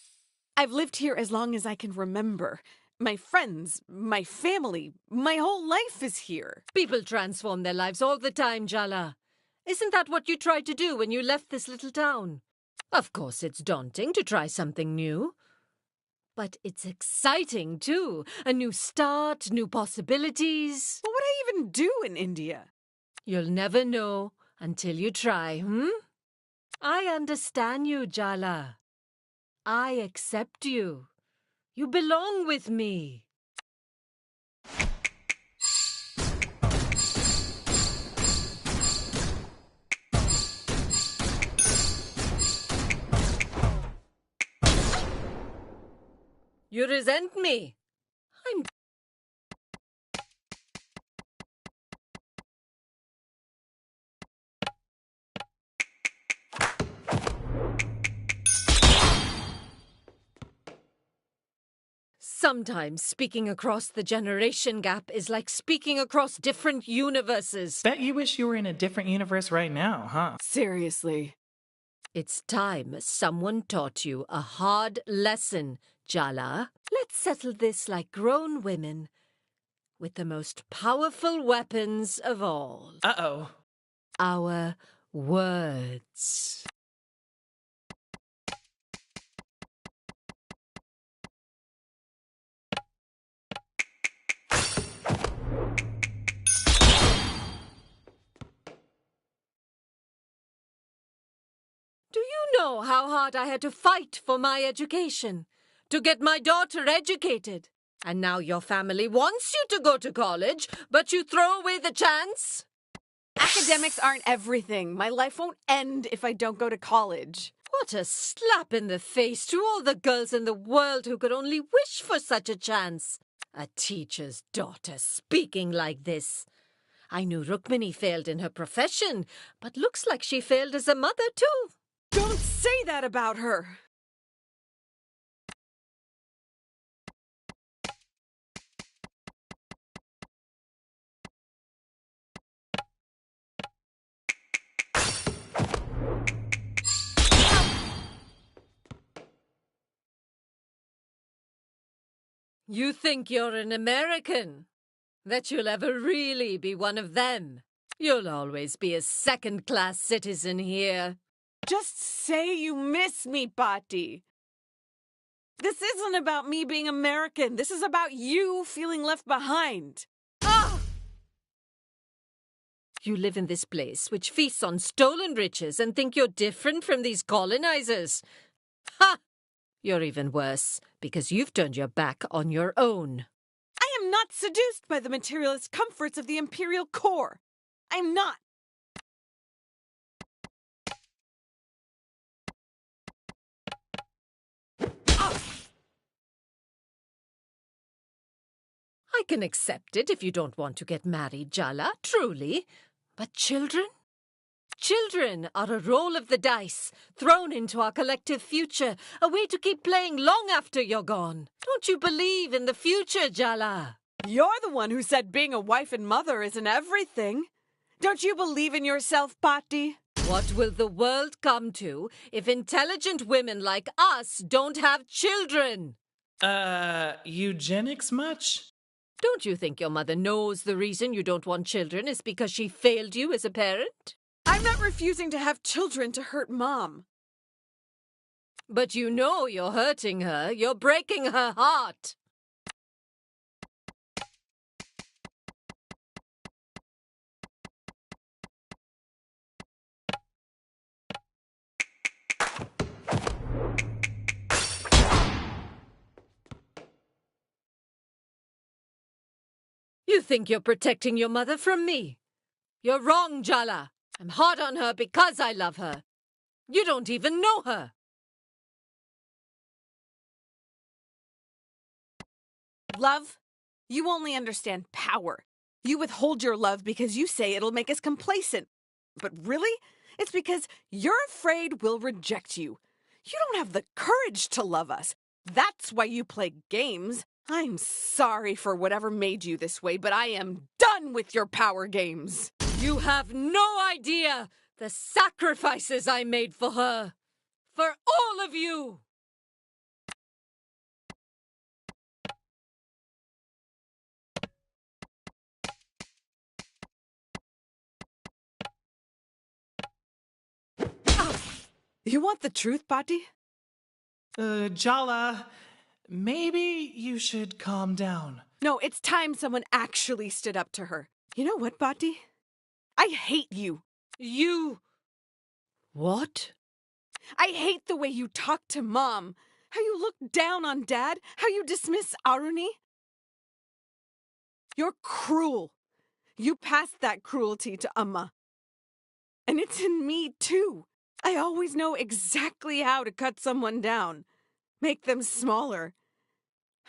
I've lived here as long as I can remember. My friends, my family, my whole life is here. People transform their lives all the time, Jala. Isn't that what you tried to do when you left this little town? Of course, it's daunting to try something new. But it's exciting, too. A new start, new possibilities. What would I even do in India? You'll never know until you try, I understand you, Jala. I accept you. You belong with me. You resent me. I'm... Sometimes speaking across the generation gap is like speaking across different universes. Bet you wish you were in a different universe right now, huh? Seriously. It's time someone taught you a hard lesson, Jala. Let's settle this like grown women with the most powerful weapons of all. Uh-oh. Our words. Do you know how hard I had to fight for my education? To get my daughter educated? And now your family wants you to go to college, but you throw away the chance? Academics aren't everything. My life won't end if I don't go to college. What a slap in the face to all the girls in the world who could only wish for such a chance. A teacher's daughter speaking like this. I knew Rukmini failed in her profession, but looks like she failed as a mother too. Don't say that about her. You think you're an American? That you'll ever really be one of them? You'll always be a second-class citizen here. Just say you miss me, Bati. This isn't about me being American. This is about you feeling left behind. Ah! You live in this place which feasts on stolen riches and think you're different from these colonizers. Ha! You're even worse, because you've turned your back on your own. I am not seduced by the materialist comforts of the imperial core. I'm not. I can accept it if you don't want to get married, Jala, truly. But children? Children are a roll of the dice, thrown into our collective future, a way to keep playing long after you're gone. Don't you believe in the future, Jala? You're the one who said being a wife and mother isn't everything. Don't you believe in yourself, Bati? What will the world come to if intelligent women like us don't have children? Eugenics much? Don't you think your mother knows the reason you don't want children is because she failed you as a parent? I'm not refusing to have children to hurt Mom. But you know you're hurting her. You're breaking her heart. You think you're protecting your mother from me? You're wrong, Jala. I'm hard on her because I love her. You don't even know her. Love? You only understand power. You withhold your love because you say it'll make us complacent. But really, it's because you're afraid we'll reject you. You don't have the courage to love us. That's why you play games. I'm sorry for whatever made you this way, but I am done with your power games. You have no idea the sacrifices I made for her. For all of you. You want the truth, Pati? Jala, maybe you should calm down. No, it's time someone actually stood up to her. You know what, Pati? I hate you. You... What? I hate the way you talk to Mom. How you look down on Dad. How you dismiss Aruni. You're cruel. You passed that cruelty to Amma. And it's in me, too. I always know exactly how to cut someone down. Make them smaller.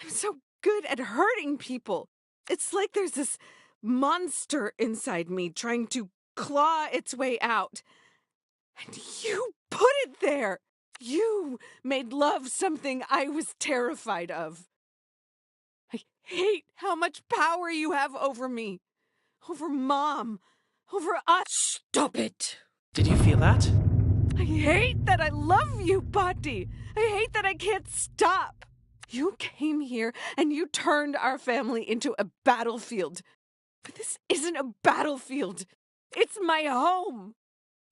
I'm so good at hurting people. It's like there's this monster inside me trying to claw its way out. And you put it there. You made love something I was terrified of. I hate how much power you have over me. Over Mom. Over us. Stop it. Did you feel that? I hate that I love you, Pati. I hate that I can't stop. You came here and you turned our family into a battlefield. But this isn't a battlefield. It's my home,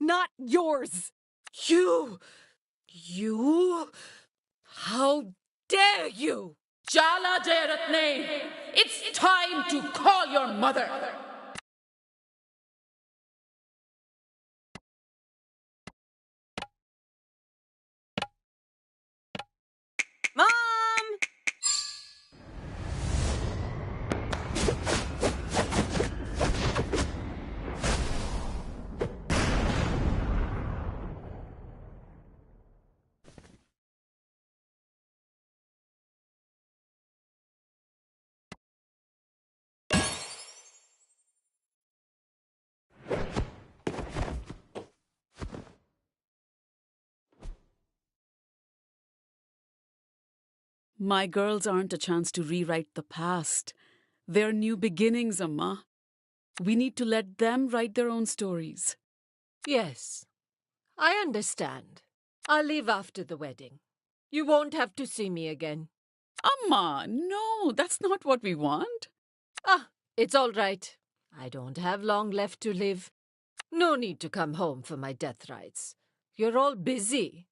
not yours. You... How dare you? Jala Jaratne, it's time to call your mother. Mom! My girls aren't a chance to rewrite the past. They're new beginnings, Amma. We need to let them write their own stories. Yes, I understand. I'll leave after the wedding. You won't have to see me again. Amma, no, that's not what we want. It's all right. I don't have long left to live. No need to come home for my death rites. You're all busy,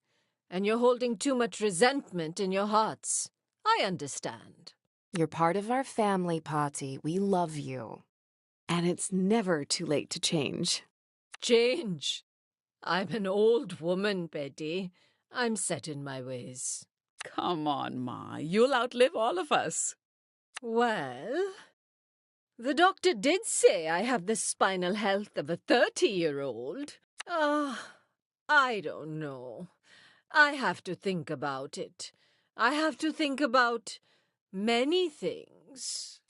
and you're holding too much resentment in your hearts. I understand. You're part of our family, Pati. We love you. And it's never too late to change. Change? I'm an old woman, Betty. I'm set in my ways. Come on, Ma. You'll outlive all of us. Well, the doctor did say I have the spinal health of a 30-year-old. I don't know. I have to think about it. I have to think about many things.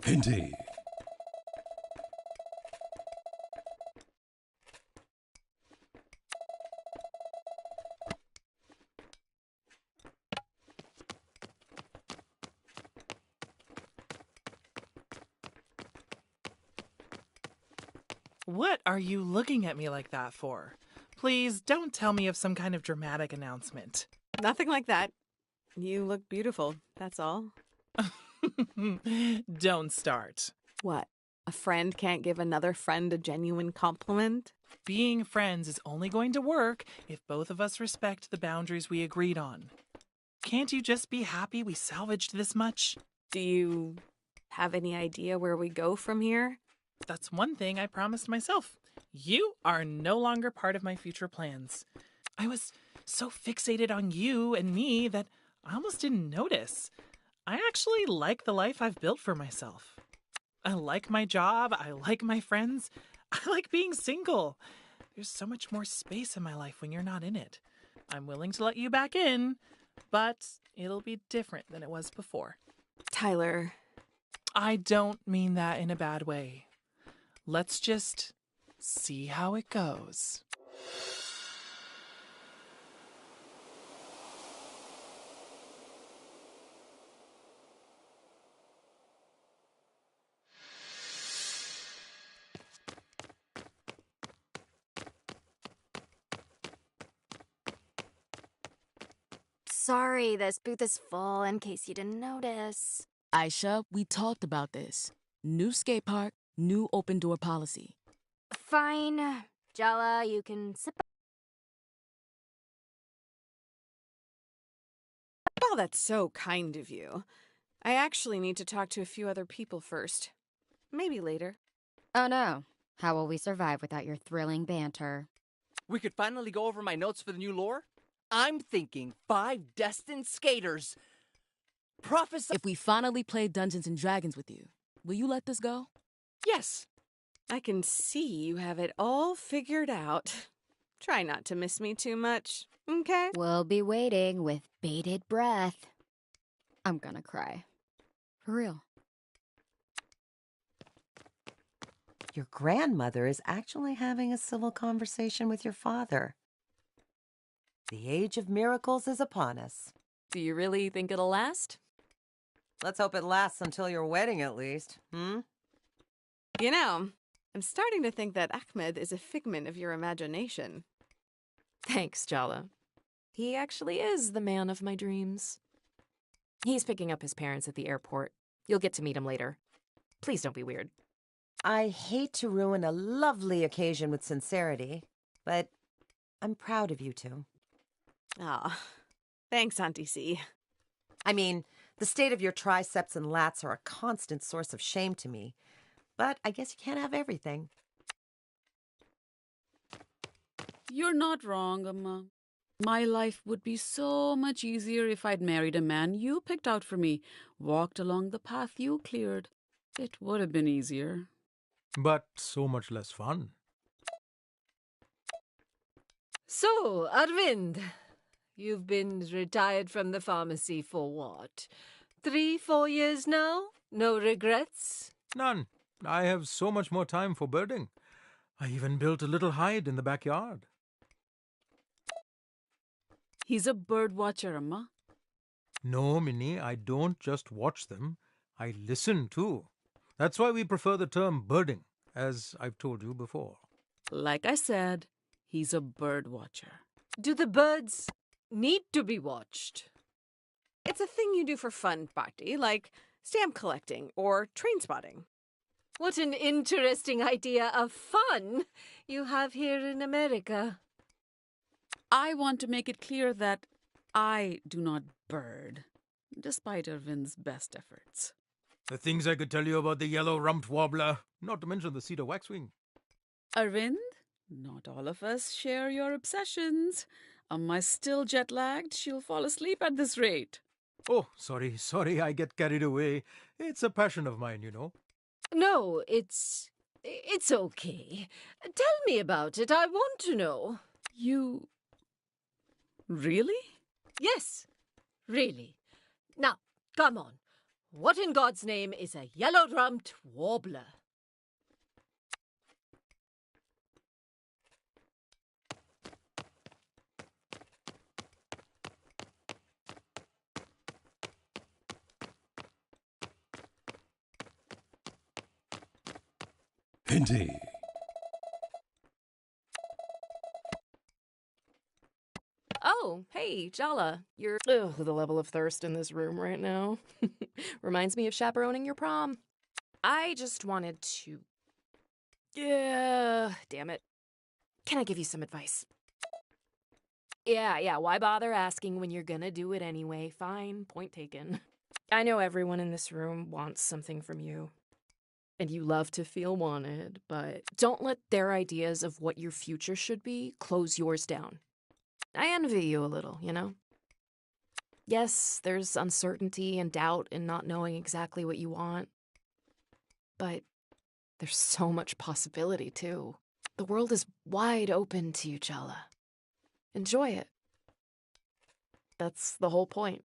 Indeed. What are you looking at me like that for? Please don't tell me of some kind of dramatic announcement. Nothing like that. You look beautiful, that's all. Don't start. What? A friend can't give another friend a genuine compliment? Being friends is only going to work if both of us respect the boundaries we agreed on. Can't you just be happy we salvaged this much? Do you have any idea where we go from here? That's one thing I promised myself. You are no longer part of my future plans. I was so fixated on you and me that I almost didn't notice. I actually like the life I've built for myself. I like my job. I like my friends. I like being single. There's so much more space in my life when you're not in it. I'm willing to let you back in, but it'll be different than it was before. Tyler. I don't mean that in a bad way. Let's just see how it goes. Sorry, this booth is full in case you didn't notice. Aisha, we talked about this. New skate park, new open door policy. Fine. Jala, you can sit back. Oh, that's so kind of you. I actually need to talk to a few other people first. Maybe later. Oh no. How will we survive without your thrilling banter? We could finally go over my notes for the new lore. I'm thinking 5 destined skaters. Prophesy. If we finally play Dungeons and Dragons with you, will you let this go? Yes. I can see you have it all figured out. Try not to miss me too much, okay? We'll be waiting with bated breath. I'm gonna cry. For real. Your grandmother is actually having a civil conversation with your father. The age of miracles is upon us. Do you really think it'll last? Let's hope it lasts until your wedding, at least. You know, I'm starting to think that Ahmed is a figment of your imagination. Thanks, Jala. He actually is the man of my dreams. He's picking up his parents at the airport. You'll get to meet him later. Please don't be weird. I hate to ruin a lovely occasion with sincerity, but I'm proud of you two. Aw, thanks, Auntie C. I mean, the state of your triceps and lats are a constant source of shame to me, but I guess you can't have everything. You're not wrong, Amma. My life would be so much easier if I'd married a man you picked out for me, walked along the path you cleared. It would have been easier. But so much less fun. So, Arvind, you've been retired from the pharmacy for what? 3-4 years now? No regrets? None. I have so much more time for birding. I even built a little hide in the backyard. He's a bird watcher, Amma. No, Minnie, I don't just watch them. I listen too. That's why we prefer the term birding, as I've told you before. Like I said, he's a bird watcher. Do the birds need to be watched? It's a thing you do for fun, Bhakti, like stamp collecting or train spotting. What an interesting idea of fun you have here in America. I want to make it clear that I do not bird, despite Arvind's best efforts. The things I could tell you about the yellow-rumped warbler, not to mention the cedar waxwing. Arvind, not all of us share your obsessions. Amma's still jet-lagged. She'll fall asleep at this rate. Oh, sorry, I get carried away. It's a passion of mine, you know. No, it's okay. Tell me about it. I want to know. You... really? Yes, really. Now, come on. What in God's name is a yellow-rumped warbler? Indeed. Oh, hey, Jala. You're... Ugh, the level of thirst in this room right now. Reminds me of chaperoning your prom. I just wanted to... Yeah, damn it. Can I give you some advice? Yeah, why bother asking when you're gonna do it anyway? Fine, point taken. I know everyone in this room wants something from you. And you love to feel wanted, but don't let their ideas of what your future should be close yours down. I envy you a little, you know? Yes, there's uncertainty and doubt in not knowing exactly what you want. But there's so much possibility, too. The world is wide open to you, Jala. Enjoy it. That's the whole point.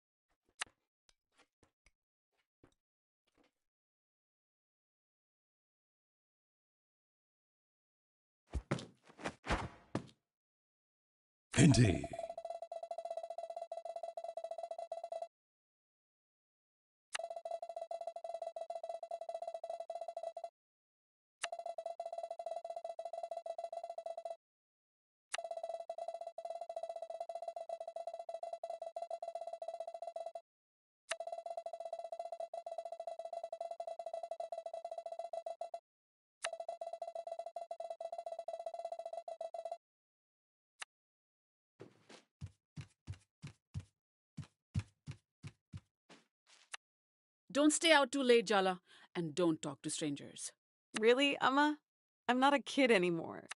Indeed. Don't stay out too late, Jala, and don't talk to strangers. Really, Amma? I'm not a kid anymore.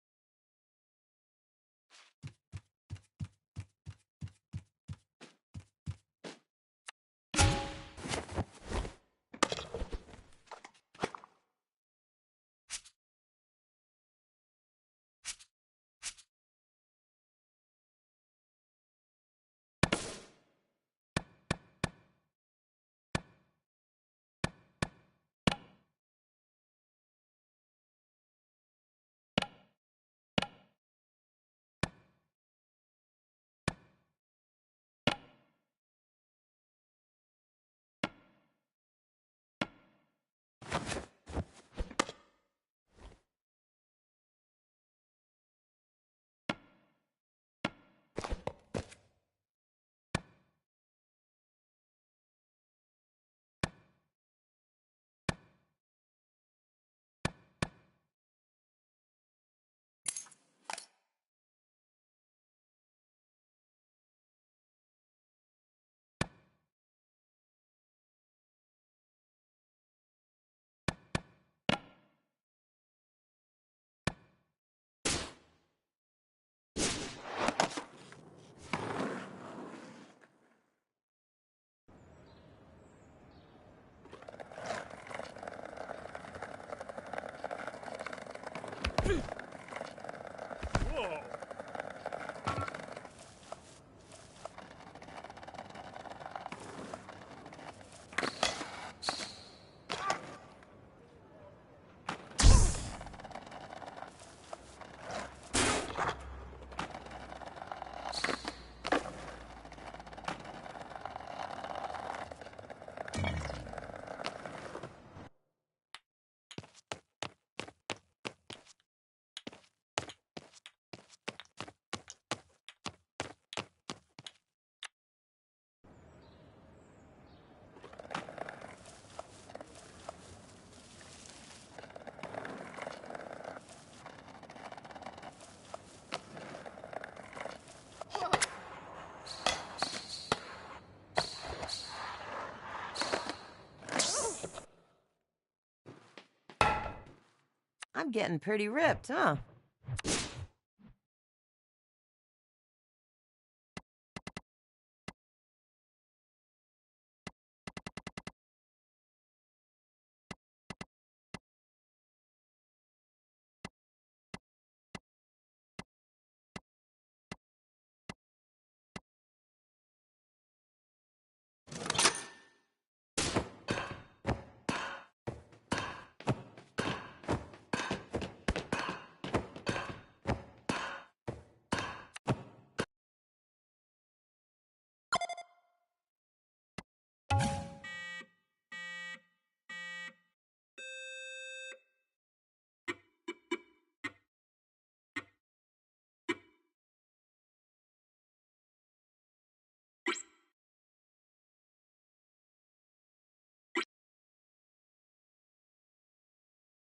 I'm getting pretty ripped, huh?